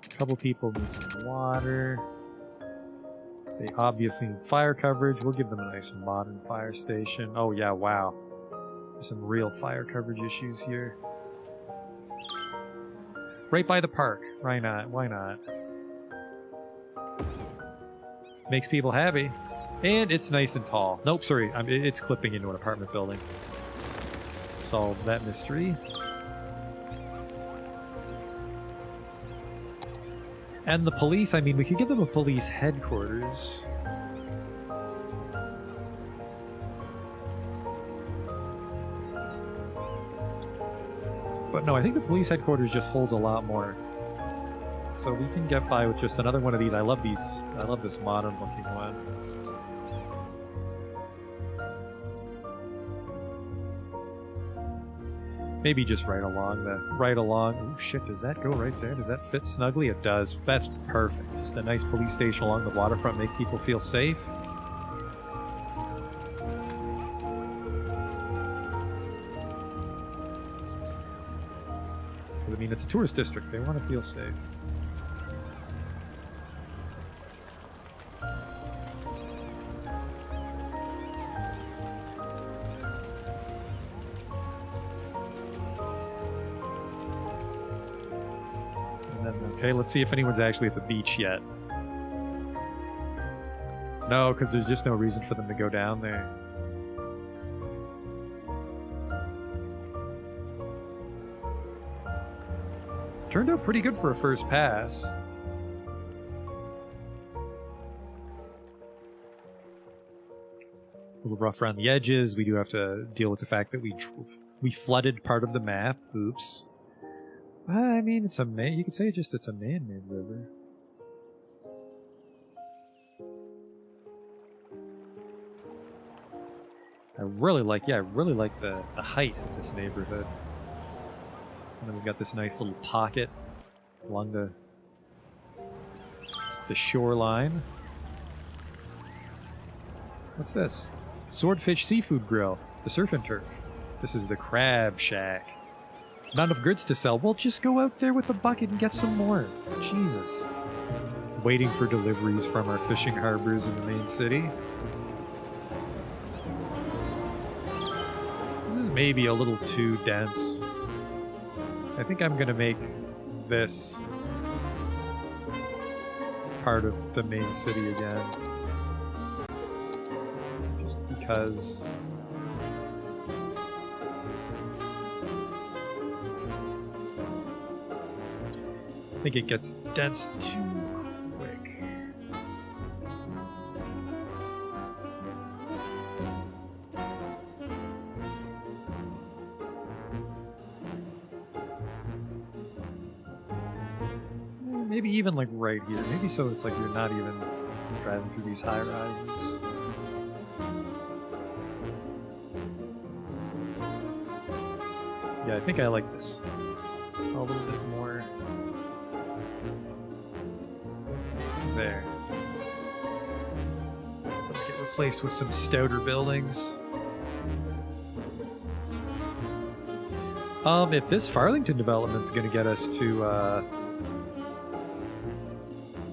A couple people need some water. They obviously need fire coverage. We'll give them a nice modern fire station. Oh yeah, wow. There's some real fire coverage issues here. Right by the park. Why not? Why not? Makes people happy. And it's nice and tall. Nope, sorry. It's clipping into an apartment building. Solves that mystery. And the police, I mean, we could give them a police headquarters. But no, I think the police headquarters just holds a lot more. So we can get by with just another one of these. I love these. I love this modern looking one. Maybe just right along. Oh shit, does that go right there? Does that fit snugly? It does. That's perfect. Just a nice police station along the waterfront, make people feel safe. I mean, it's a tourist district. They want to feel safe. Okay, let's see if anyone's actually at the beach yet. No, because there's just no reason for them to go down there. Turned out pretty good for a first pass. A little rough around the edges. We do have to deal with the fact that we flooded part of the map. Oops. I mean, it's a you could say it's a man-made river. I really like the height of this neighborhood. And then we've got this nice little pocket along the shoreline. What's this? Swordfish Seafood Grill, the Surf and Turf. This is the Crab Shack. Not enough goods to sell. Well, just go out there with a bucket and get some more. Jesus. Waiting for deliveries from our fishing harbors in the main city. This is maybe a little too dense. I think I'm gonna make this part of the main city again. Just because... I think it gets dense too quick. Maybe even like right here. Maybe so it's like you're not even driving through these high rises. Yeah, I think I like this a little bit more. There. Let's get replaced with some stouter buildings. If this Farthington development's going to get us to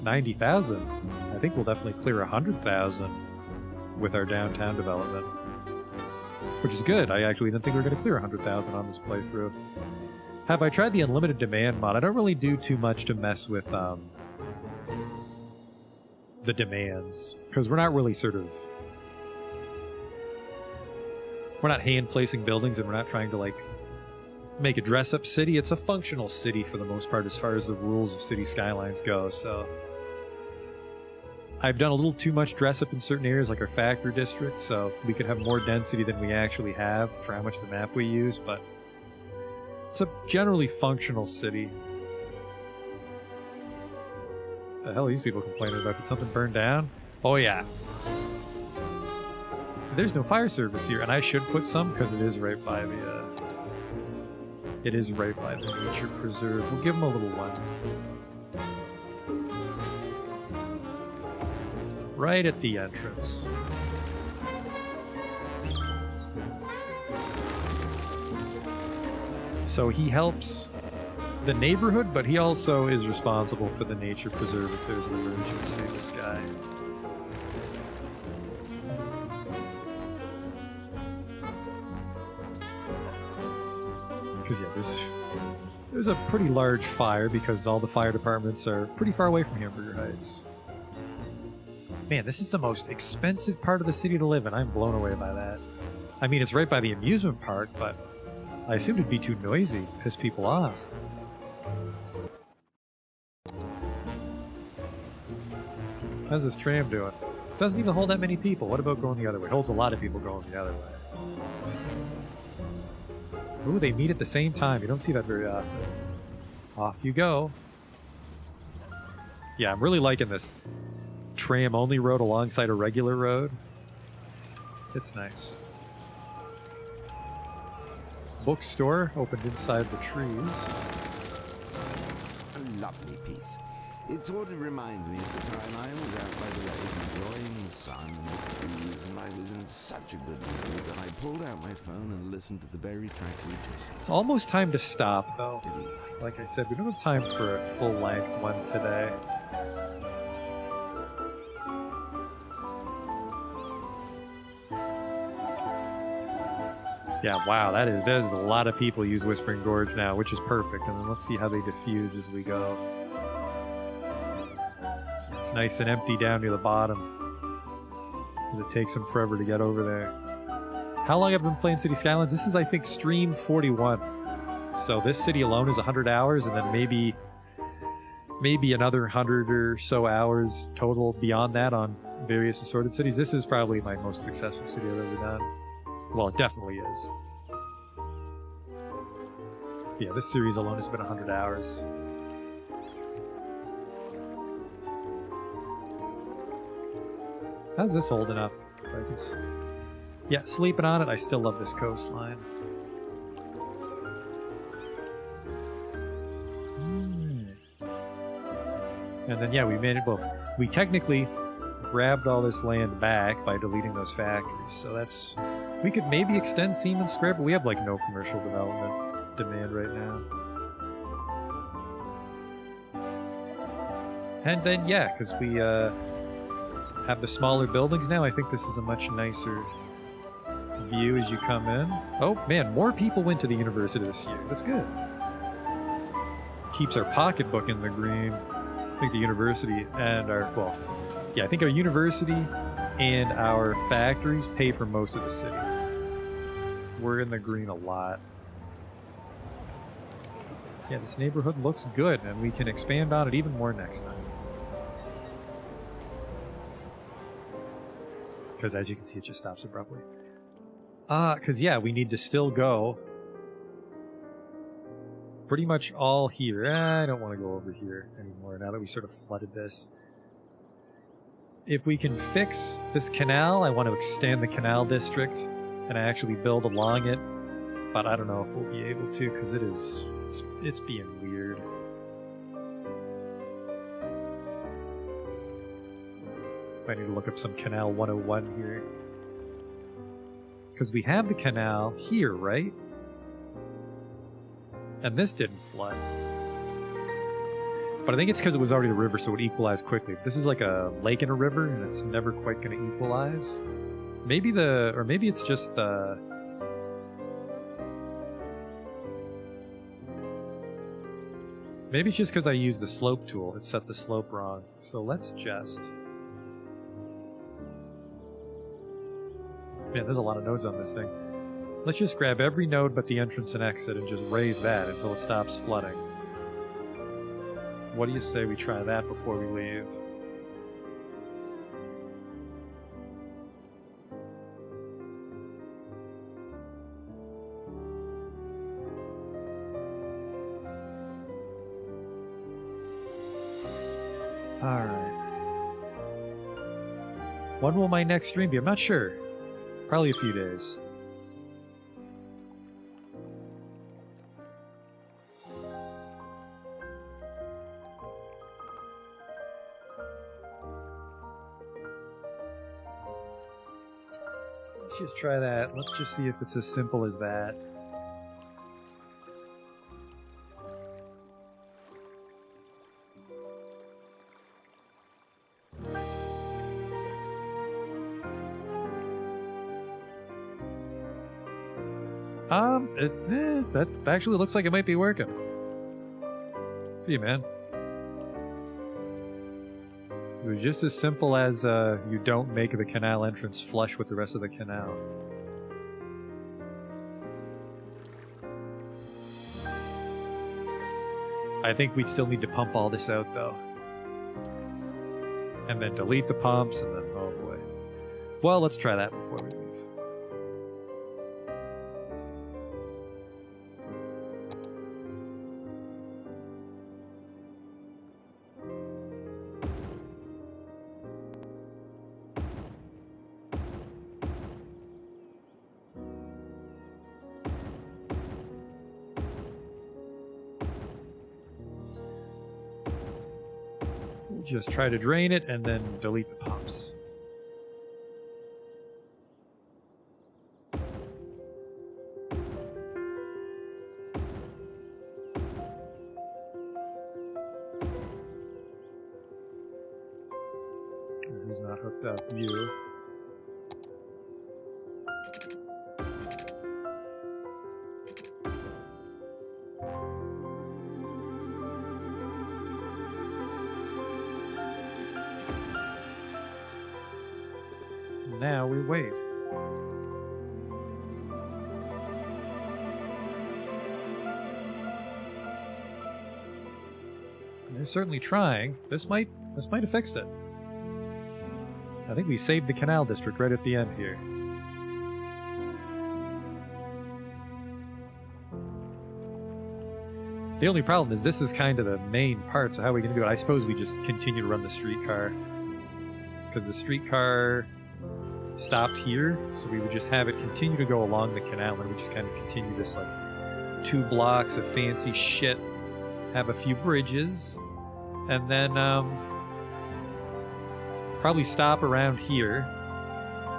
90,000, I think we'll definitely clear 100,000 with our downtown development, which is good. I actually didn't think we were going to clear 100,000 on this playthrough. Have I tried the unlimited demand mod? I don't really do too much to mess with the demands, because we're not really we're not hand placing buildings, and we're not trying to like make a dress up city. It's a functional city for the most part as far as the rules of City Skylines go. So I've done a little too much dress up in certain areas like our factory district, so we could have more density than we actually have for how much of the map we use, but it's a generally functional city. The hell are these people complaining about? Did something burn down? Oh yeah. There's no fire service here, and I should put some because it is right by the nature preserve. We'll give them a little one. Right at the entrance. So he helps the neighborhood, but he also is responsible for the nature preserve if there's an emergency in the sky. Because yeah, there's a pretty large fire because all the fire departments are pretty far away from Hamburger Heights. Man, this is the most expensive part of the city to live in. I'm blown away by that. I mean, it's right by the amusement park, but I assumed it'd be too noisy, piss people off. How's this tram doing? Doesn't even hold that many people. What about going the other way? It holds a lot of people going the other way. Ooh, they meet at the same time. You don't see that very often. Off you go. Yeah, I'm really liking this tram-only road alongside a regular road. It's nice. Bookstore opened inside the trees. A lovely piece. It sort of reminds me of the time I was out by the lake enjoying the sun and the trees, and I was in such a good mood that I pulled out my phone and listened to the very track we just... It's almost time to stop, though. Did he? Like I said, we don't have time for a full-length one today. Yeah, wow, there's a lot of people use Whispering Gorge now, which is perfect. And then let's see how they diffuse as we go. So it's nice and empty down near the bottom. It takes them forever to get over there. How long have I been playing City Skylines? This is, I think, stream 41. So this city alone is 100 hours, and then maybe another 100 or so hours total beyond that on various assorted cities. This is probably my most successful city I've ever done. Well, it definitely is. Yeah, this series alone has been 100 hours. How's this holding up? Yeah, sleeping on it, I still love this coastline. And then, yeah, we made it. Well, we technically grabbed all this land back by deleting those factories. So that's... We could maybe extend Siemens Square, but we have, like, no commercial development demand right now. And then, yeah, because we have the smaller buildings now, I think this is a much nicer view as you come in. Oh, man, more people went to the university this year. That's good. Keeps our pocketbook in the green. I think the university and our, well, yeah, I think our university and our factories pay for most of the city. We're in the green a lot. Yeah, this neighborhood looks good, and we can expand on it even more next time. Because as you can see, it just stops abruptly. Because yeah, we need to still go pretty much all here. I don't want to go over here anymore now that we sort of flooded this. If we can fix this canal, I want to extend the canal district and actually build along it. But I don't know if we'll be able to because it's being weird. I need to look up some Canal 101 here. Because we have the canal here, right? And this didn't flood. But I think it's because it was already a river, so it equalized quickly. This is like a lake and a river, and it's never quite going to equalize. Maybe it's just the... Maybe it's just because I used the slope tool. It set the slope wrong. So let's just... Man, there's a lot of nodes on this thing. Let's just grab every node but the entrance and exit and just raise that until it stops flooding. What do you say we try that before we leave? Alright. When will my next stream be? I'm not sure. Probably a few days. Let's just try that. Let's just see if it's as simple as that. That actually looks like it might be working. See you, man. It was just as simple as you don't make the canal entrance flush with the rest of the canal. I think we'd still need to pump all this out, though. And then delete the pumps, and then, oh boy. Well, let's try that before we leave. Just try to drain it and then delete the pumps. Who's not hooked up? You. Now we wait. They're certainly trying. This might have fixed it. I think we saved the canal district right at the end here. The only problem is this is kind of the main part, so how are we going to do it? I suppose we just continue to run the streetcar. Because the streetcar stopped here, so we would just have it continue to go along the canal, and we just kind of continue this like 2 blocks of fancy shit, have a few bridges, and then probably stop around here,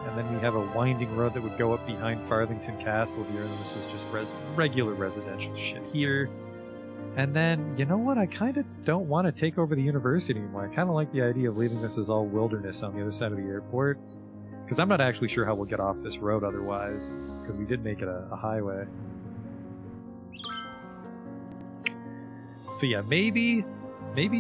and then we have a winding road that would go up behind Farthington Castle here, and this is just regular residential shit here. And then, you know what, I kind of don't want to take over the university anymore. I kind of like the idea of leaving this as all wilderness on the other side of the airport. Because I'm not actually sure how we'll get off this road otherwise, because we did make it a highway. So yeah, maybe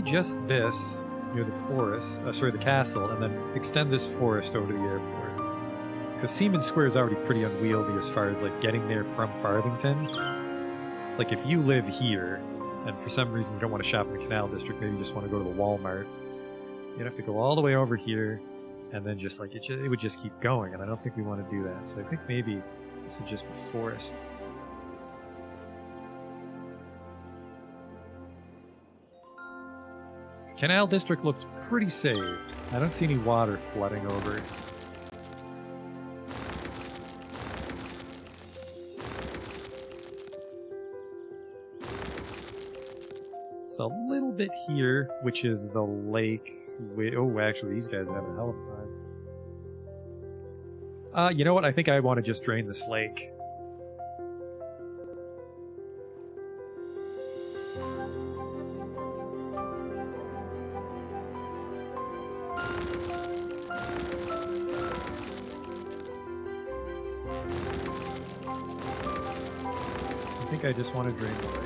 just this near the forest, the castle, and then extend this forest over to the airport. Because Seaman Square is already pretty unwieldy as far as like getting there from Farthington. Like if you live here, and for some reason you don't want to shop in the Canal District, maybe you just want to go to the Walmart, you'd have to go all the way over here. And then just like it would just keep going, and I don't think we want to do that. So I think maybe this would just be forest. This Canal District looks pretty saved. I don't see any water flooding over. It's a little bit here, which is the lake. Oh, actually, these guys are having a hell of a time. You know what? I think I want to just drain this lake. I think I just want to drain the lake.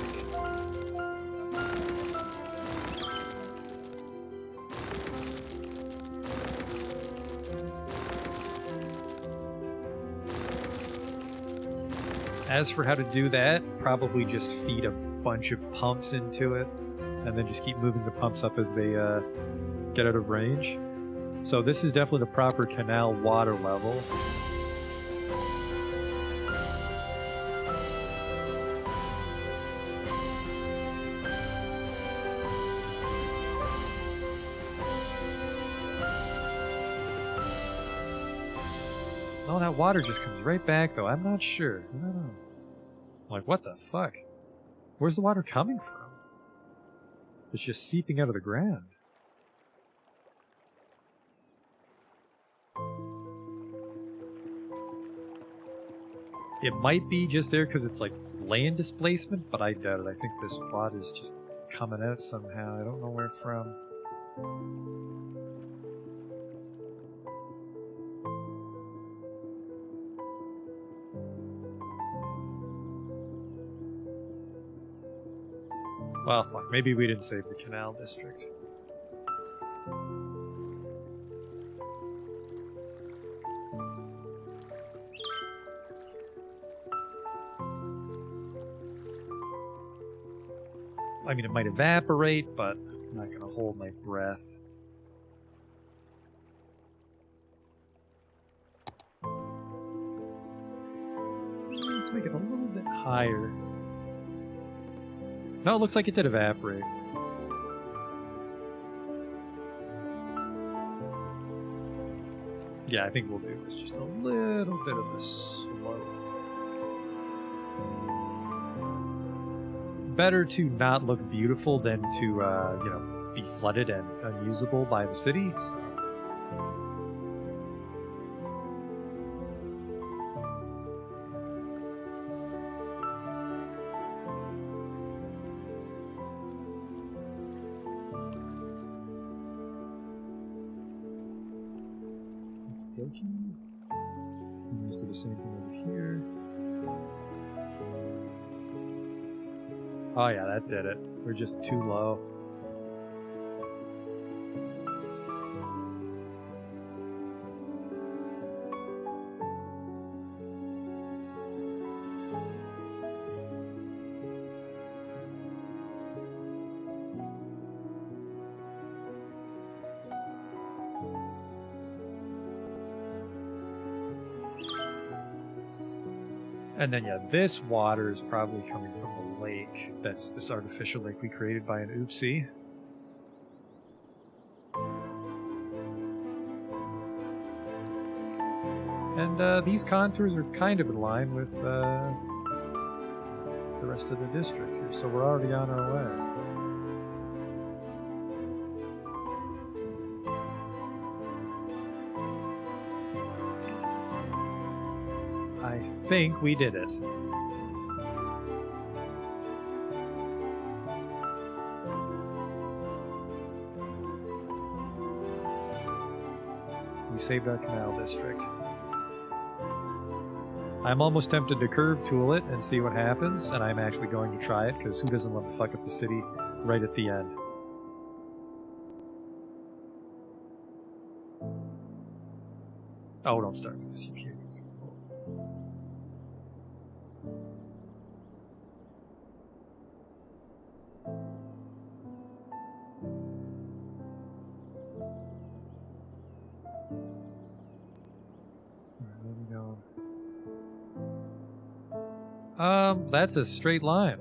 As for how to do that, probably just feed a bunch of pumps into it, and then just keep moving the pumps up as they get out of range. So this is definitely the proper canal water level. Oh, that water just comes right back, though. I'm not sure. I don't know. Like, what the fuck? Where's the water coming from? It's just seeping out of the ground. It might be just there because it's like land displacement, but I doubt it. I think this water is just coming out somehow. I don't know where from. Well, fuck. Maybe we didn't save the Canal District. I mean, it might evaporate, but I'm not going to hold my breath. Let's make it a little bit higher. No, it looks like it did evaporate. Yeah, I think we'll do this. Just a little bit of a slope. Better to not look beautiful than to, you know, be flooded and unusable by the city. So. Let's do the same thing over here. Oh yeah, that did it. We're just too low. And then, yeah, this water is probably coming from the lake. That's this artificial lake we created by an oopsie. And these contours are kind of in line with the rest of the district here, so we're already on our way. I think we did it. We saved our canal district. I'm almost tempted to curve tool it and see what happens, and I'm actually going to try it, because who doesn't want to fuck up the city right at the end? Oh, don't start with this, you can't. That's a straight line.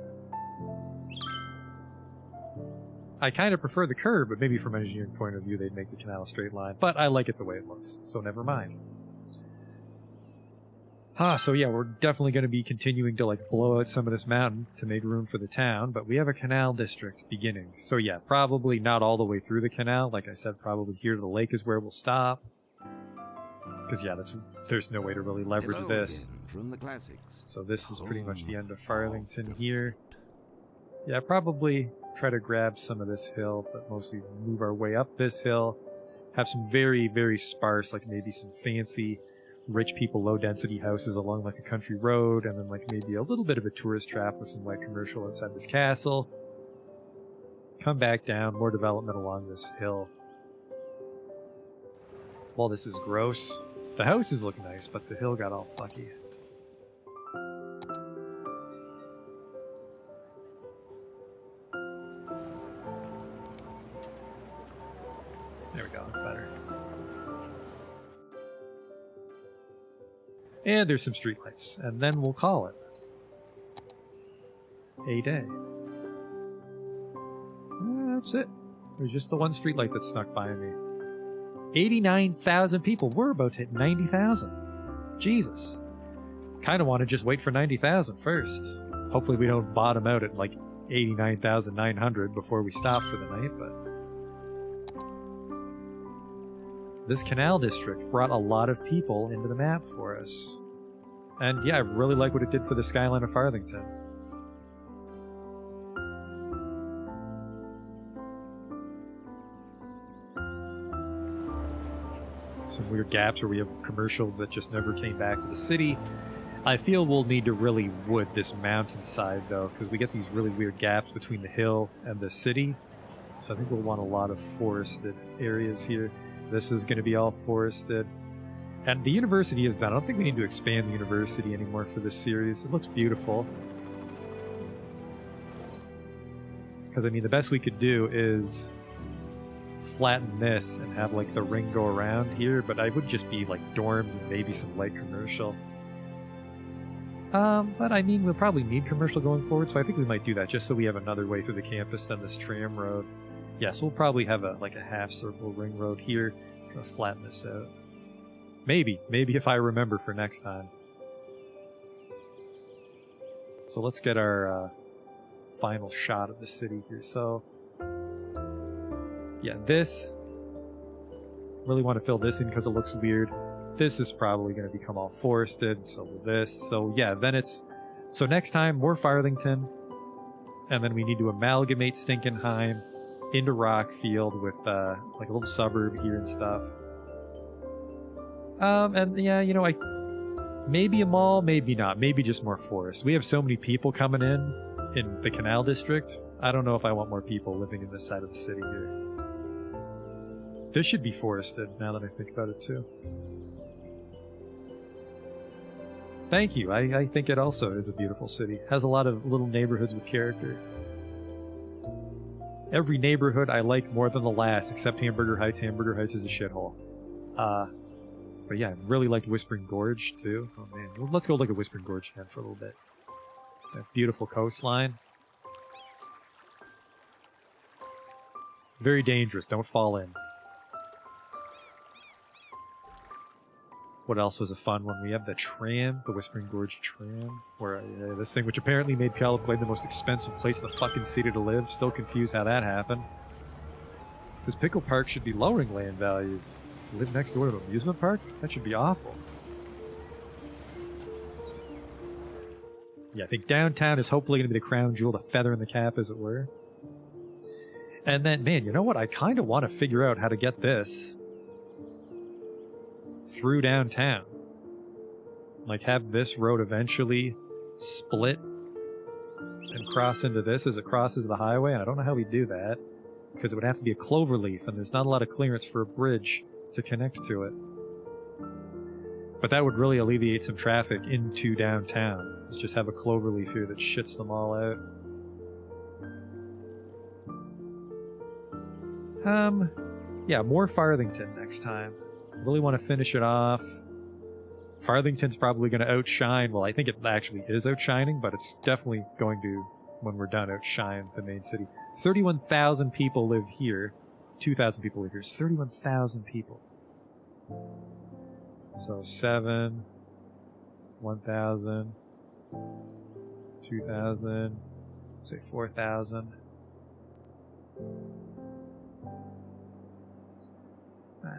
I kind of prefer the curve, but maybe from an engineering point of view, they'd make the canal a straight line. But I like it the way it looks, so never mind. So yeah, we're definitely going to be continuing to like blow out some of this mountain to make room for the town, but we have a canal district beginning. So yeah, probably not all the way through the canal. Like I said, probably here to the lake is where we'll stop. Because yeah, there's no way to really leverage Hello this. again from the classics. So this is pretty much the end of Farthington here. Yeah, probably try to grab some of this hill, but mostly move our way up this hill. Have some very, very sparse, like maybe some fancy, rich people, low-density houses along like a country road, and then like maybe a little bit of a tourist trap with some light commercial outside this castle. Come back down, more development along this hill. Well, this is gross. The houses look nice, but the hill got all fucky. There we go, that's better. And there's some streetlights, and then we'll call it a day. That's it. There's just the one streetlight that snuck by me. 89,000 people. We're about to hit 90,000. Jesus. Kind of want to just wait for 90,000 first. Hopefully we don't bottom out at like 89,900 before we stop for the night, but... This canal district brought a lot of people into the map for us. And yeah, I really like what it did for the skyline of Farthington. Some weird gaps where we have commercial that just never came back to the city. I feel we'll need to really wood this mountainside though, because we get these really weird gaps between the hill and the city. So I think we'll want a lot of forested areas here. This is going to be all forested. And the university is done. I don't think we need to expand the university anymore for this series. It looks beautiful. Because, I mean, the best we could do is flatten this and have, like, the ring go around here, but I would just be, like, dorms and maybe some light commercial. But, I mean, we'll probably need commercial going forward, so I think we might do that just so we have another way through the campus than this tram road. Yeah, so we'll probably have a half-circle ring road here. Gonna flatten this out. Maybe if I remember for next time. So let's get our final shot of the city here. So, yeah, this. Really want to fill this in because it looks weird. This is probably going to become all forested, so will this. So, yeah, then it's... So next time, more Farthington. And then we need to amalgamate Stinkenheim into Rockfield with, like, a little suburb here and stuff. And, yeah, you know, maybe a mall, maybe not. Maybe just more forest. We have so many people coming in the Canal District. I don't know if I want more people living in this side of the city here. This should be forested, now that I think about it, too. Thank you. I think it also is a beautiful city. Has a lot of little neighborhoods with character. Every neighborhood I like more than the last, except Hamburger Heights. Hamburger Heights is a shithole. But yeah, I really liked Whispering Gorge, too. Oh, man. Well, let's go look at Whispering Gorge again for a little bit. That beautiful coastline. Very dangerous. Don't fall in. What else was a fun one? We have the tram, the Whispering Gorge tram, where this thing, which apparently made Caliplane the most expensive place in the fucking city to live. Still confused how that happened. This Pickle Park should be lowering land values. Live next door to an amusement park? That should be awful. Yeah, I think downtown is hopefully going to be the crown jewel, the feather in the cap, as it were. And then, man, you know what? I kind of want to figure out how to get this through downtown. Like, have this road eventually split and cross into this as it crosses the highway. And I don't know how we do that, because it would have to be a cloverleaf, and there's not a lot of clearance for a bridge to connect to it. But that would really alleviate some traffic into downtown. Let's just have a cloverleaf here that shits them all out. Yeah, more Farthington next time. Really want to finish it off. Farthington's probably going to outshine. Well, I think it actually is outshining, but it's definitely going to, when we're done, outshine the main city. 31,000 people live here. 2,000 people live here. It's 31,000 people. So 7, 1,000, 2,000, say 4,000.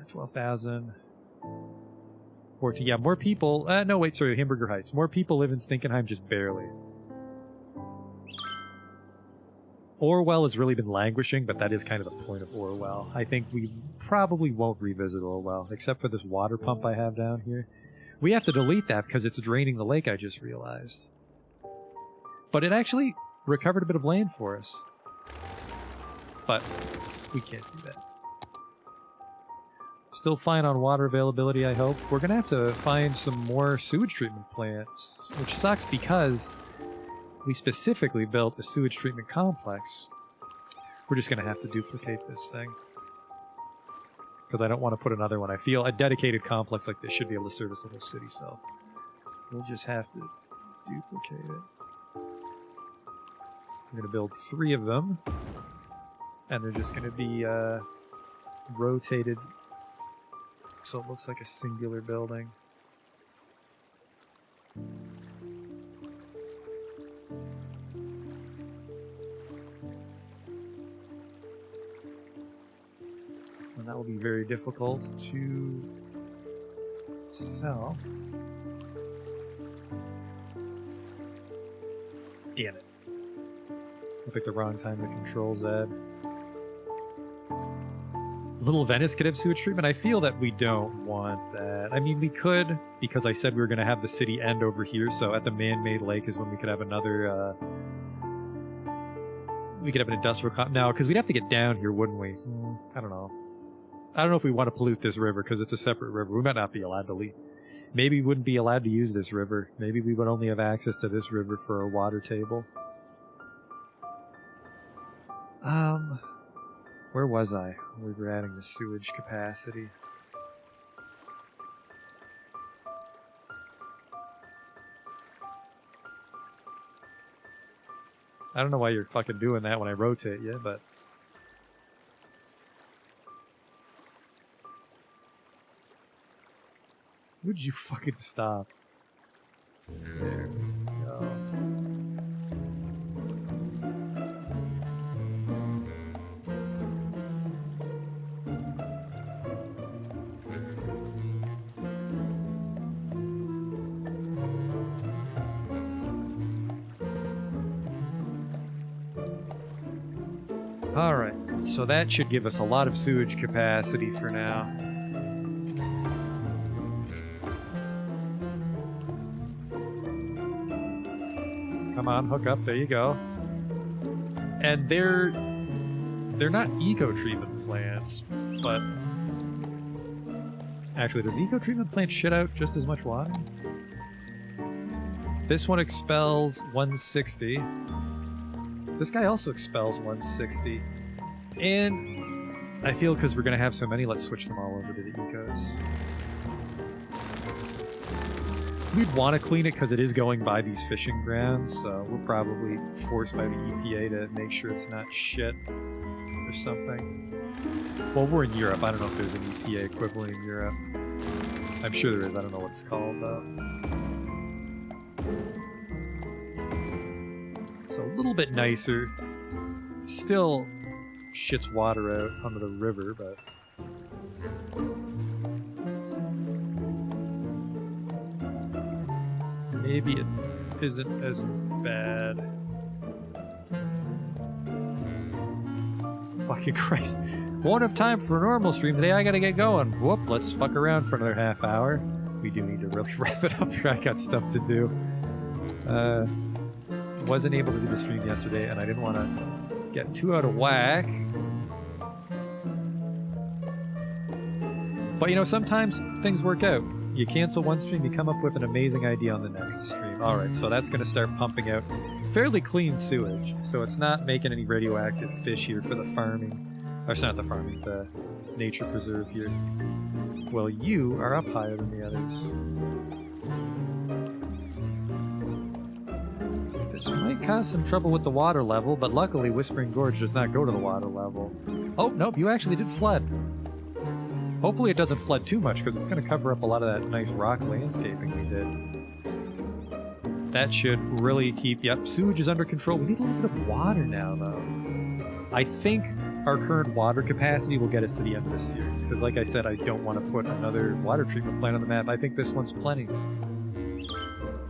12,000. 14. Yeah, more people. No, wait, sorry, Hamburger Heights. More people live in Stinkenheim, just barely. Orwell has really been languishing, but that is kind of the point of Orwell. I think we probably won't revisit Orwell, except for this water pump I have down here. We have to delete that because it's draining the lake, I just realized. But it actually recovered a bit of land for us. But we can't do that. Still fine on water availability, I hope. We're going to have to find some more sewage treatment plants, which sucks because we specifically built a sewage treatment complex. We're just going to have to duplicate this thing, because I don't want to put another one. I feel a dedicated complex like this should be able to service the whole city, so we'll just have to duplicate it. I'm going to build 3 of them, and they're just going to be rotated so it looks like a singular building. And that will be very difficult to sell. Damn it. I picked the wrong time to control Z. Little Venice could have sewage treatment. I feel that we don't want that. I mean, we could, because I said we were going to have the city end over here, so at the man-made lake is when we could have another, we could have an industrial no, because we'd have to get down here, wouldn't we? I don't know. I don't know if we want to pollute this river, because it's a separate river. We might not be allowed to leave. Maybe we wouldn't be allowed to use this river. Maybe we would only have access to this river for a water table. Where was I? We were adding the sewage capacity. I don't know why you're fucking doing that when I rotate you, but... Would you fucking stop? There we go. Alright, so that should give us a lot of sewage capacity for now. Come on, hook up, there you go. And they're not eco-treatment plants, but... Actually, does eco-treatment plant shit out just as much water? This one expels 160. This guy also expels 160. And I feel because we're going to have so many, let's switch them all over to the ecos. We'd want to clean it because it is going by these fishing grounds, so we're probably forced by the EPA to make sure it's not shit or something. Well, we're in Europe. I don't know if there's an EPA equivalent in Europe. I'm sure there is. I don't know what it's called, though. So a little bit nicer. Still shits water out onto the river, but... maybe it isn't as bad. Fucking Christ. Won't have time for a normal stream today. I gotta get going. Whoop, let's fuck around for another half hour. We do need to really wrap it up here. I got stuff to do. Wasn't able to do the stream yesterday, and I didn't want to get too out of whack. But you know, sometimes things work out. You cancel one stream, you come up with an amazing idea on the next stream. Alright, so that's going to start pumping out fairly clean sewage. So it's not making any radioactive fish here for the farming. Or it's not the farming, the nature preserve here. Well, you are up higher than the others. This might cause some trouble with the water level, but luckily Whispering Gorge does not go to the water level. Oh, nope, you actually did flood. Hopefully it doesn't flood too much, because it's going to cover up a lot of that nice rock landscaping we did. That should really keep... Yep, sewage is under control. We need a little bit of water now, though. I think our current water capacity will get us to the end of this series, because like I said, I don't want to put another water treatment plant on the map. I think this one's plenty.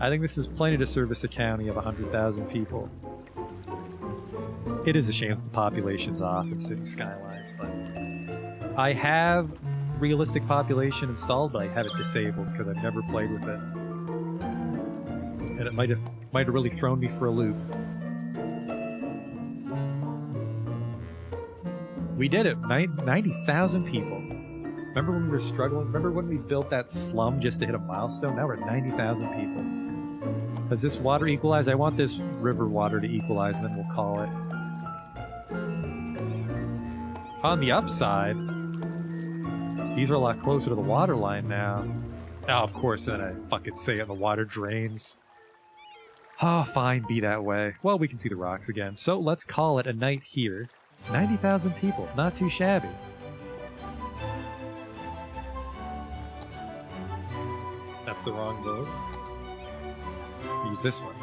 I think this is plenty to service a county of 100,000 people. It is a shame that the population's off in City Skylines, but... I have realistic population installed, but I have it disabled because I've never played with it. And it might have really thrown me for a loop. We did it! 90,000 people. Remember when we were struggling? Remember when we built that slum just to hit a milestone? Now we're at 90,000 people. Does this water equalize? I want this river water to equalize, and then we'll call it. On the upside, these are a lot closer to the water line now. Oh, of course, then I fucking say it, the water drains. Oh, fine, be that way. Well, we can see the rocks again. So let's call it a night here. 90,000 people, not too shabby. That's the wrong vote. Use this one.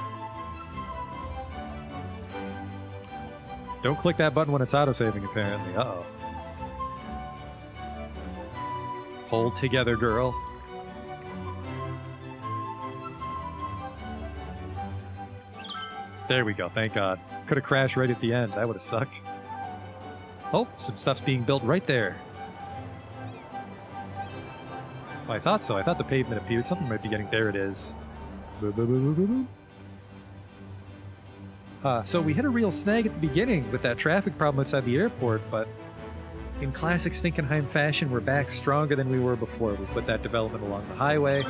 Don't click that button when it's autosaving, apparently. Uh-oh. Hold together, girl. There we go, thank God. Could have crashed right at the end. That would have sucked. Oh, some stuff's being built right there. Oh, I thought so. I thought the pavement appeared. Something might be getting... There it is. Boo, boo, boo, boo, boo, boo. So we hit a real snag at the beginning with that traffic problem outside the airport, but in classic Stinkenheim fashion, we're back stronger than we were before. We put that development along the highway,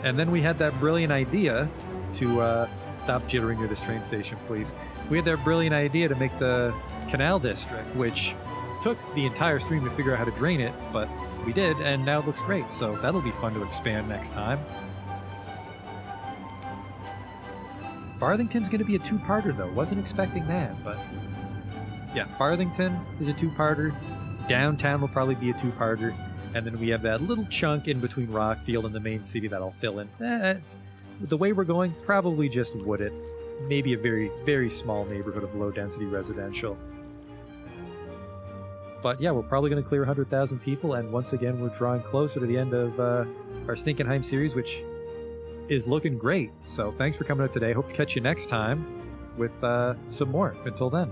and then we had that brilliant idea to stop jittering near this train station, please. We had that brilliant idea to make the Canal District, which took the entire stream to figure out how to drain it, but we did, and now it looks great, so that'll be fun to expand next time. Farthington's going to be a two-parter, though. Wasn't expecting that, but yeah, Farthington is a two-parter. Downtown will probably be a two-parter. And then we have that little chunk in between Rockfield and the main city that I'll fill in. The way we're going, probably just wooded. Maybe a very, very small neighborhood of low-density residential. But yeah, we're probably going to clear 100,000 people, and once again, we're drawing closer to the end of our Stinkenheim series, which is looking great. So thanks for coming out today. Hope to catch you next time with some more. Until then.